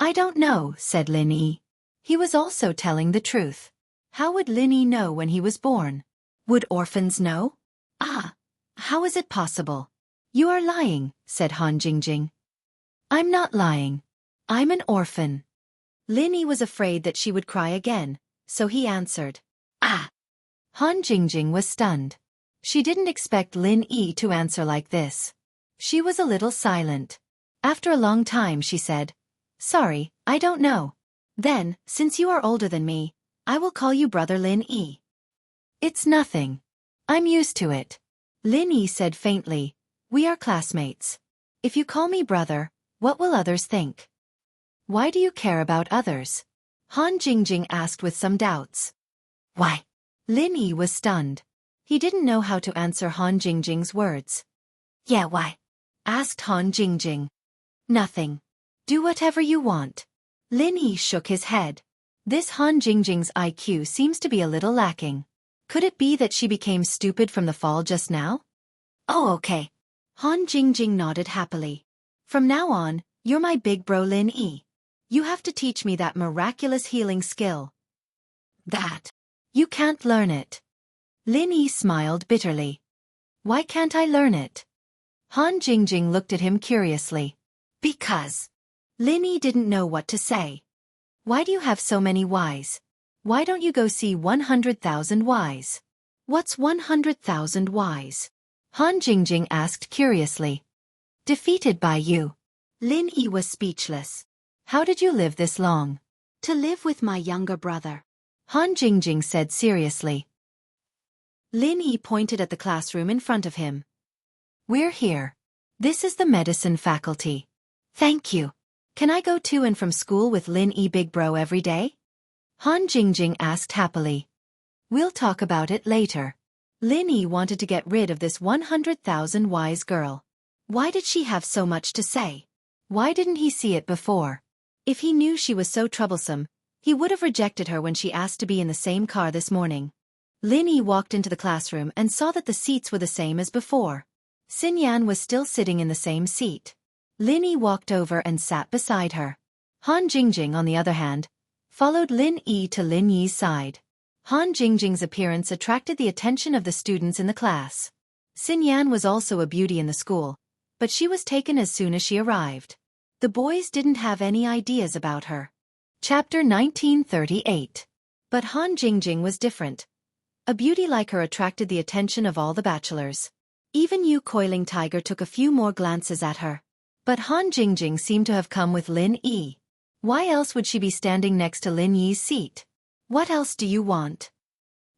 I don't know, said Lin Yi. He was also telling the truth. How would Lin Yi know when he was born? Would orphans know? Ah, how is it possible? You are lying, said Han Jingjing. I'm not lying. I'm an orphan. Lin Yi was afraid that she would cry again, so he answered. Ah! Han Jingjing was stunned. She didn't expect Lin Yi to answer like this. She was a little silent. After a long time she said, Sorry, I don't know. Then, since you are older than me, I will call you Brother Lin Yi. It's nothing. I'm used to it. Lin Yi said faintly, We are classmates. If you call me brother, what will others think? Why do you care about others? Han Jingjing asked with some doubts. Why? Lin Yi was stunned. He didn't know how to answer Han Jingjing's words. Yeah, why? Asked Han Jingjing. Nothing. Do whatever you want. Lin Yi shook his head. This Han Jingjing's IQ seems to be a little lacking. Could it be that she became stupid from the fall just now? Oh, okay. Han Jingjing nodded happily. From now on, you're my big bro Lin Yi. You have to teach me that miraculous healing skill. That. You can't learn it. Lin Yi smiled bitterly. Why can't I learn it? Han Jingjing looked at him curiously. Because. Lin Yi didn't know what to say. Why do you have so many whys? Why don't you go see 100,000 whys? What's 100,000 whys? Han Jingjing asked curiously. Defeated by you. Lin Yi was speechless. How did you live this long? To live with my younger brother. Han Jingjing said seriously. Lin Yi pointed at the classroom in front of him. We're here. This is the medicine faculty. Thank you. Can I go to and from school with Lin Yi Big Bro every day? Han Jingjing asked happily. We'll talk about it later. Lin Yi wanted to get rid of this 100,000 wise girl. Why did she have so much to say? Why didn't he see it before? If he knew she was so troublesome, he would have rejected her when she asked to be in the same car this morning. Lin Yi walked into the classroom and saw that the seats were the same as before. Xinyan was still sitting in the same seat. Lin Yi walked over and sat beside her. Han Jingjing, on the other hand, followed Lin Yi to Lin Yi's side. Han Jingjing's appearance attracted the attention of the students in the class. Xinyan was also a beauty in the school, but she was taken as soon as she arrived. The boys didn't have any ideas about her. Chapter 1938. But Han Jingjing was different. A beauty like her attracted the attention of all the bachelors. Even Yu Coiling Tiger took a few more glances at her. But Han Jingjing seemed to have come with Lin Yi. Why else would she be standing next to Lin Yi's seat? What else do you want?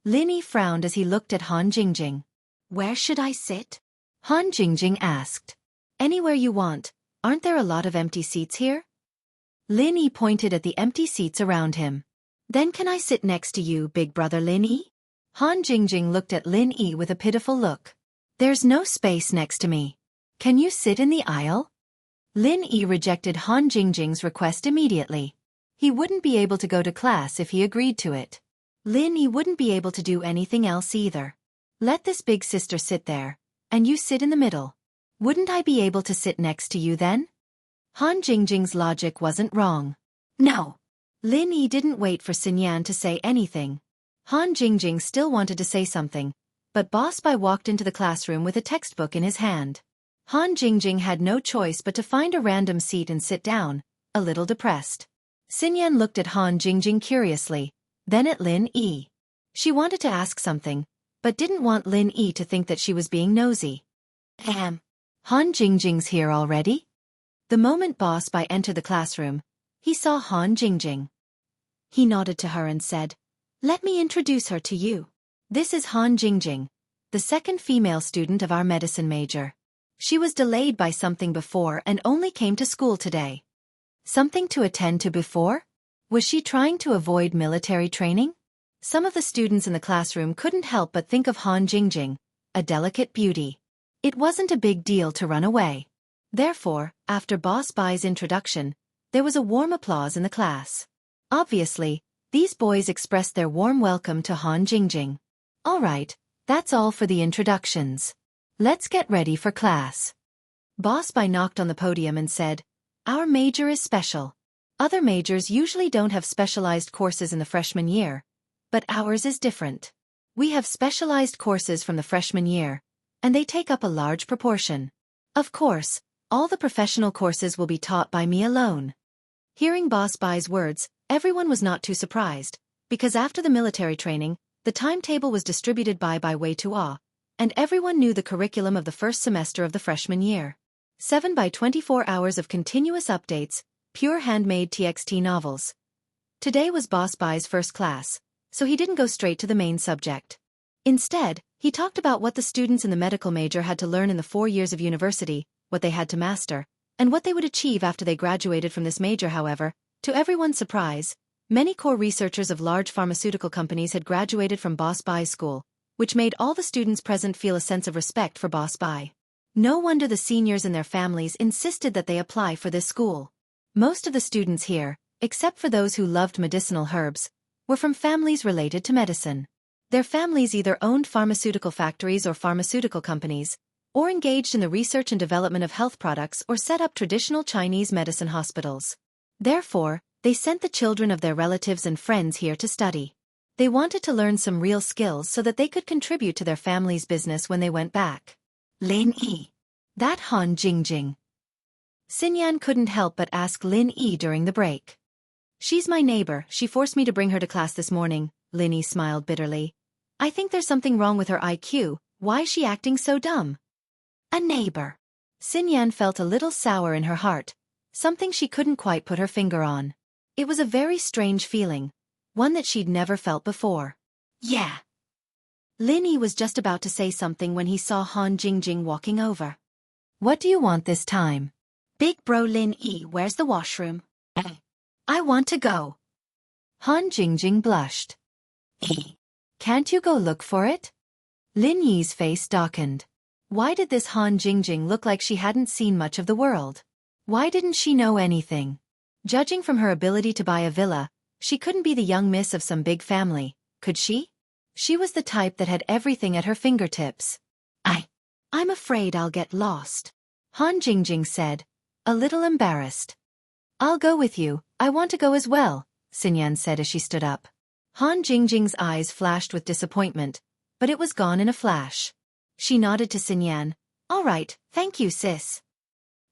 Lin Yi frowned as he looked at Han Jingjing. Where should I sit? Han Jingjing asked. Anywhere you want. Aren't there a lot of empty seats here? Lin Yi pointed at the empty seats around him. Then can I sit next to you, big brother Lin Yi? Han Jingjing looked at Lin Yi with a pitiful look. There's no space next to me. Can you sit in the aisle? Lin Yi rejected Han Jingjing's request immediately. He wouldn't be able to go to class if he agreed to it. Lin Yi wouldn't be able to do anything else either. Let this big sister sit there, and you sit in the middle. Wouldn't I be able to sit next to you then? Han Jingjing's logic wasn't wrong. No. Lin Yi didn't wait for Xinyan to say anything. Han Jingjing still wanted to say something, but Boss Bai walked into the classroom with a textbook in his hand. Han Jingjing had no choice but to find a random seat and sit down, a little depressed. Xinyan looked at Han Jingjing curiously, then at Lin Yi. She wanted to ask something, but didn't want Lin Yi to think that she was being nosy. Han Jingjing's here already? The moment Boss Bai entered the classroom, he saw Han Jingjing. He nodded to her and said, "Let me introduce her to you. This is Han Jingjing, the second female student of our medicine major. She was delayed by something before and only came to school today." Something to attend to before? Was she trying to avoid military training? Some of the students in the classroom couldn't help but think of Han Jingjing, a delicate beauty. It wasn't a big deal to run away. Therefore, after Boss Bai's introduction, there was a warm applause in the class. Obviously, these boys expressed their warm welcome to Han Jingjing. All right, that's all for the introductions. Let's get ready for class. Boss Bai knocked on the podium and said, "Our major is special. Other majors usually don't have specialized courses in the freshman year, but ours is different. We have specialized courses from the freshman year, and they take up a large proportion. Of course, all the professional courses will be taught by me alone." Hearing Boss Bai's words, everyone was not too surprised, because after the military training, the timetable was distributed by Wuxia, and everyone knew the curriculum of the first semester of the freshman year. 7 by 24 hours of continuous updates, pure handmade TXT novels. Today was Boss Bai's first class, so he didn't go straight to the main subject. Instead, he talked about what the students in the medical major had to learn in the 4 years of university, what they had to master, and what they would achieve after they graduated from this major. However, to everyone's surprise, many core researchers of large pharmaceutical companies had graduated from Boss Bai's school, which made all the students present feel a sense of respect for Boss Bai. No wonder the seniors and their families insisted that they apply for this school. Most of the students here, except for those who loved medicinal herbs, were from families related to medicine. Their families either owned pharmaceutical factories or pharmaceutical companies, or engaged in the research and development of health products or set up traditional Chinese medicine hospitals. Therefore, they sent the children of their relatives and friends here to study. They wanted to learn some real skills so that they could contribute to their family's business when they went back. Lin Yi. That Han Jingjing. Xinyan couldn't help but ask Lin Yi during the break. "She's my neighbor, she forced me to bring her to class this morning," Lin Yi smiled bitterly. "I think there's something wrong with her IQ, why is she acting so dumb?" A neighbor. Xinyan felt a little sour in her heart, something she couldn't quite put her finger on. It was a very strange feeling, one that she'd never felt before. Yeah. Lin Yi was just about to say something when he saw Han Jingjing walking over. "What do you want this time?" "Big bro Lin Yi, where's the washroom?" "I want to go." Han Jingjing blushed. "Can't you go look for it?" Lin Yi's face darkened. Why did this Han Jingjing look like she hadn't seen much of the world? Why didn't she know anything? Judging from her ability to buy a villa, she couldn't be the young miss of some big family, could she? She was the type that had everything at her fingertips. I'm afraid I'll get lost," Han Jingjing said, a little embarrassed. "I'll go with you, I want to go as well," Xinyan said as she stood up. Han Jingjing's eyes flashed with disappointment, but it was gone in a flash. She nodded to Xinyan. "All right, thank you, sis."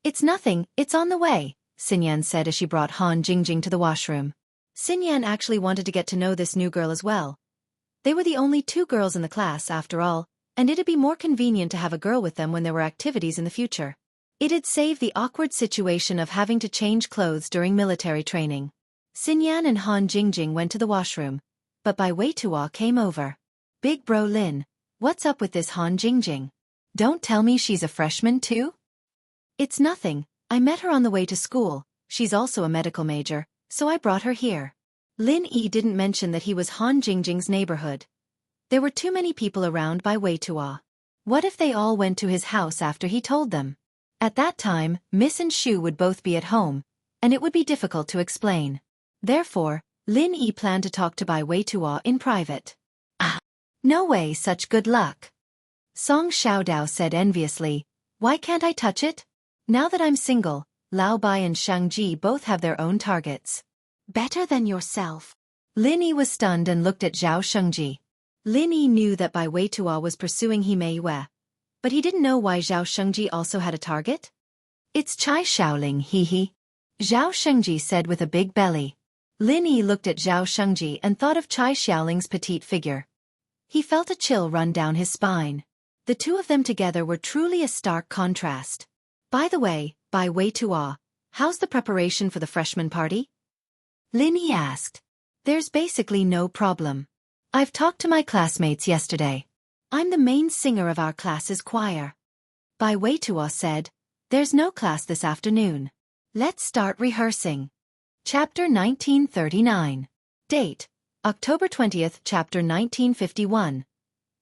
"It's nothing, it's on the way," Xinyan said as she brought Han Jingjing to the washroom. Xinyan actually wanted to get to know this new girl as well. They were the only 2 girls in the class after all, and it'd be more convenient to have a girl with them when there were activities in the future. It'd save the awkward situation of having to change clothes during military training. Xinyan and Han Jingjing went to the washroom, but Bai Weitua came over. "Big bro Lin, what's up with this Han Jingjing? Don't tell me she's a freshman too?" "It's nothing, I met her on the way to school, she's also a medical major, so I brought her here." Lin Yi didn't mention that he was Han Jingjing's neighborhood. There were too many people around Bai Weitua. What if they all went to his house after he told them? At that time, Miss and Shu would both be at home, and it would be difficult to explain. Therefore, Lin Yi planned to talk to Bai Weitua in private. Ah, no way, such good luck. Song Xiaodao said enviously, why can't I touch it? Now that I'm single, Lao Bai and Shangji both have their own targets. Better than yourself. Lin Yi was stunned and looked at Zhao Shengji. Lin Yi knew that Bai Weitua was pursuing He Yue, but he didn't know why Zhao Shengji also had a target. It's Chai Shaoling, hee. Zhao Shengji said with a big belly. Lin Yi looked at Zhao Shengji and thought of Chai Xiaoling's petite figure. He felt a chill run down his spine. The two of them together were truly a stark contrast. By the way, Bai Weitua, how's the preparation for the freshman party? Lin Yi asked. There's basically no problem. I've talked to my classmates yesterday. I'm the main singer of our class's choir. Bai Weitua said, there's no class this afternoon. Let's start rehearsing. Chapter 1939. Date, October 20th, Chapter 1951.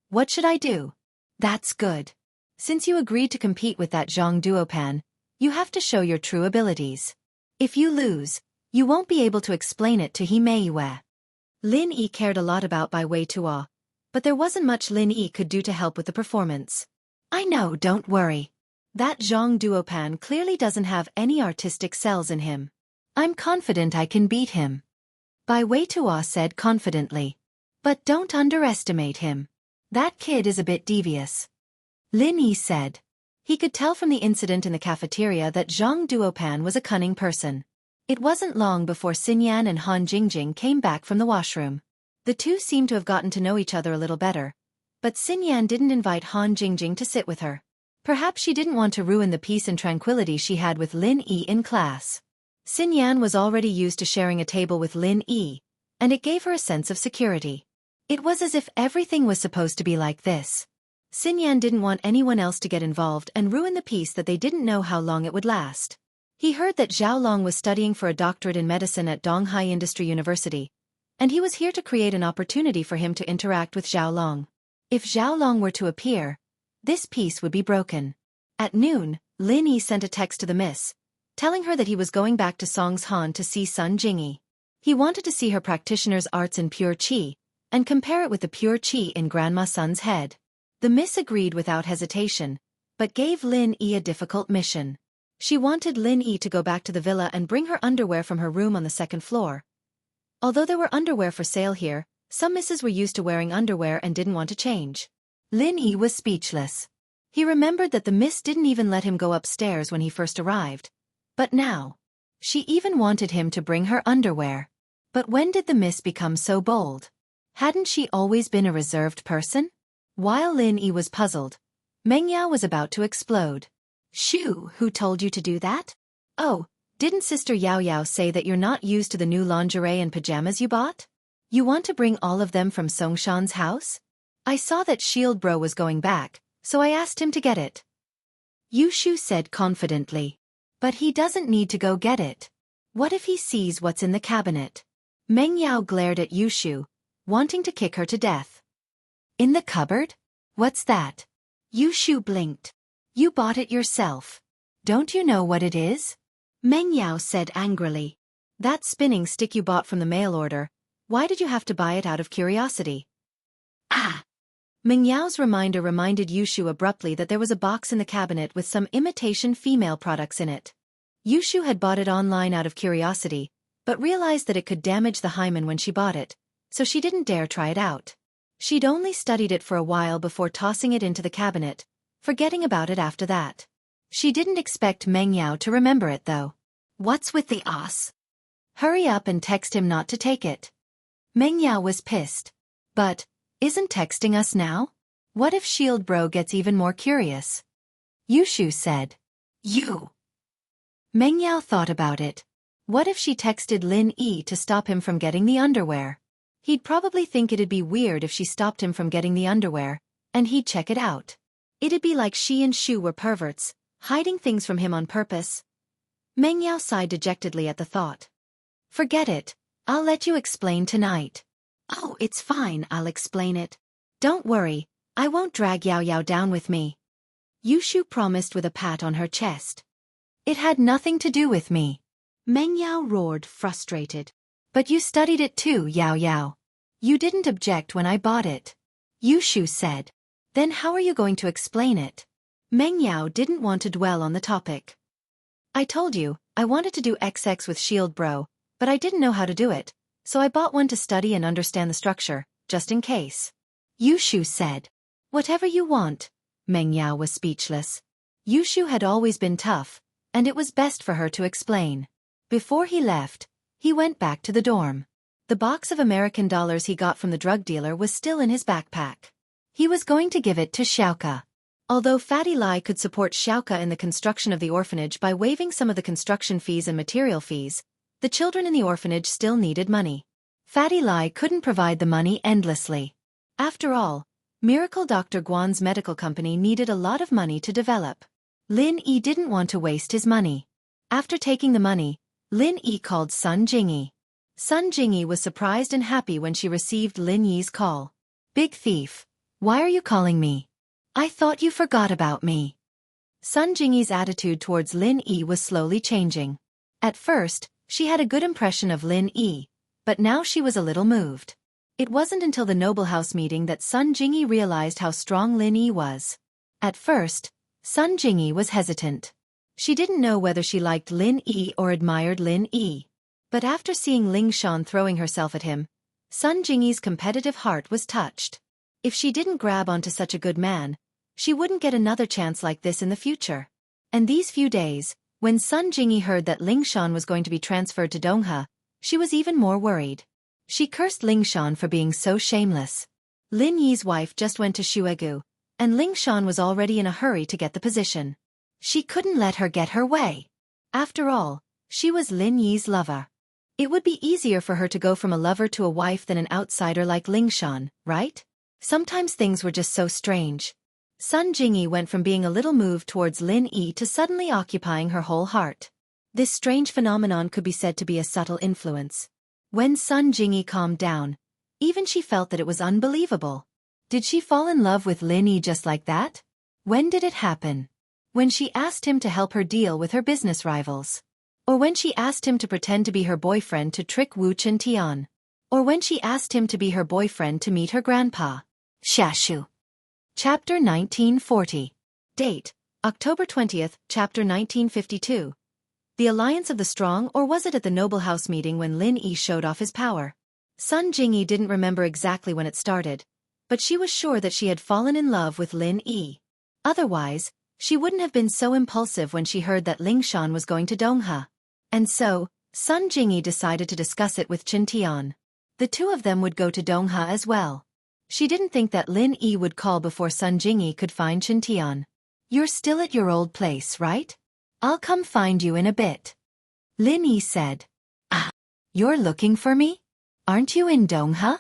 What should I do? That's good. Since you agreed to compete with that Zhang Duopan, you have to show your true abilities. If you lose, you won't be able to explain it to He Yue. Lin Yi cared a lot about Bai Weitua, but there wasn't much Lin Yi could do to help with the performance. I know, don't worry. That Zhang Duopan clearly doesn't have any artistic cells in him. I'm confident I can beat him. Bai Weitua said confidently. But don't underestimate him. That kid is a bit devious. Lin Yi said. He could tell from the incident in the cafeteria that Zhang Duopan was a cunning person. It wasn't long before Xinyan and Han Jingjing came back from the washroom. The two seemed to have gotten to know each other a little better, but Xinyan didn't invite Han Jingjing to sit with her. Perhaps she didn't want to ruin the peace and tranquility she had with Lin Yi in class. Xinyan was already used to sharing a table with Lin Yi, and it gave her a sense of security. It was as if everything was supposed to be like this. Xinyan didn't want anyone else to get involved and ruin the peace that they didn't know how long it would last. He heard that Zhao Long was studying for a doctorate in medicine at Donghai Industry University, and he was here to create an opportunity for him to interact with Zhao Long. If Zhao Long were to appear, this peace would be broken. At noon, Lin Yi sent a text to the miss, telling her that he was going back to Songshan to see Sun Jingyi. He wanted to see her practitioner's arts in pure qi, and compare it with the pure qi in Grandma Sun's head. The miss agreed without hesitation, but gave Lin Yi a difficult mission. She wanted Lin Yi to go back to the villa and bring her underwear from her room on the second floor. Although there were underwear for sale here, some misses were used to wearing underwear and didn't want to change. Lin Yi was speechless. He remembered that the miss didn't even let him go upstairs when he first arrived. But now, she even wanted him to bring her underwear. But when did the miss become so bold? Hadn't she always been a reserved person? While Lin Yi was puzzled, Meng Yao was about to explode. Shoo, who told you to do that? Oh, didn't Sister Yao Yao say that you're not used to the new lingerie and pajamas you bought? You want to bring all of them from Songshan's house? I saw that Shield Bro was going back, so I asked him to get it. Yushu said confidently. But he doesn't need to go get it. What if he sees what's in the cabinet? Meng Yao glared at Yushu, wanting to kick her to death. In the cupboard? What's that? Yushu blinked. You bought it yourself. Don't you know what it is? Meng Yao said angrily. That spinning stick you bought from the mail order, why did you have to buy it out of curiosity? Ah! Meng Yao's reminder reminded Yushu abruptly that there was a box in the cabinet with some imitation female products in it. Yushu had bought it online out of curiosity, but realized that it could damage the hymen when she bought it, so she didn't dare try it out. She'd only studied it for a while before tossing it into the cabinet, forgetting about it after that. She didn't expect Meng Yao to remember it though. What's with the ass? Hurry up and text him not to take it. Meng Yao was pissed. But, isn't texting us now? What if Shield Bro gets even more curious? Yushu said. You. Meng Yao thought about it. What if she texted Lin Yi to stop him from getting the underwear? He'd probably think it'd be weird if she stopped him from getting the underwear, and he'd check it out. It'd be like she and Shu were perverts, hiding things from him on purpose. Meng Yao sighed dejectedly at the thought. Forget it, I'll let you explain tonight. Oh, it's fine, I'll explain it. Don't worry, I won't drag Yao Yao down with me. Yushu promised with a pat on her chest. It had nothing to do with me. Meng Yao roared, frustrated. But you studied it too, Yao Yao. You didn't object when I bought it. Yushu said. Then how are you going to explain it? Meng Yao didn't want to dwell on the topic. I told you, I wanted to do XX with Shield Bro, but I didn't know how to do it, so I bought one to study and understand the structure, just in case. Yushu said. Whatever you want. Meng Yao was speechless. Yushu had always been tough, and it was best for her to explain. Before he left, he went back to the dorm. The box of American dollars he got from the drug dealer was still in his backpack. He was going to give it to Xiaoka. Although Fatty Lai could support Xiaoka in the construction of the orphanage by waiving some of the construction fees and material fees, the children in the orphanage still needed money. Fatty Lai couldn't provide the money endlessly. After all, Miracle Dr. Guan's medical company needed a lot of money to develop. Lin Yi didn't want to waste his money. After taking the money, Lin Yi called Sun Jingyi. Sun Jingyi was surprised and happy when she received Lin Yi's call. Big thief, why are you calling me? I thought you forgot about me. Sun Jingyi's attitude towards Lin Yi was slowly changing. At first, she had a good impression of Lin Yi, but now she was a little moved. It wasn't until the Noble House meeting that Sun Jingyi realized how strong Lin Yi was. At first, Sun Jingyi was hesitant. She didn't know whether she liked Lin Yi or admired Lin Yi. But after seeing Ling Shan throwing herself at him, Sun Jingyi's competitive heart was touched. If she didn't grab onto such a good man, she wouldn't get another chance like this in the future. And these few days, when Sun Jingyi heard that Ling Shan was going to be transferred to Dongha, she was even more worried. She cursed Ling Shan for being so shameless. Lin Yi's wife just went to Shuegu, and Ling Shan was already in a hurry to get the position. She couldn't let her get her way. After all, she was Lin Yi's lover. It would be easier for her to go from a lover to a wife than an outsider like Ling Shan, right? Sometimes things were just so strange. Sun Jingyi went from being a little moved towards Lin Yi to suddenly occupying her whole heart. This strange phenomenon could be said to be a subtle influence. When Sun Jingyi calmed down, even she felt that it was unbelievable. Did she fall in love with Lin Yi just like that? When did it happen? When she asked him to help her deal with her business rivals? Or when she asked him to pretend to be her boyfriend to trick Wu Tian? Or when she asked him to be her boyfriend to meet her grandpa? Xiashu. Chapter 1940. Date, October 20th, Chapter 1952. The Alliance of the Strong, or was it at the Noble House meeting when Lin Yi showed off his power? Sun Jingyi didn't remember exactly when it started, but she was sure that she had fallen in love with Lin Yi. Otherwise, she wouldn't have been so impulsive when she heard that Ling Shan was going to Dongha. And so, Sun Jingyi decided to discuss it with Qin Tian. The two of them would go to Dongha as well. She didn't think that Lin Yi would call before Sun Jingyi could find Qin Tian. You're still at your old place, right? I'll come find you in a bit. Lin Yi said. Ah, you're looking for me? Aren't you in Dongha?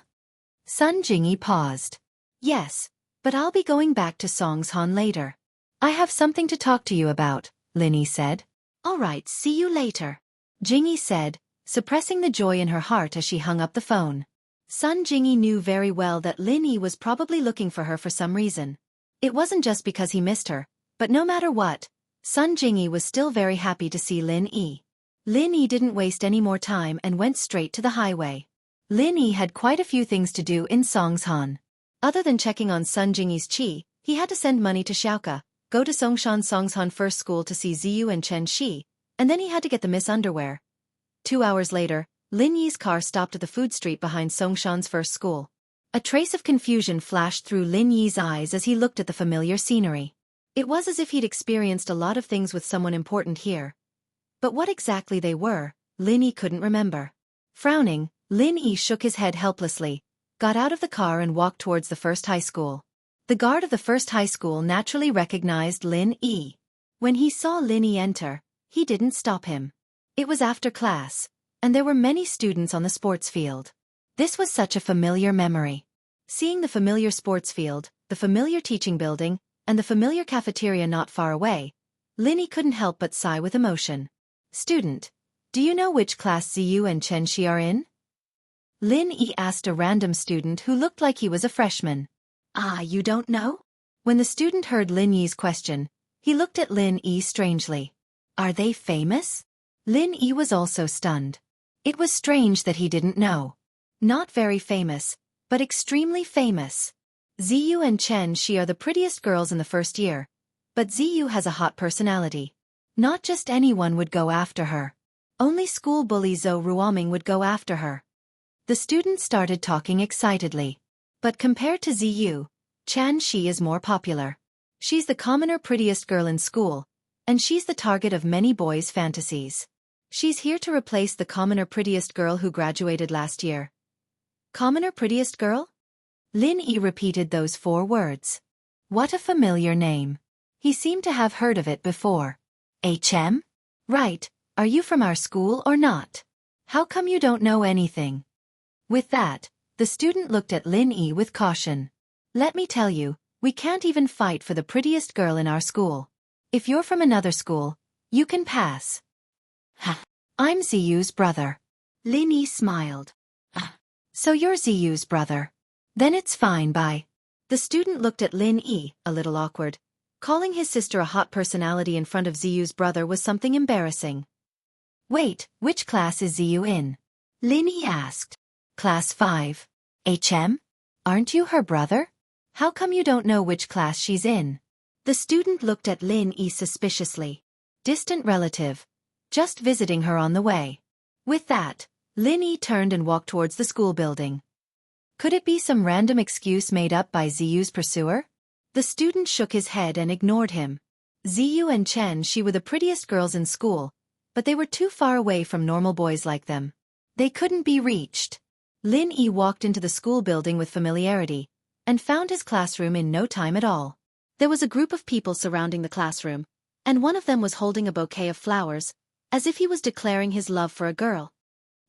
Sun Jingyi paused. Yes, but I'll be going back to Songshan later. I have something to talk to you about, Lin Yi said. All right, see you later. Jingyi said, suppressing the joy in her heart as she hung up the phone. Sun Jingyi knew very well that Lin Yi was probably looking for her for some reason. It wasn't just because he missed her, but no matter what, Sun Jingyi was still very happy to see Lin Yi. Lin Yi didn't waste any more time and went straight to the highway. Lin Yi had quite a few things to do in Songshan. Other than checking on Sun Jingyi's qi, he had to send money to Xiaoka, go to Songshan First School to see Ziyu and Chen Shi, and then he had to get the Miss Underwear. 2 hours later, Lin Yi's car stopped at the food street behind Songshan's first school. A trace of confusion flashed through Lin Yi's eyes as he looked at the familiar scenery. It was as if he'd experienced a lot of things with someone important here. But what exactly they were, Lin Yi couldn't remember. Frowning, Lin Yi shook his head helplessly, got out of the car and walked towards the first high school. The guard of the first high school naturally recognized Lin Yi. When he saw Lin Yi enter, he didn't stop him. It was after class, and there were many students on the sports field. This was such a familiar memory. Seeing the familiar sports field, the familiar teaching building, and the familiar cafeteria not far away, Lin Yi couldn't help but sigh with emotion. Student, do you know which class Ziyu and Chen Shi are in? Lin Yi asked a random student who looked like he was a freshman. Ah, you don't know? When the student heard Lin Yi's question, he looked at Lin Yi strangely. Are they famous? Lin Yi was also stunned. It was strange that he didn't know. Not very famous, but extremely famous. Ziyu and Xianxia are the prettiest girls in the first year, but Ziyu has a hot personality. Not just anyone would go after her. Only school bully Zhou Ruoming would go after her. The students started talking excitedly. But compared to Ziyu, Xianxia is more popular. She's the commoner prettiest girl in school, and she's the target of many boys' fantasies. She's here to replace the commoner prettiest girl who graduated last year. Commoner prettiest girl? Lin Yi repeated those 4 words. What a familiar name. He seemed to have heard of it before. HM? Right, are you from our school or not? How come you don't know anything? With that, the student looked at Lin Yi with caution. Let me tell you, we can't even fight for the prettiest girl in our school. If you're from another school, you can pass. I'm Ziyu's brother. Lin Yi smiled. So you're Ziyu's brother. Then it's fine, bye. The student looked at Lin Yi, a little awkward. Calling his sister a hot personality in front of Ziyu's brother was something embarrassing. Wait, which class is Ziyu in? Lin Yi asked. Class 5. HM? Aren't you her brother? How come you don't know which class she's in? The student looked at Lin Yi suspiciously. Distant relative. Just visiting her on the way. With that, Lin Yi turned and walked towards the school building. Could it be some random excuse made up by Ziyu's pursuer? The student shook his head and ignored him. Ziyu and Xianxia were the prettiest girls in school, but they were too far away from normal boys like them. They couldn't be reached. Lin Yi walked into the school building with familiarity, and found his classroom in no time at all. There was a group of people surrounding the classroom, and one of them was holding a bouquet of flowers, as if he was declaring his love for a girl.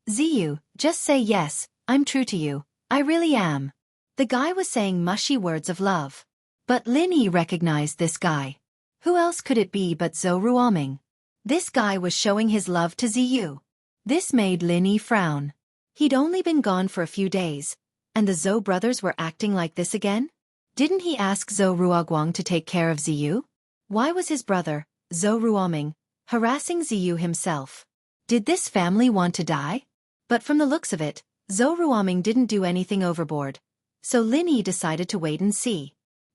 Ziyu, just say yes, I'm true to you, I really am. The guy was saying mushy words of love. But Lin Yi recognized this guy. Who else could it be but Zhou Ruoming? This guy was showing his love to Ziyu. This made Lin Yi frown. He'd only been gone for a few days, and the Zhou brothers were acting like this again? Didn't he ask Zhou Ruoguang to take care of Ziyu? Why was his brother, Zhou Ruoming, harassing Ziyu himself? Did this family want to die? But from the looks of it, Zhou Ruoming didn't do anything overboard, so Lin Yi decided to wait and see.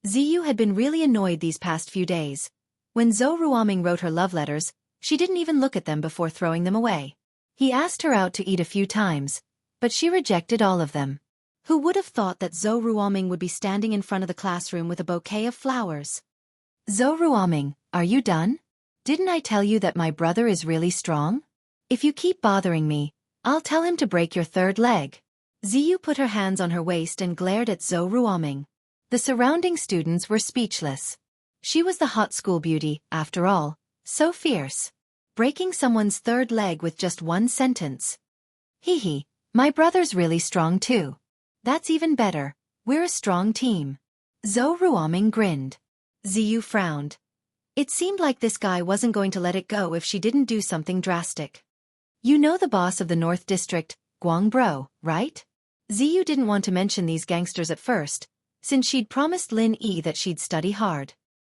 Ziyu had been really annoyed these past few days. When Zhou Ruoming wrote her love letters, she didn't even look at them before throwing them away. He asked her out to eat a few times, but she rejected all of them. Who would have thought that Zhou Ruoming would be standing in front of the classroom with a bouquet of flowers? Zhou Ruoming, are you done? Didn't I tell you that my brother is really strong? If you keep bothering me, I'll tell him to break your 3rd leg. Ziyu put her hands on her waist and glared at Zhou Ruoming. The surrounding students were speechless. She was the hot school beauty, after all, so fierce. Breaking someone's 3rd leg with just one sentence. Hee, my brother's really strong too. That's even better, we're a strong team. Zhou Ruoming grinned. Ziyu frowned. It seemed like this guy wasn't going to let it go if she didn't do something drastic. You know the boss of the North District, Guangbro, right? Ziyu didn't want to mention these gangsters at first, since she'd promised Lin Yi that she'd study hard.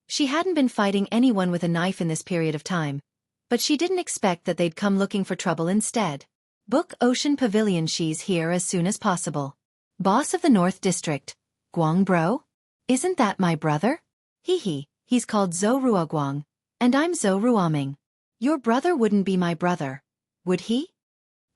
She hadn't been fighting anyone with a knife in this period of time, but she didn't expect that they'd come looking for trouble instead. Book Ocean Pavilion, she's here as soon as possible. Boss of the North District, Guangbro? Isn't that my brother? He's called Zhou Ruoguang, and I'm Zhou Ruoming. Your brother wouldn't be my brother, would he?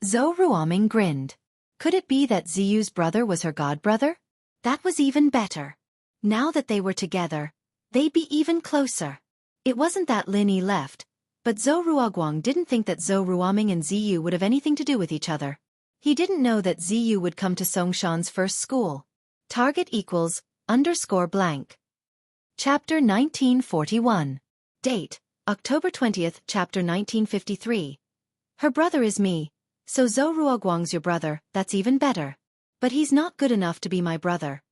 Zhou Ruoming grinned. Could it be that Ziyu's brother was her godbrother? That was even better. Now that they were together, they'd be even closer. It wasn't that Lin Yi left, but Zhou Ruoguang didn't think that Zhou Ruoming and Ziyu would have anything to do with each other. He didn't know that Ziyu would come to Songshan's first school. Target equals _blank. Chapter 1941. Date, October 20th, Chapter 1953. Her brother is me, so Zhou Ruoguang's your brother, that's even better. But he's not good enough to be my brother.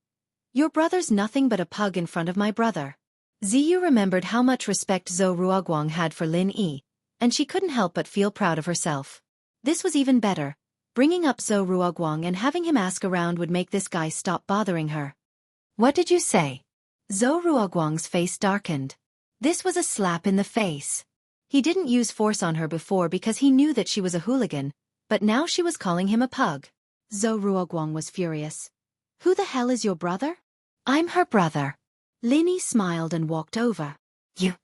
Your brother's nothing but a pug in front of my brother. Ziyu remembered how much respect Zhou Ruoguang had for Lin Yi, and she couldn't help but feel proud of herself. This was even better. Bringing up Zhou Ruoguang and having him ask around would make this guy stop bothering her. What did you say? Zhou Ruoguang's face darkened. This was a slap in the face. He didn't use force on her before because he knew that she was a hooligan, but now she was calling him a pug. Zhou Ruoguang was furious. Who the hell is your brother? I'm her brother. Lin Yi smiled and walked over. You.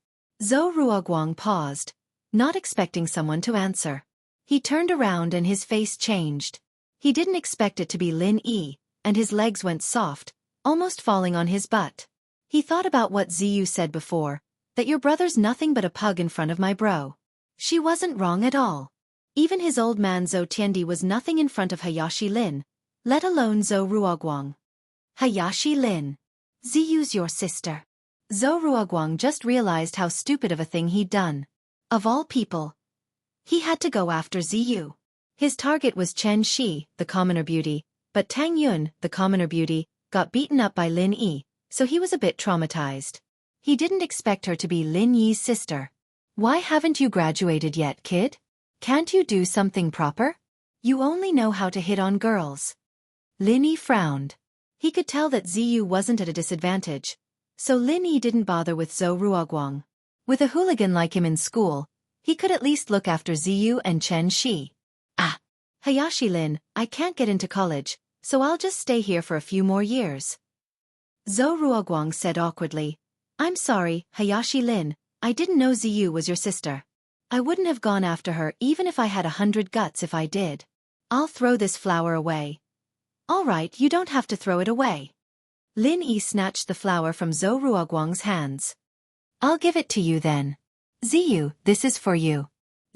Zhou Ruoguang paused, not expecting someone to answer. He turned around and his face changed. He didn't expect it to be Lin Yi, and his legs went soft, almost falling on his butt. He thought about what Ziyu said before, that your brother's nothing but a pug in front of my bro. She wasn't wrong at all. Even his old man Zhou Tiandi was nothing in front of Hayashi Lin, let alone Zhou Ruoguang. Hayashi Lin. Ziyu's your sister. Zhou Ruoguang just realized how stupid of a thing he'd done. Of all people, he had to go after Ziyu. His target was Chen Shi, the commoner beauty, but Tang Yun, the commoner beauty, got beaten up by Lin Yi, so he was a bit traumatized. He didn't expect her to be Lin Yi's sister. Why haven't you graduated yet, kid? Can't you do something proper? You only know how to hit on girls. Lin Yi frowned. He could tell that Ziyu wasn't at a disadvantage, so Lin Yi didn't bother with Zhou Ruoguang. With a hooligan like him in school, he could at least look after Ziyu and Chen Shi. Hayashi Lin, I can't get into college, so I'll just stay here for a few more years. Zhou Ruoguang said awkwardly. I'm sorry, Hayashi Lin, I didn't know Ziyu was your sister. I wouldn't have gone after her even if I had 100 guts if I did. I'll throw this flower away. All right, you don't have to throw it away. Lin Yi snatched the flower from Zhou Ruoguang's hands. I'll give it to you then. Ziyu, this is for you.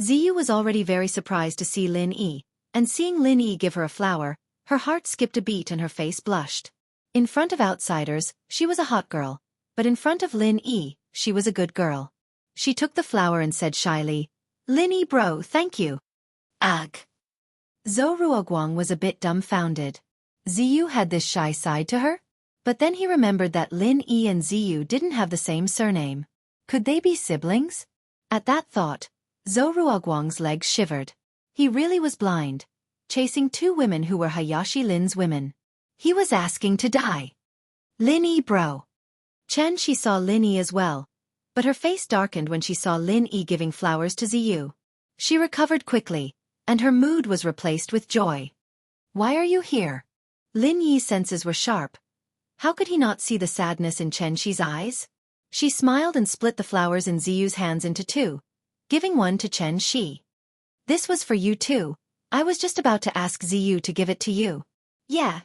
Ziyu was already very surprised to see Lin Yi, and seeing Lin Yi give her a flower, her heart skipped a beat and her face blushed. In front of outsiders, she was a hot girl, but in front of Lin Yi, she was a good girl. She took the flower and said shyly, Lin Yi bro, thank you. Ugh. Zhou Ruoguang was a bit dumbfounded. Ziyu had this shy side to her? But then he remembered that Lin Yi and Ziyu didn't have the same surname. Could they be siblings? At that thought, Zhou Ruoguang's legs shivered. He really was blind, chasing two women who were Hayashi Lin's women. He was asking to die. Lin Yi bro. Chen Shi saw Lin Yi as well, but her face darkened when she saw Lin Yi giving flowers to Ziyu. She recovered quickly, and her mood was replaced with joy. Why are you here? Lin Yi's senses were sharp. How could he not see the sadness in Chen Shi's eyes? She smiled and split the flowers in Ziyu's hands into two, giving one to Chen Shi. This was for you too. I was just about to ask Ziyu to give it to you. Yeah,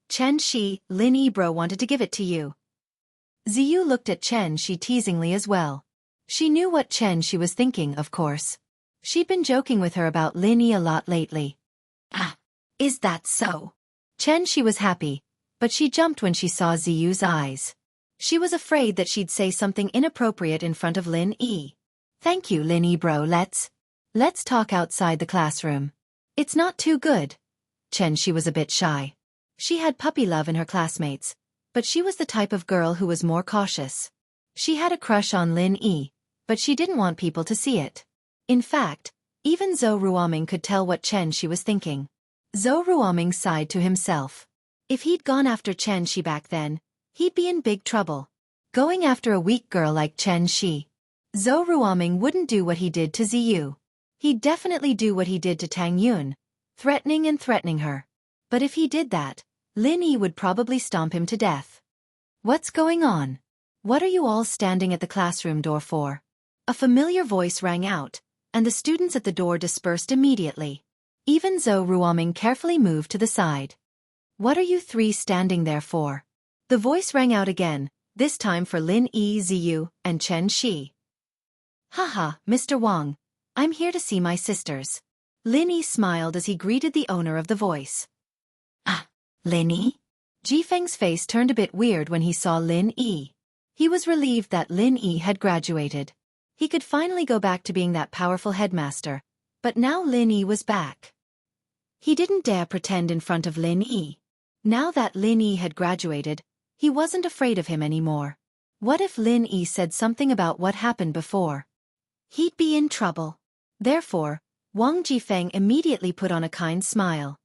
Chen Shi, Lin Yi bro wanted to give it to you. Ziyu looked at Chen Shi teasingly as well. She knew what Chen Shi was thinking, of course. She'd been joking with her about Lin Yi a lot lately. Is that so? Chen Shi was happy, but she jumped when she saw Ziyu's eyes. She was afraid that she'd say something inappropriate in front of Lin Yi. Thank you, Lin Yi bro, let's talk outside the classroom. It's not too good. Chen Shi was a bit shy. She had puppy love in her classmates, but she was the type of girl who was more cautious. She had a crush on Lin Yi, but she didn't want people to see it. In fact, even Zhou Ruoming could tell what Chen Shi was thinking. Zhou Ruoming sighed to himself. If he'd gone after Chen Shi back then, he'd be in big trouble. Going after a weak girl like Chen Shi. Zhou Ruoming wouldn't do what he did to Ziyu. He'd definitely do what he did to Tang Yun, threatening her. But if he did that, Lin Yi would probably stomp him to death. What's going on? What are you all standing at the classroom door for? A familiar voice rang out, and the students at the door dispersed immediately. Even Zhou Ruoming carefully moved to the side. What are you three standing there for? The voice rang out again, this time for Lin Yi, Ziyu, and Chen Shi. Haha, Mr. Wang. I'm here to see my sisters. Lin Yi smiled as he greeted the owner of the voice. Lin Yi? Jifeng's face turned a bit weird when he saw Lin Yi. He was relieved that Lin Yi had graduated. He could finally go back to being that powerful headmaster, but now Lin Yi was back. He didn't dare pretend in front of Lin Yi. Now that Lin Yi had graduated, he wasn't afraid of him anymore. What if Lin Yi said something about what happened before? He'd be in trouble. Therefore, Wang Jifeng immediately put on a kind smile.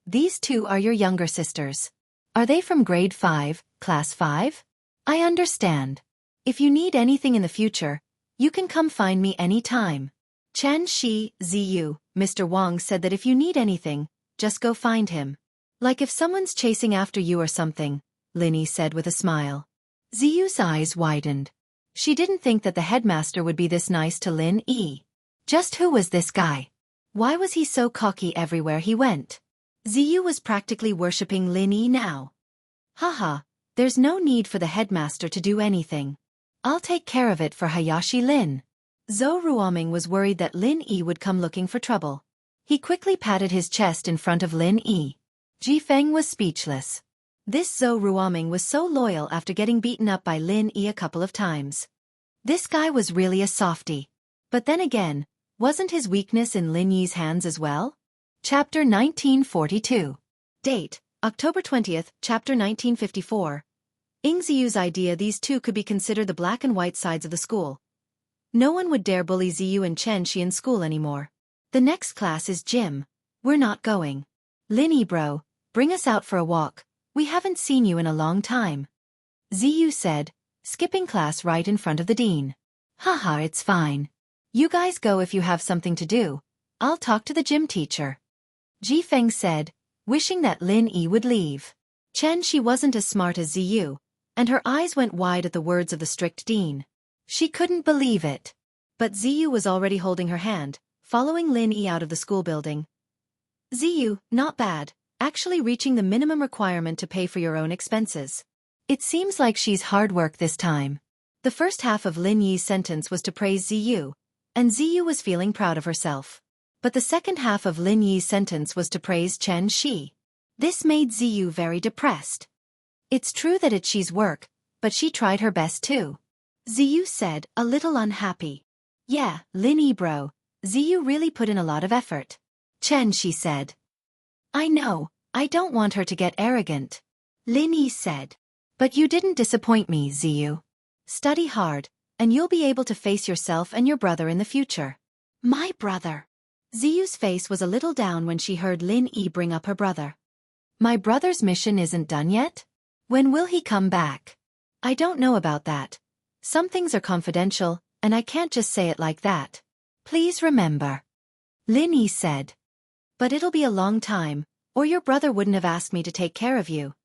These two are your younger sisters. Are they from grade 5, class 5? I understand. If you need anything in the future, you can come find me any time. Chen Shi, Ziyu, Mr. Wang said that if you need anything, just go find him. Like if someone's chasing after you or something, Lin Yi said with a smile. Ziyu's eyes widened. She didn't think that the headmaster would be this nice to Lin Yi. Just who was this guy? Why was he so cocky everywhere he went? Ziyu was practically worshipping Lin Yi now. Haha, there's no need for the headmaster to do anything. I'll take care of it for Hayashi Lin. Zhou Ruoming was worried that Lin Yi would come looking for trouble. He quickly patted his chest in front of Lin Yi. Ji Feng was speechless. This Zhou Ruoming was so loyal after getting beaten up by Lin Yi a couple of times. This guy was really a softie. But then again, wasn't his weakness in Lin Yi's hands as well? Chapter 1942. Date, October 20th, Chapter 1954. In Ziyu's idea, these two could be considered the black and white sides of the school. No one would dare bully Ziyu and Xianxia in school anymore. The next class is gym. We're not going. Lin Yi bro, bring us out for a walk. We haven't seen you in a long time. Ziyu said, skipping class right in front of the dean. Haha, it's fine. You guys go if you have something to do. I'll talk to the gym teacher. Ji Feng said, wishing that Lin Yi would leave. Xianxia wasn't as smart as Ziyu, and her eyes went wide at the words of the strict dean. She couldn't believe it. But Ziyu was already holding her hand, following Lin Yi out of the school building. Ziyu, not bad, actually reaching the minimum requirement to pay for your own expenses. It seems like she's hard work this time. The first half of Lin Yi's sentence was to praise Ziyu, and Ziyu was feeling proud of herself. But the second half of Lin Yi's sentence was to praise Xianxia. This made Ziyu very depressed. It's true that it's she's work, but she tried her best too. Ziyu said, a little unhappy. Yeah, Lin Yi bro, Ziyu really put in a lot of effort. Xianxia said. I know, I don't want her to get arrogant. Lin Yi said. But you didn't disappoint me, Ziyu. Study hard, and you'll be able to face yourself and your brother in the future. My brother. Ziyu's face was a little down when she heard Lin Yi bring up her brother. My brother's mission isn't done yet? When will he come back? I don't know about that. Some things are confidential, and I can't just say it like that. Please remember. Lin Yi said. But it'll be a long time, or your brother wouldn't have asked me to take care of you.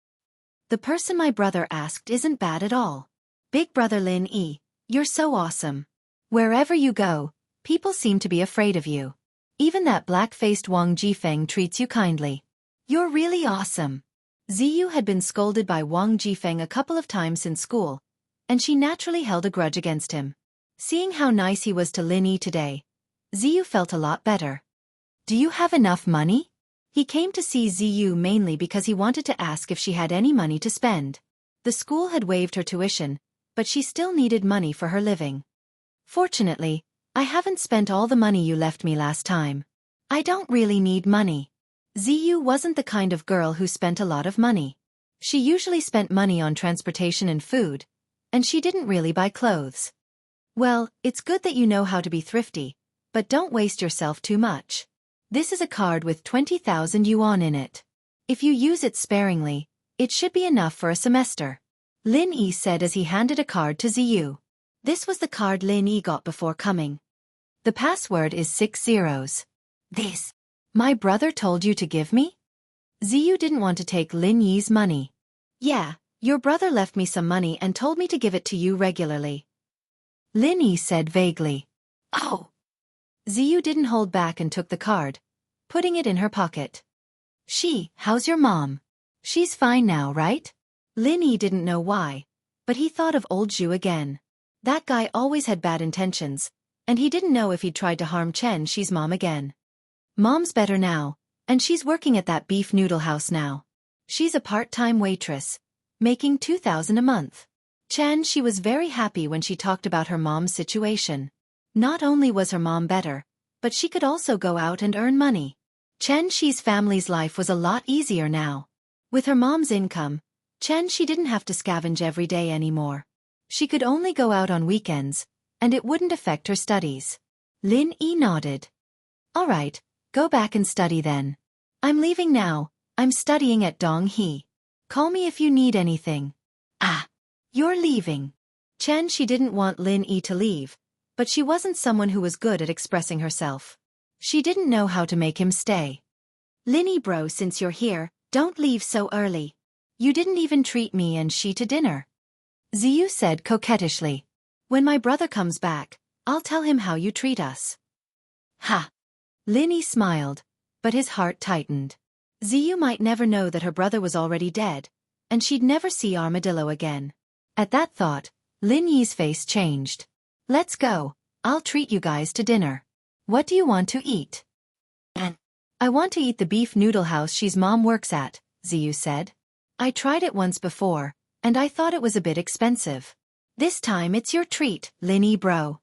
The person my brother asked isn't bad at all. Big brother Lin Yi, you're so awesome. Wherever you go, people seem to be afraid of you. Even that black-faced Wang Jifeng treats you kindly. You're really awesome. Ziyu had been scolded by Wang Jifeng a couple of times in school, and she naturally held a grudge against him. Seeing how nice he was to Lin Yi today, Ziyu felt a lot better. Do you have enough money? He came to see Ziyu mainly because he wanted to ask if she had any money to spend. The school had waived her tuition, but she still needed money for her living. Fortunately, I haven't spent all the money you left me last time. I don't really need money. Ziyu wasn't the kind of girl who spent a lot of money. She usually spent money on transportation and food, and she didn't really buy clothes. Well, it's good that you know how to be thrifty, but don't waste yourself too much. This is a card with 20,000 yuan in it. If you use it sparingly, it should be enough for a semester. Lin Yi said as he handed a card to Ziyu. This was the card Lin Yi got before coming. The password is 6 zeros. This. My brother told you to give me? Ziyu didn't want to take Lin Yi's money. Yeah, your brother left me some money and told me to give it to you regularly. Lin Yi said vaguely. Oh. Ziyu didn't hold back and took the card, putting it in her pocket. How's your mom? She's fine now, right? Lin Yi didn't know why, but he thought of old Zhu again. That guy always had bad intentions, and he didn't know if he'd tried to harm Xianxia's mom again. Mom's better now, and she's working at that beef noodle house now. She's a part-time waitress, making 2,000 a month. Xianxia was very happy when she talked about her mom's situation. Not only was her mom better, but she could also go out and earn money. Xianxia's family's life was a lot easier now. With her mom's income, Xianxia didn't have to scavenge every day anymore. She could only go out on weekends, and it wouldn't affect her studies. Lin Yi nodded. All right, go back and study then. I'm leaving now, I'm studying at Donghe. Call me if you need anything. Ah, you're leaving. Xianxia didn't want Lin Yi to leave, but she wasn't someone who was good at expressing herself. She didn't know how to make him stay. Linny bro, since you're here, don't leave so early. You didn't even treat me and she to dinner. Ziyu said coquettishly. When my brother comes back, I'll tell him how you treat us. Ha! Linny smiled, but his heart tightened. Ziyu might never know that her brother was already dead, and she'd never see Armadillo again. At that thought, Lin Yi's face changed. Let's go, I'll treat you guys to dinner. What do you want to eat? I want to eat the beef noodle house she's mom works at, Ziyu said. I tried it once before, and I thought it was a bit expensive. This time it's your treat, Lin Yi bro.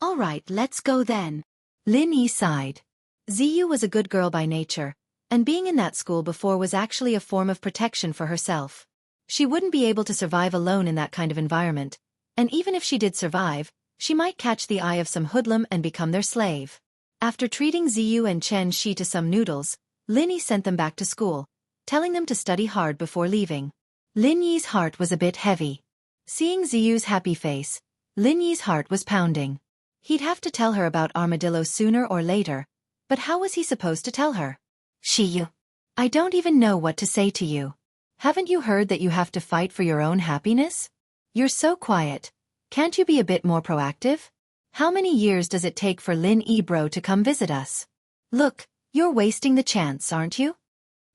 Alright, let's go then. Lin Yi sighed. Ziyu was a good girl by nature, and being in that school before was actually a form of protection for herself. She wouldn't be able to survive alone in that kind of environment, and even if she did survive, she might catch the eye of some hoodlum and become their slave. After treating Ziyu and Xianxia to some noodles, Lin Yi sent them back to school, telling them to study hard before leaving. Lin Yi's heart was a bit heavy. Seeing Ziyu's happy face, Lin Yi's heart was pounding. He'd have to tell her about Armadillo sooner or later, but how was he supposed to tell her? Xiyu, I don't even know what to say to you. Haven't you heard that you have to fight for your own happiness? You're so quiet. Can't you be a bit more proactive? How many years does it take for Lin Yi bro to come visit us? Look, you're wasting the chance, aren't you?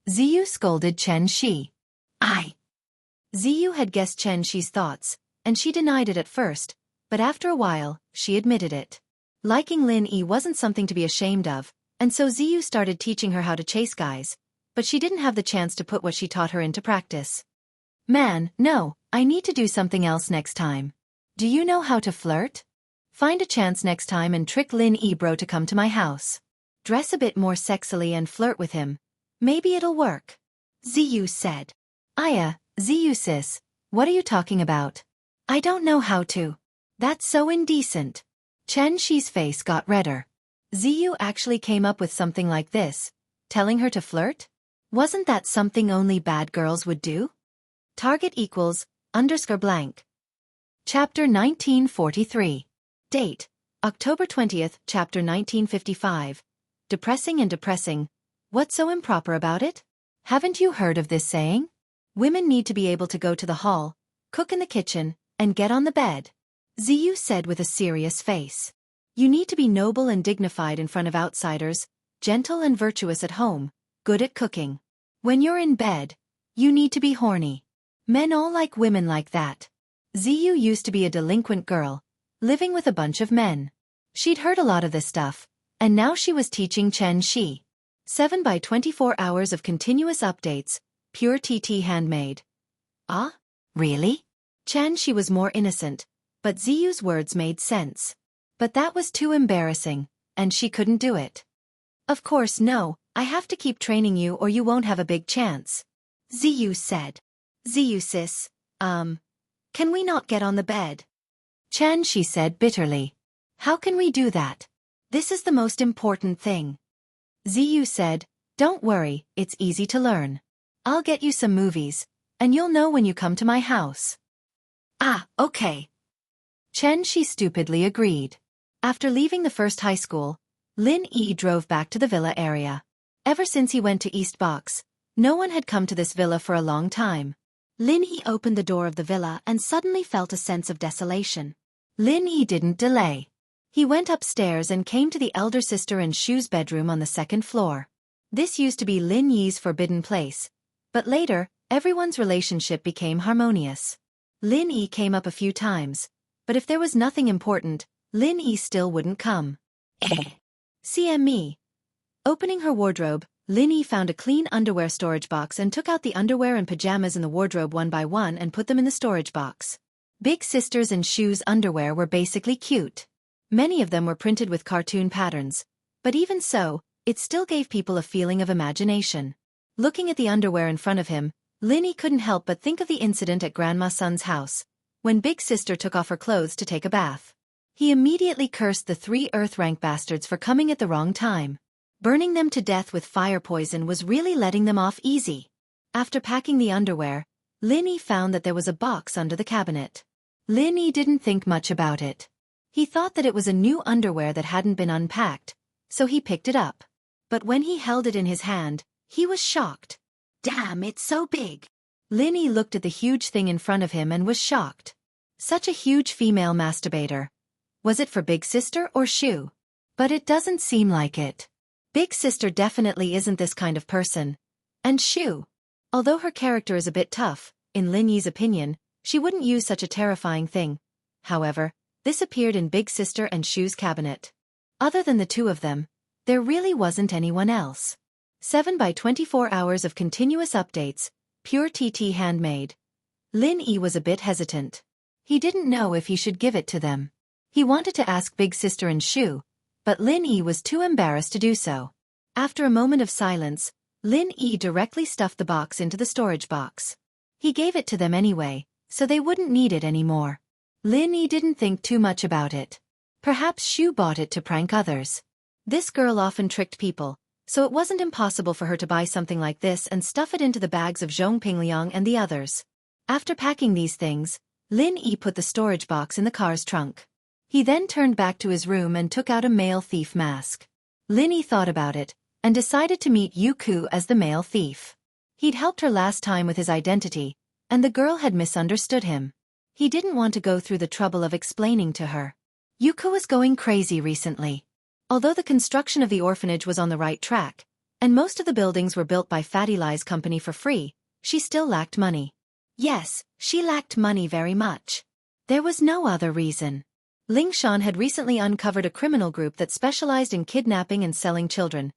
Ziyu scolded Xianxia. Ziyu had guessed Xianxia's thoughts, and she denied it at first, but after a while, she admitted it. Liking Lin Yi wasn't something to be ashamed of, and so Ziyu started teaching her how to chase guys, but she didn't have the chance to put what she taught her into practice. Man, no, I need to do something else next time. Do you know how to flirt? Find a chance next time and trick Lin Yi bro to come to my house. Dress a bit more sexily and flirt with him. Maybe it'll work. Ziyu said. Ziyu sis, what are you talking about? I don't know how to. That's so indecent. Xianxia's face got redder. Ziyu actually came up with something like this, telling her to flirt? Wasn't that something only bad girls would do? Target equals, _blank. Chapter 1943. Date, October 20th, Chapter 1955. Depressing and depressing. What's so improper about it? Haven't you heard of this saying? Women need to be able to go to the hall, cook in the kitchen, and get on the bed. Ziyu said with a serious face. You need to be noble and dignified in front of outsiders, gentle and virtuous at home, good at cooking. When you're in bed, you need to be horny. Men all like women like that. Ziyu used to be a delinquent girl, living with a bunch of men. She'd heard a lot of this stuff, and now she was teaching Xianxia. 7 by 24 hours of continuous updates, pure TT handmade. Ah? Really? Xianxia was more innocent, but Ziyu's words made sense. But that was too embarrassing, and she couldn't do it. Of course no, I have to keep training you or you won't have a big chance. Ziyu said. Ziyu sis, can we not get on the bed? Xianxia said bitterly. How can we do that? This is the most important thing. Ziyu said, don't worry, it's easy to learn. I'll get you some movies, and you'll know when you come to my house. Okay. Xianxia stupidly agreed. After leaving the first high school, Lin Yi drove back to the villa area. Ever since he went to East Box, no one had come to this villa for a long time. Lin Yi opened the door of the villa and suddenly felt a sense of desolation. Lin Yi didn't delay. He went upstairs and came to the elder sister and Shu's bedroom on the second floor. This used to be Lin Yi's forbidden place, but later, everyone's relationship became harmonious. Lin Yi came up a few times, but if there was nothing important, Lin Yi still wouldn't come. CME. Opening her wardrobe, Lin Yi found a clean underwear storage box and took out the underwear and pajamas in the wardrobe one by one and put them in the storage box. Big Sister's and Shu's underwear were basically cute. Many of them were printed with cartoon patterns, but even so, it still gave people a feeling of imagination. Looking at the underwear in front of him, Lin Yi couldn't help but think of the incident at Grandma Sun's house, when Big Sister took off her clothes to take a bath. He immediately cursed the 3 Earth-rank bastards for coming at the wrong time. Burning them to death with fire poison was really letting them off easy. After packing the underwear, Lin Yi found that there was a box under the cabinet. Lin Yi didn't think much about it. He thought that it was a new underwear that hadn't been unpacked, so he picked it up. But when he held it in his hand, he was shocked. Damn, it's so big. Lin Yi looked at the huge thing in front of him and was shocked. Such a huge female masturbator. Was it for Big Sister or Shu? But it doesn't seem like it. Big Sister definitely isn't this kind of person. And Shu, although her character is a bit tough, in Lin Yi's opinion, she wouldn't use such a terrifying thing. However, this appeared in Big Sister and Shu's cabinet. Other than the two of them, there really wasn't anyone else. 7 by 24 hours of continuous updates, pure TT handmade. Lin Yi was a bit hesitant. He didn't know if he should give it to them. He wanted to ask Big Sister and Shu, but Lin Yi was too embarrassed to do so. After a moment of silence, Lin Yi directly stuffed the box into the storage box. He gave it to them anyway, so they wouldn't need it anymore. Lin Yi didn't think too much about it. Perhaps Shu bought it to prank others. This girl often tricked people, so it wasn't impossible for her to buy something like this and stuff it into the bags of Zhong Pingliang and the others. After packing these things, Lin Yi put the storage box in the car's trunk. He then turned back to his room and took out a male thief mask. Lin Yi thought about it, and decided to meet Yuku as the male thief. He'd helped her last time with his identity, and the girl had misunderstood him. He didn't want to go through the trouble of explaining to her. Yuku was going crazy recently. Although the construction of the orphanage was on the right track, and most of the buildings were built by Fatty Lie's company for free, she still lacked money. Yes, she lacked money very much. There was no other reason. Ling Shan had recently uncovered a criminal group that specialized in kidnapping and selling children,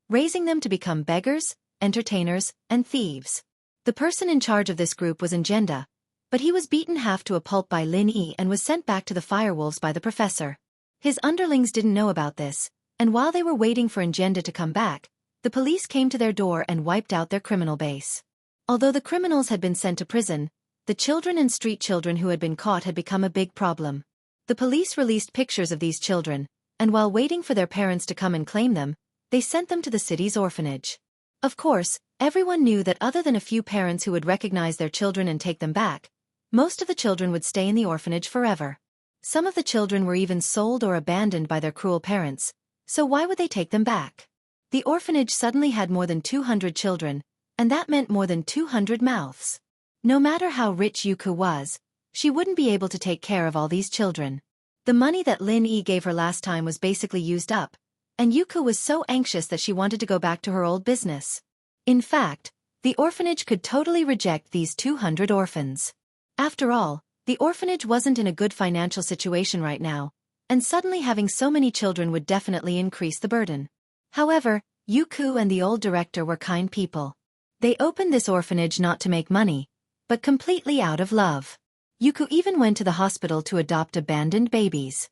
raising them to become beggars, entertainers, and thieves. The person in charge of this group was Ingenda, but he was beaten half to a pulp by Lin Yi and was sent back to the firewolves by the professor. His underlings didn't know about this, and while they were waiting for Ingenda to come back, the police came to their door and wiped out their criminal base. Although the criminals had been sent to prison, the children and street children who had been caught had become a big problem. The police released pictures of these children, and while waiting for their parents to come and claim them, they sent them to the city's orphanage. Of course, everyone knew that other than a few parents who would recognize their children and take them back, most of the children would stay in the orphanage forever. Some of the children were even sold or abandoned by their cruel parents, so why would they take them back? The orphanage suddenly had more than 200 children, and that meant more than 200 mouths. No matter how rich Yuku was, she wouldn't be able to take care of all these children. The money that Lin Yi gave her last time was basically used up, and Yuku was so anxious that she wanted to go back to her old business. In fact, the orphanage could totally reject these 200 orphans. After all, the orphanage wasn't in a good financial situation right now, and suddenly having so many children would definitely increase the burden. However, Yuku and the old director were kind people. They opened this orphanage not to make money, but completely out of love. Yuku even went to the hospital to adopt abandoned babies.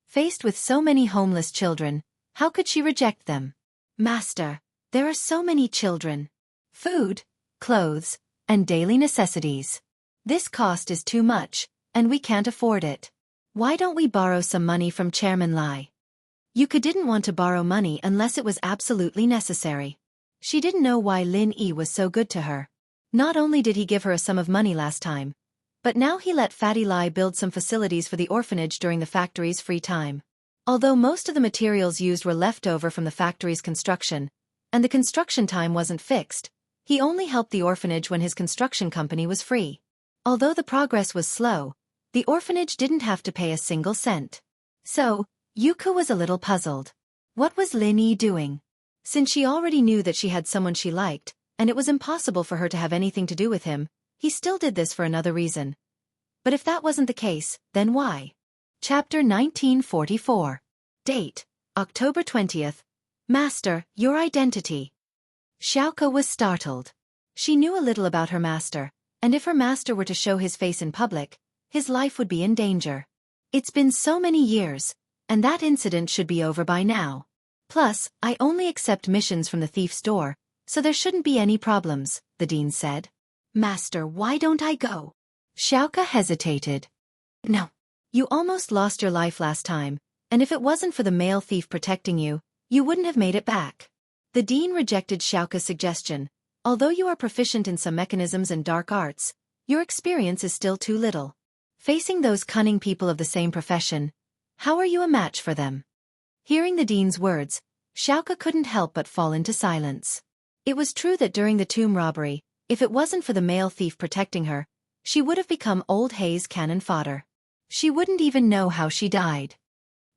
Faced with so many homeless children, how could she reject them? Master, there are so many children. Food, clothes, and daily necessities. This cost is too much, and we can't afford it. Why don't we borrow some money from Chairman Lai? Yuka didn't want to borrow money unless it was absolutely necessary. She didn't know why Lin Yi was so good to her. Not only did he give her a sum of money last time, but now he let Fatty Lai build some facilities for the orphanage during the factory's free time. Although most of the materials used were left over from the factory's construction, and the construction time wasn't fixed, he only helped the orphanage when his construction company was free. Although the progress was slow, the orphanage didn't have to pay a single cent. So, Yuku was a little puzzled. What was Lin Yi doing? Since she already knew that she had someone she liked, and it was impossible for her to have anything to do with him, he still did this for another reason. But if that wasn't the case, then why? Chapter 1944. Date: October 20th. Master, your identity. Xiaoka was startled. She knew a little about her master, and if her master were to show his face in public, his life would be in danger. It's been so many years, and that incident should be over by now. Plus, I only accept missions from the thief's door, so there shouldn't be any problems, the dean said. Master, why don't I go? Xiaoka hesitated. No. You almost lost your life last time, and if it wasn't for the male thief protecting you, you wouldn't have made it back. The dean rejected Xiaoka's suggestion. Although you are proficient in some mechanisms and dark arts, your experience is still too little. Facing those cunning people of the same profession, how are you a match for them? Hearing the dean's words, Xiaoka couldn't help but fall into silence. It was true that during the tomb robbery, if it wasn't for the male thief protecting her, she would have become old Hay's cannon fodder. She wouldn't even know how she died.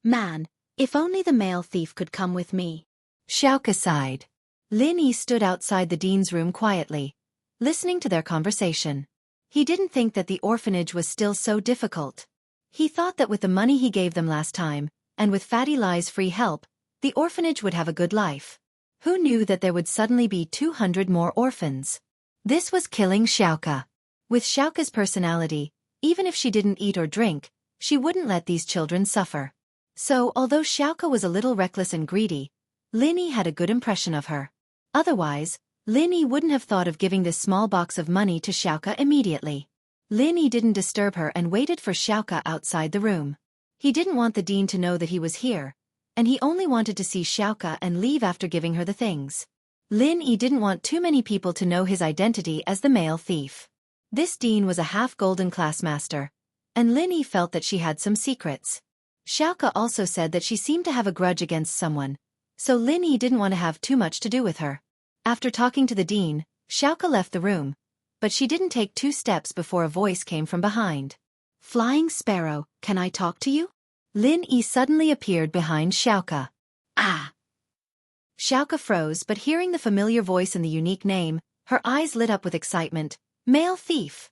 Man, if only the male thief could come with me. Xiaoka sighed. Lin Yi stood outside the dean's room quietly, listening to their conversation. He didn't think that the orphanage was still so difficult. He thought that with the money he gave them last time, and with Fatty Lie's free help, the orphanage would have a good life. Who knew that there would suddenly be 200 more orphans? This was killing Xiaoka. With Xiaoka's personality, even if she didn't eat or drink, she wouldn't let these children suffer. So, although Xiaoka was a little reckless and greedy, Lin Yi had a good impression of her. Otherwise, Lin Yi wouldn't have thought of giving this small box of money to Xiaoka immediately. Lin Yi didn't disturb her and waited for Xiaoka outside the room. He didn't want the dean to know that he was here, and he only wanted to see Xiaoka and leave after giving her the things. Lin Yi didn't want too many people to know his identity as the male thief. This dean was a half-golden class master, and Lin Yi felt that she had some secrets. Xiaoka also said that she seemed to have a grudge against someone, so Lin Yi didn't want to have too much to do with her. After talking to the dean, Xiaoka left the room, but she didn't take 2 steps before a voice came from behind. Flying Sparrow, can I talk to you? Lin Yi suddenly appeared behind Xiaoka. Ah! Xiaoka froze, but hearing the familiar voice and the unique name, her eyes lit up with excitement. Male thief!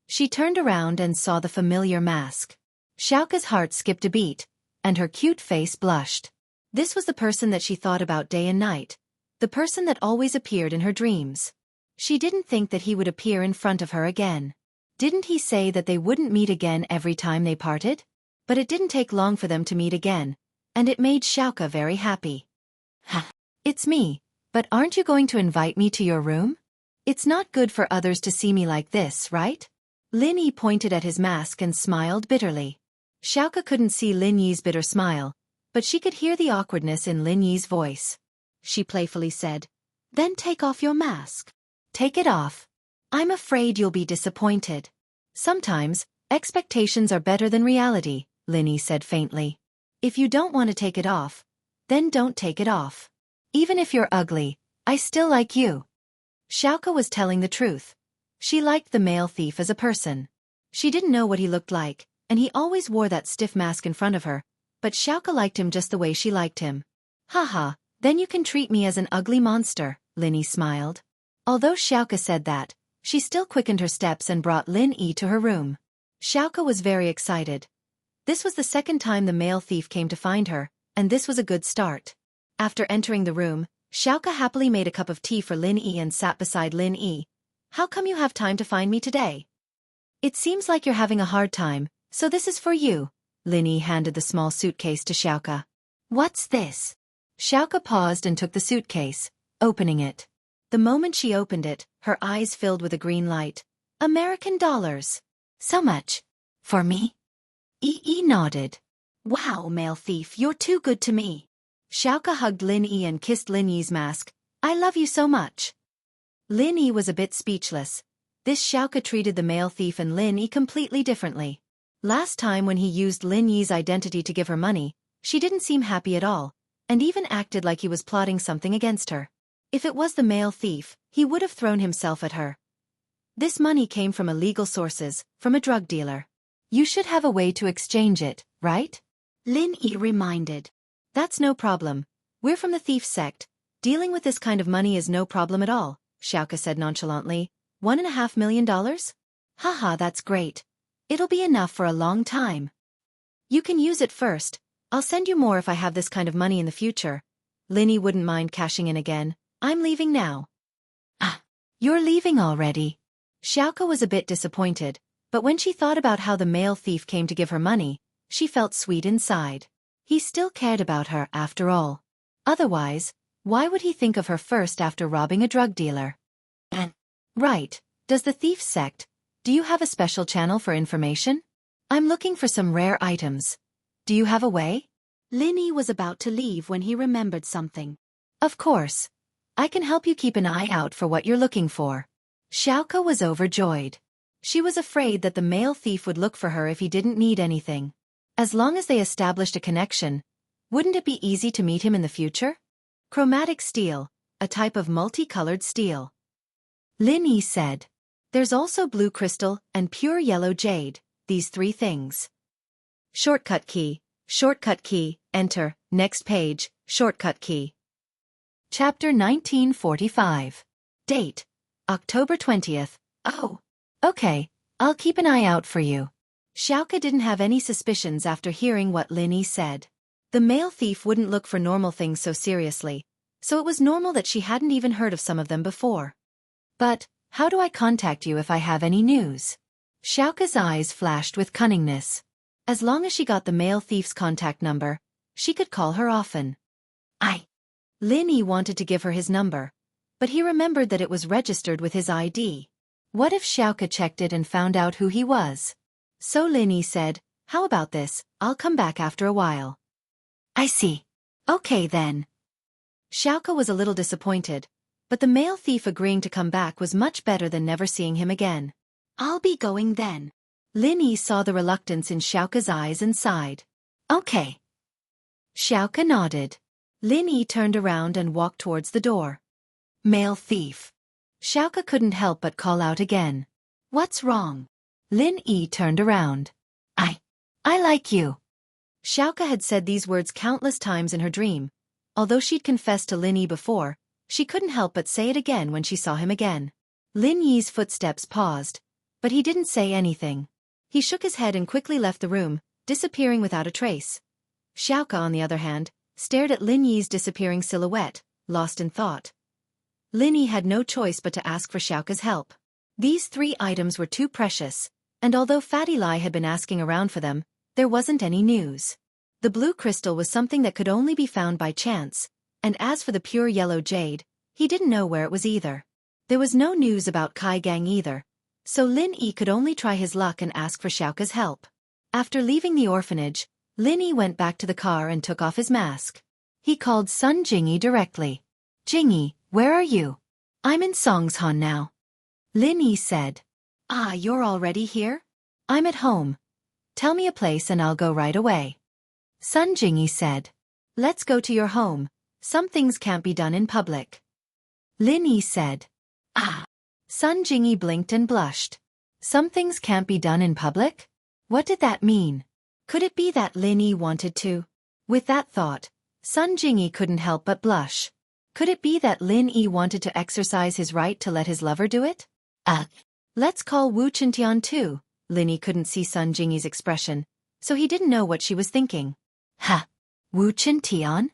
She turned around and saw the familiar mask. Xiaoka's heart skipped a beat, and her cute face blushed. This was the person that she thought about day and night, the person that always appeared in her dreams. She didn't think that he would appear in front of her again. Didn't he say that they wouldn't meet again every time they parted? But it didn't take long for them to meet again, and it made Xiaoka very happy. It's me, but aren't you going to invite me to your room? It's not good for others to see me like this, right? Lin Yi pointed at his mask and smiled bitterly. Xiaoka couldn't see Lin Yi's bitter smile, but she could hear the awkwardness in Lin Yi's voice. She playfully said, Then take off your mask. Take it off. I'm afraid you'll be disappointed. Sometimes, expectations are better than reality, Lin Yi said faintly. If you don't want to take it off, then don't take it off. Even if you're ugly, I still like you. Xiaoka was telling the truth. She liked the male thief as a person. She didn't know what he looked like, and he always wore that stiff mask in front of her, but Xiaoka liked him just the way she liked him. Haha, then you can treat me as an ugly monster, Lin Yi smiled. Although Xiaoka said that, she still quickened her steps and brought Lin Yi to her room. Xiaoka was very excited. This was the second time the male thief came to find her, and this was a good start. After entering the room, Xiaoka happily made a cup of tea for Lin Yi and sat beside Lin Yi. How come you have time to find me today? It seems like you're having a hard time, so this is for you. Lin Yi handed the small suitcase to Xiaoka. What's this? Xiaoka paused and took the suitcase, opening it. The moment she opened it, her eyes filled with a green light. American dollars. So much. For me? Yi nodded. Wow, male thief, you're too good to me. Xiaoka hugged Lin Yi and kissed Lin Yi's mask. I love you so much. Lin Yi was a bit speechless. This Xiaoka treated the male thief and Lin Yi completely differently. Last time when he used Lin Yi's identity to give her money, she didn't seem happy at all, and even acted like he was plotting something against her. If it was the male thief, he would have thrown himself at her. This money came from illegal sources, from a drug dealer. You should have a way to exchange it, right? Lin Yi reminded. That's no problem. We're from the thief sect. Dealing with this kind of money is no problem at all, Xiaoka said nonchalantly. $1.5 million? Haha, that's great. It'll be enough for a long time. You can use it first. I'll send you more if I have this kind of money in the future. Lin Yi wouldn't mind cashing in again. I'm leaving now. Ah, you're leaving already. Xiaoka was a bit disappointed, but when she thought about how the male thief came to give her money, she felt sweet inside. He still cared about her after all. Otherwise, why would he think of her first after robbing a drug dealer? Right, does the thief sect, do you have a special channel for information? I'm looking for some rare items. Do you have a way? Lin Yi was about to leave when he remembered something. Of course. I can help you keep an eye out for what you're looking for. Xiaoka was overjoyed. She was afraid that the male thief would look for her if he didn't need anything. As long as they established a connection, wouldn't it be easy to meet him in the future? Chromatic steel, a type of multicolored steel. Lin Yi said. There's also blue crystal and pure yellow jade, these three things. Shortcut key, enter, next page, shortcut key. Chapter 1945. Date: October 20th. Oh. Okay, I'll keep an eye out for you. Xiaoka didn't have any suspicions after hearing what Lin Yi said. The male thief wouldn't look for normal things so seriously, so it was normal that she hadn't even heard of some of them before. But, how do I contact you if I have any news? Xiaoka's eyes flashed with cunningness. As long as she got the male thief's contact number, she could call her often. Lin Yi wanted to give her his number, but he remembered that it was registered with his ID. What if Xiaoka checked it and found out who he was? So Lin Yi said, how about this, I'll come back after a while. I see. Okay then. Xiaoka was a little disappointed, but the male thief agreeing to come back was much better than never seeing him again. I'll be going then. Lin Yi saw the reluctance in Xiaoka's eyes and sighed. Okay. Xiaoka nodded. Lin Yi turned around and walked towards the door. Male thief. Xiaoka couldn't help but call out again. What's wrong? Lin Yi turned around. I like you. Xiaoka had said these words countless times in her dream. Although she'd confessed to Lin Yi before, she couldn't help but say it again when she saw him again. Lin Yi's footsteps paused, but he didn't say anything. He shook his head and quickly left the room, disappearing without a trace. Xiaoka, on the other hand, stared at Lin Yi's disappearing silhouette, lost in thought. Lin Yi had no choice but to ask for Xiaoka's help. These three items were too precious, and although Fatty Lai had been asking around for them, there wasn't any news. The blue crystal was something that could only be found by chance, and as for the pure yellow jade, he didn't know where it was either. There was no news about Kai Gang either, so Lin Yi could only try his luck and ask for Xiaoka's help. After leaving the orphanage, Lin Yi went back to the car and took off his mask. He called Sun Jingyi directly. Jingyi, where are you? I'm in Songshan now. Lin Yi said. Ah, you're already here? I'm at home. Tell me a place and I'll go right away. Sun Jingyi said. Let's go to your home. Some things can't be done in public. Lin Yi said. Ah. Sun Jingyi blinked and blushed. Some things can't be done in public? What did that mean? Could it be that Lin Yi wanted to? With that thought, Sun Jingyi couldn't help but blush. Could it be that Lin Yi wanted to exercise his right to let his lover do it? Let's call Wu Chintian too. Lin Yi couldn't see Sun Jingyi's expression, so he didn't know what she was thinking. Ha! Wu Chintian?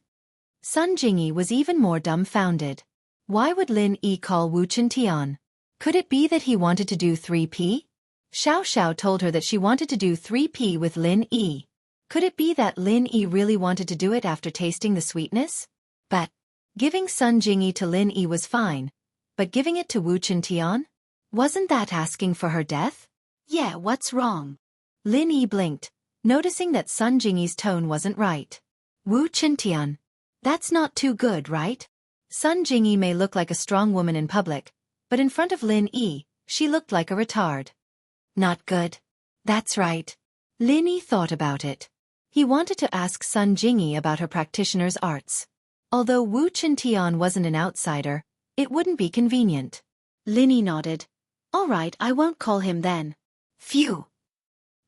Sun Jingyi was even more dumbfounded. Why would Lin Yi call Wu Chintian? Could it be that he wanted to do 3P? Xiao Xiao told her that she wanted to do 3P with Lin Yi. Could it be that Lin Yi really wanted to do it after tasting the sweetness? But giving Sun Jingyi to Lin Yi was fine, but giving it to Wu Chintian? Wasn't that asking for her death? Yeah, what's wrong? Lin Yi blinked, noticing that Sun Jingyi's tone wasn't right. Wu Chintian. That's not too good, right? Sun Jingyi may look like a strong woman in public, but in front of Lin Yi, she looked like a retard. Not good. That's right. Lin Yi thought about it. He wanted to ask Sun Jingyi about her practitioner's arts. Although Wu Chintian wasn't an outsider, it wouldn't be convenient. Lin Yi nodded. All right, I won't call him then. Phew.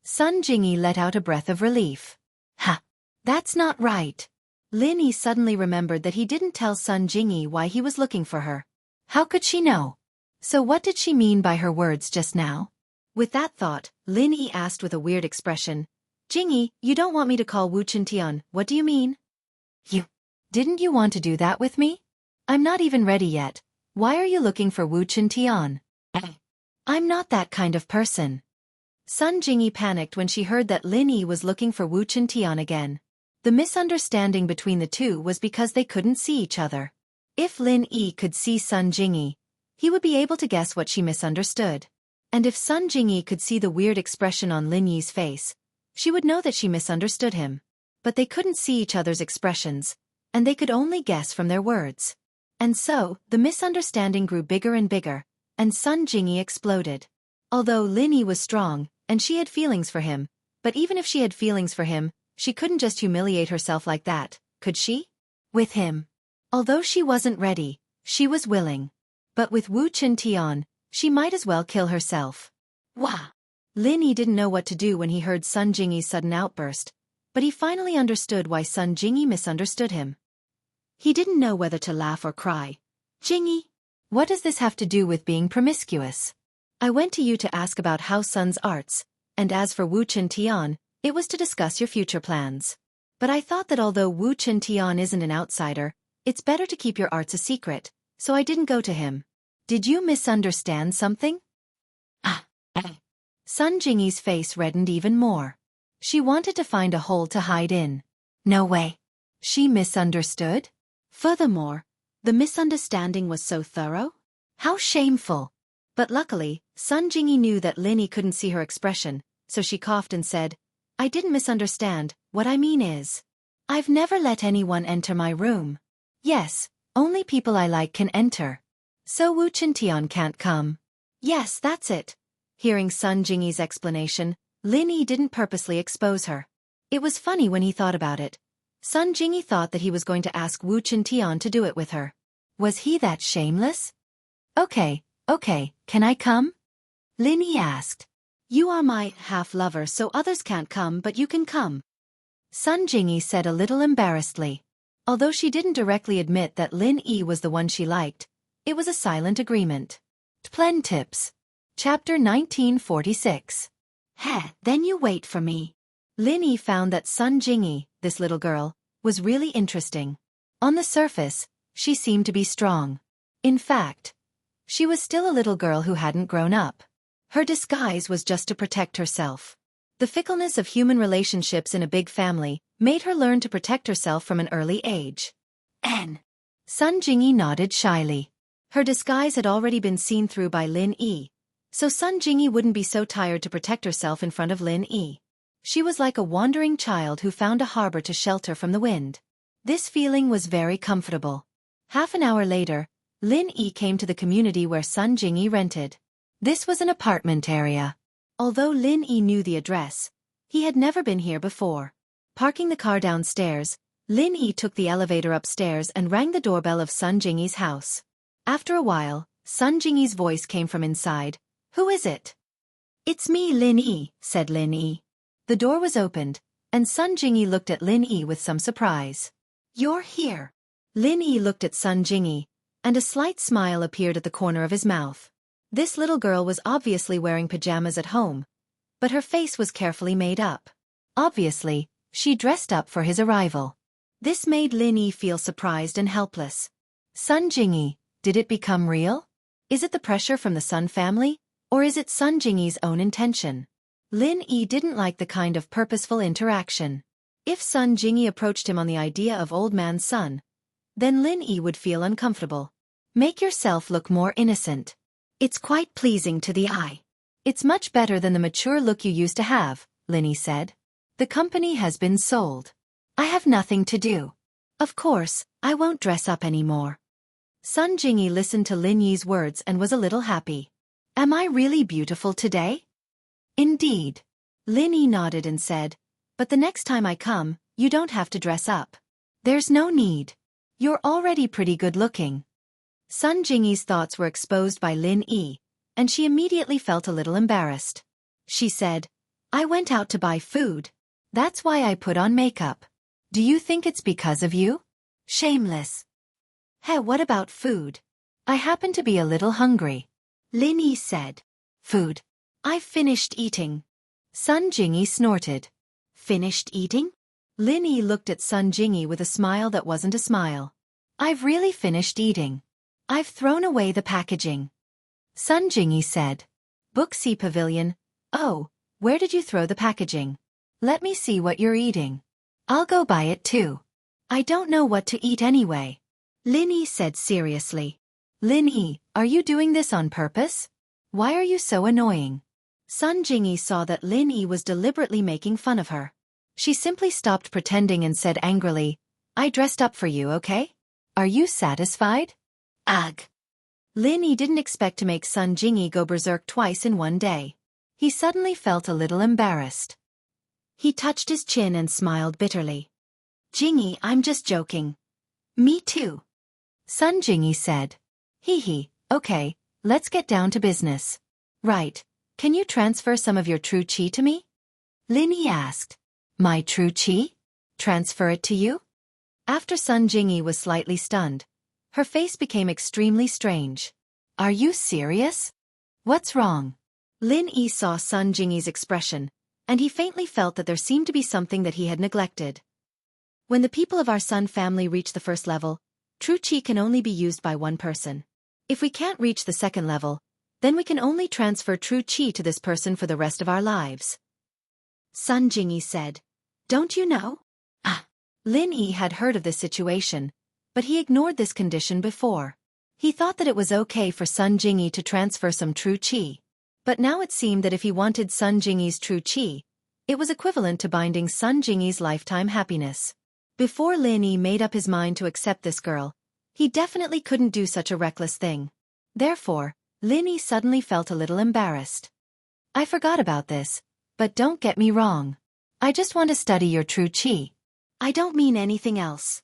Sun Jingyi let out a breath of relief. Ha! That's not right. Lin Yi suddenly remembered that he didn't tell Sun Jingyi why he was looking for her. How could she know? So what did she mean by her words just now? With that thought, Lin Yi asked with a weird expression, Jingyi, you don't want me to call Wu Chintian, what do you mean? Didn't you want to do that with me? I'm not even ready yet. Why are you looking for Wu Chintian? I'm not that kind of person. Sun Jingyi panicked when she heard that Lin Yi was looking for Wu Chintian again. The misunderstanding between the two was because they couldn't see each other. If Lin Yi could see Sun Jingyi, he would be able to guess what she misunderstood. And if Sun Jingyi could see the weird expression on Lin Yi's face, she would know that she misunderstood him. But they couldn't see each other's expressions, and they could only guess from their words. And so, the misunderstanding grew bigger and bigger, and Sun Jingyi exploded. Although Lin Yi was strong, and she had feelings for him, but even if she had feelings for him, she couldn't just humiliate herself like that, could she? With him. Although she wasn't ready, she was willing. But with Wu Tian, she might as well kill herself. Wah! Lin Yi didn't know what to do when he heard Sun Jingyi's sudden outburst, but he finally understood why Sun Jingyi misunderstood him. He didn't know whether to laugh or cry. Jingyi, what does this have to do with being promiscuous? I went to you to ask about how Sun's arts, and as for Wu Tian, it was to discuss your future plans. But I thought that although Wu Tian isn't an outsider, it's better to keep your arts a secret, so I didn't go to him. Did you misunderstand something? Sun Jingyi's face reddened even more. She wanted to find a hole to hide in. No way. She misunderstood? Furthermore, the misunderstanding was so thorough? How shameful. But luckily, Sun Jingyi knew that Lin Yi couldn't see her expression, so she coughed and said, I didn't misunderstand, what I mean is, I've never let anyone enter my room. Yes, only people I like can enter. So Wu Tian can't come. Yes, that's it. Hearing Sun Jingyi's explanation, Lin Yi didn't purposely expose her. It was funny when he thought about it. Sun Jingyi thought that he was going to ask Wu Tian to do it with her. Was he that shameless? Okay, can I come? Lin Yi asked. You are my half-lover, so others can't come, but you can come. Sun Jingyi said a little embarrassedly. Although she didn't directly admit that Lin Yi was the one she liked, it was a silent agreement. Plen tips. Chapter 1946. Then you wait for me. Lin Yi found that Sun Jingyi, this little girl, was really interesting. On the surface, she seemed to be strong. In fact, she was still a little girl who hadn't grown up. Her disguise was just to protect herself. The fickleness of human relationships in a big family made her learn to protect herself from an early age. Sun Jingyi nodded shyly. Her disguise had already been seen through by Lin Yi, so Sun Jingyi wouldn't be so tired to protect herself in front of Lin Yi. She was like a wandering child who found a harbor to shelter from the wind. This feeling was very comfortable. Half an hour later, Lin Yi came to the community where Sun Jingyi rented. This was an apartment area. Although Lin Yi knew the address, he had never been here before. Parking the car downstairs, Lin Yi took the elevator upstairs and rang the doorbell of Sun Jingyi's house. After a while, Sun Jingyi's voice came from inside. Who is it? It's me, Lin Yi, said Lin Yi. The door was opened, and Sun Jingyi looked at Lin Yi with some surprise. You're here. Lin Yi looked at Sun Jingyi, and a slight smile appeared at the corner of his mouth. This little girl was obviously wearing pajamas at home, but her face was carefully made up. Obviously, she dressed up for his arrival. This made Lin Yi feel surprised and helpless. Sun Jingyi, did it become real? Is it the pressure from the Sun family, or is it Sun Jingyi's own intention? Lin Yi didn't like the kind of purposeful interaction. If Sun Jingyi approached him on the idea of old man Sun, then Lin Yi would feel uncomfortable. Make yourself look more innocent. It's quite pleasing to the eye. It's much better than the mature look you used to have, Lin Yi said. The company has been sold. I have nothing to do. Of course, I won't dress up anymore. Sun Jingyi listened to Lin Yi's words and was a little happy. Am I really beautiful today? Indeed. Lin Yi nodded and said, but the next time I come, you don't have to dress up. There's no need. You're already pretty good looking. Sun Jingyi's thoughts were exposed by Lin Yi, and she immediately felt a little embarrassed. She said, I went out to buy food. That's why I put on makeup. Do you think it's because of you? Shameless. What about food? I happen to be a little hungry. Lin Yi said. Food. I've finished eating. Sun Jingyi snorted. Finished eating? Lin Yi looked at Sun Jingyi with a smile that wasn't a smile. I've really finished eating. I've thrown away the packaging. Sun Jingyi said. Wuxia Pavilion. Oh, where did you throw the packaging? Let me see what you're eating. I'll go buy it too. I don't know what to eat anyway. Lin Yi said seriously. Lin Yi, are you doing this on purpose? Why are you so annoying? Sun Jingyi saw that Lin Yi was deliberately making fun of her. She simply stopped pretending and said angrily, I dressed up for you, okay? Are you satisfied? Ugh. Lin Yi didn't expect to make Sun Jingyi go berserk twice in one day. He suddenly felt a little embarrassed. He touched his chin and smiled bitterly. Jingyi, I'm just joking. Me too. Sun Jingyi said. Hee, okay, let's get down to business. Right, can you transfer some of your true qi to me? Lin Yi asked. My true qi? Transfer it to you? After Sun Jingyi was slightly stunned, her face became extremely strange. Are you serious? What's wrong? Lin Yi saw Sun Jingyi's expression, and he faintly felt that there seemed to be something that he had neglected. When the people of our Sun family reach the first level, true qi can only be used by one person. If we can't reach the second level, then we can only transfer true qi to this person for the rest of our lives. Sun Jingyi said. Don't you know? Lin Yi had heard of this situation, but he ignored this condition before. He thought that it was okay for Sun Jingyi to transfer some true qi. But now it seemed that if he wanted Sun Jingyi's true qi, it was equivalent to binding Sun Jingyi's lifetime happiness. Before Lin Yi made up his mind to accept this girl, he definitely couldn't do such a reckless thing. Therefore, Lin Yi suddenly felt a little embarrassed. I forgot about this, but don't get me wrong. I just want to study your true qi. I don't mean anything else.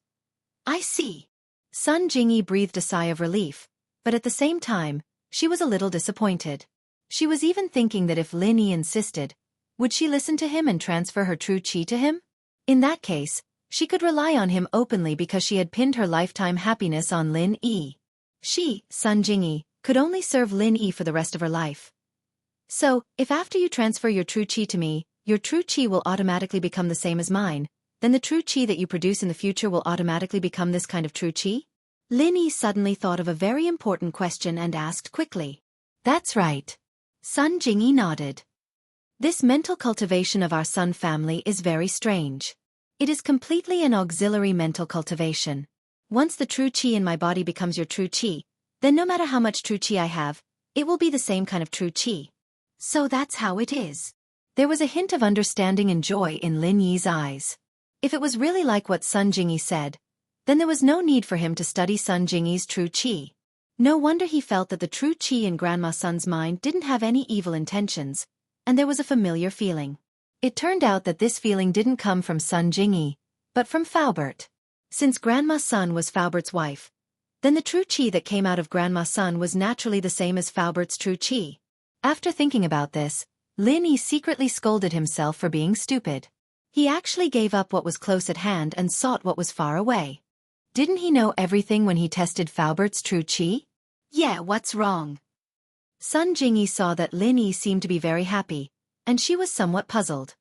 I see. Sun Jingyi breathed a sigh of relief, but at the same time, she was a little disappointed. She was even thinking that if Lin Yi insisted, would she listen to him and transfer her true qi to him? In that case, she could rely on him openly because she had pinned her lifetime happiness on Lin Yi. She, Sun Jingyi, could only serve Lin Yi for the rest of her life. So, if after you transfer your true qi to me, your true qi will automatically become the same as mine, then the true qi that you produce in the future will automatically become this kind of true qi? Lin Yi suddenly thought of a very important question and asked quickly. That's right. Sun Jingyi nodded. This mental cultivation of our Sun family is very strange. It is completely an auxiliary mental cultivation. Once the true qi in my body becomes your true qi, then no matter how much true qi I have, it will be the same kind of true qi. So that's how it is. There was a hint of understanding and joy in Lin Yi's eyes. If it was really like what Sun Jingyi said, then there was no need for him to study Sun Jingyi's true qi. No wonder he felt that the true qi in Grandma Sun's mind didn't have any evil intentions, and there was a familiar feeling. It turned out that this feeling didn't come from Sun Jingyi, but from Faubert. Since Grandma Sun was Faubert's wife, then the true qi that came out of Grandma Sun was naturally the same as Faubert's true qi. After thinking about this, Lin Yi secretly scolded himself for being stupid. He actually gave up what was close at hand and sought what was far away. Didn't he know everything when he tested Faubert's true qi? Yeah, what's wrong? Sun Jingyi saw that Lin Yi seemed to be very happy, and she was somewhat puzzled.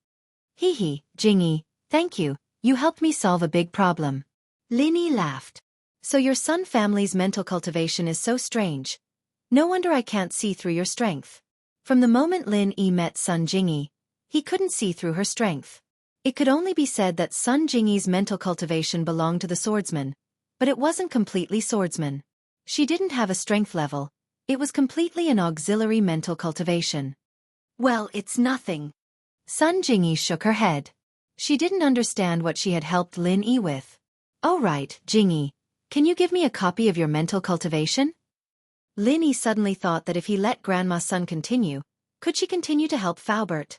Jingyi, thank you, you helped me solve a big problem. Lin Yi laughed. So your Sun family's mental cultivation is so strange. No wonder I can't see through your strength. From the moment Lin Yi met Sun Jingyi, he couldn't see through her strength. It could only be said that Sun Jingyi's mental cultivation belonged to the swordsman, but it wasn't completely swordsman. She didn't have a strength level, it was completely an auxiliary mental cultivation. Well, it's nothing. Sun Jingyi shook her head. She didn't understand what she had helped Lin Yi with. Oh right, Jingyi, can you give me a copy of your mental cultivation? Lin Yi suddenly thought that if he let Grandma Sun continue, could she continue to help Faubert?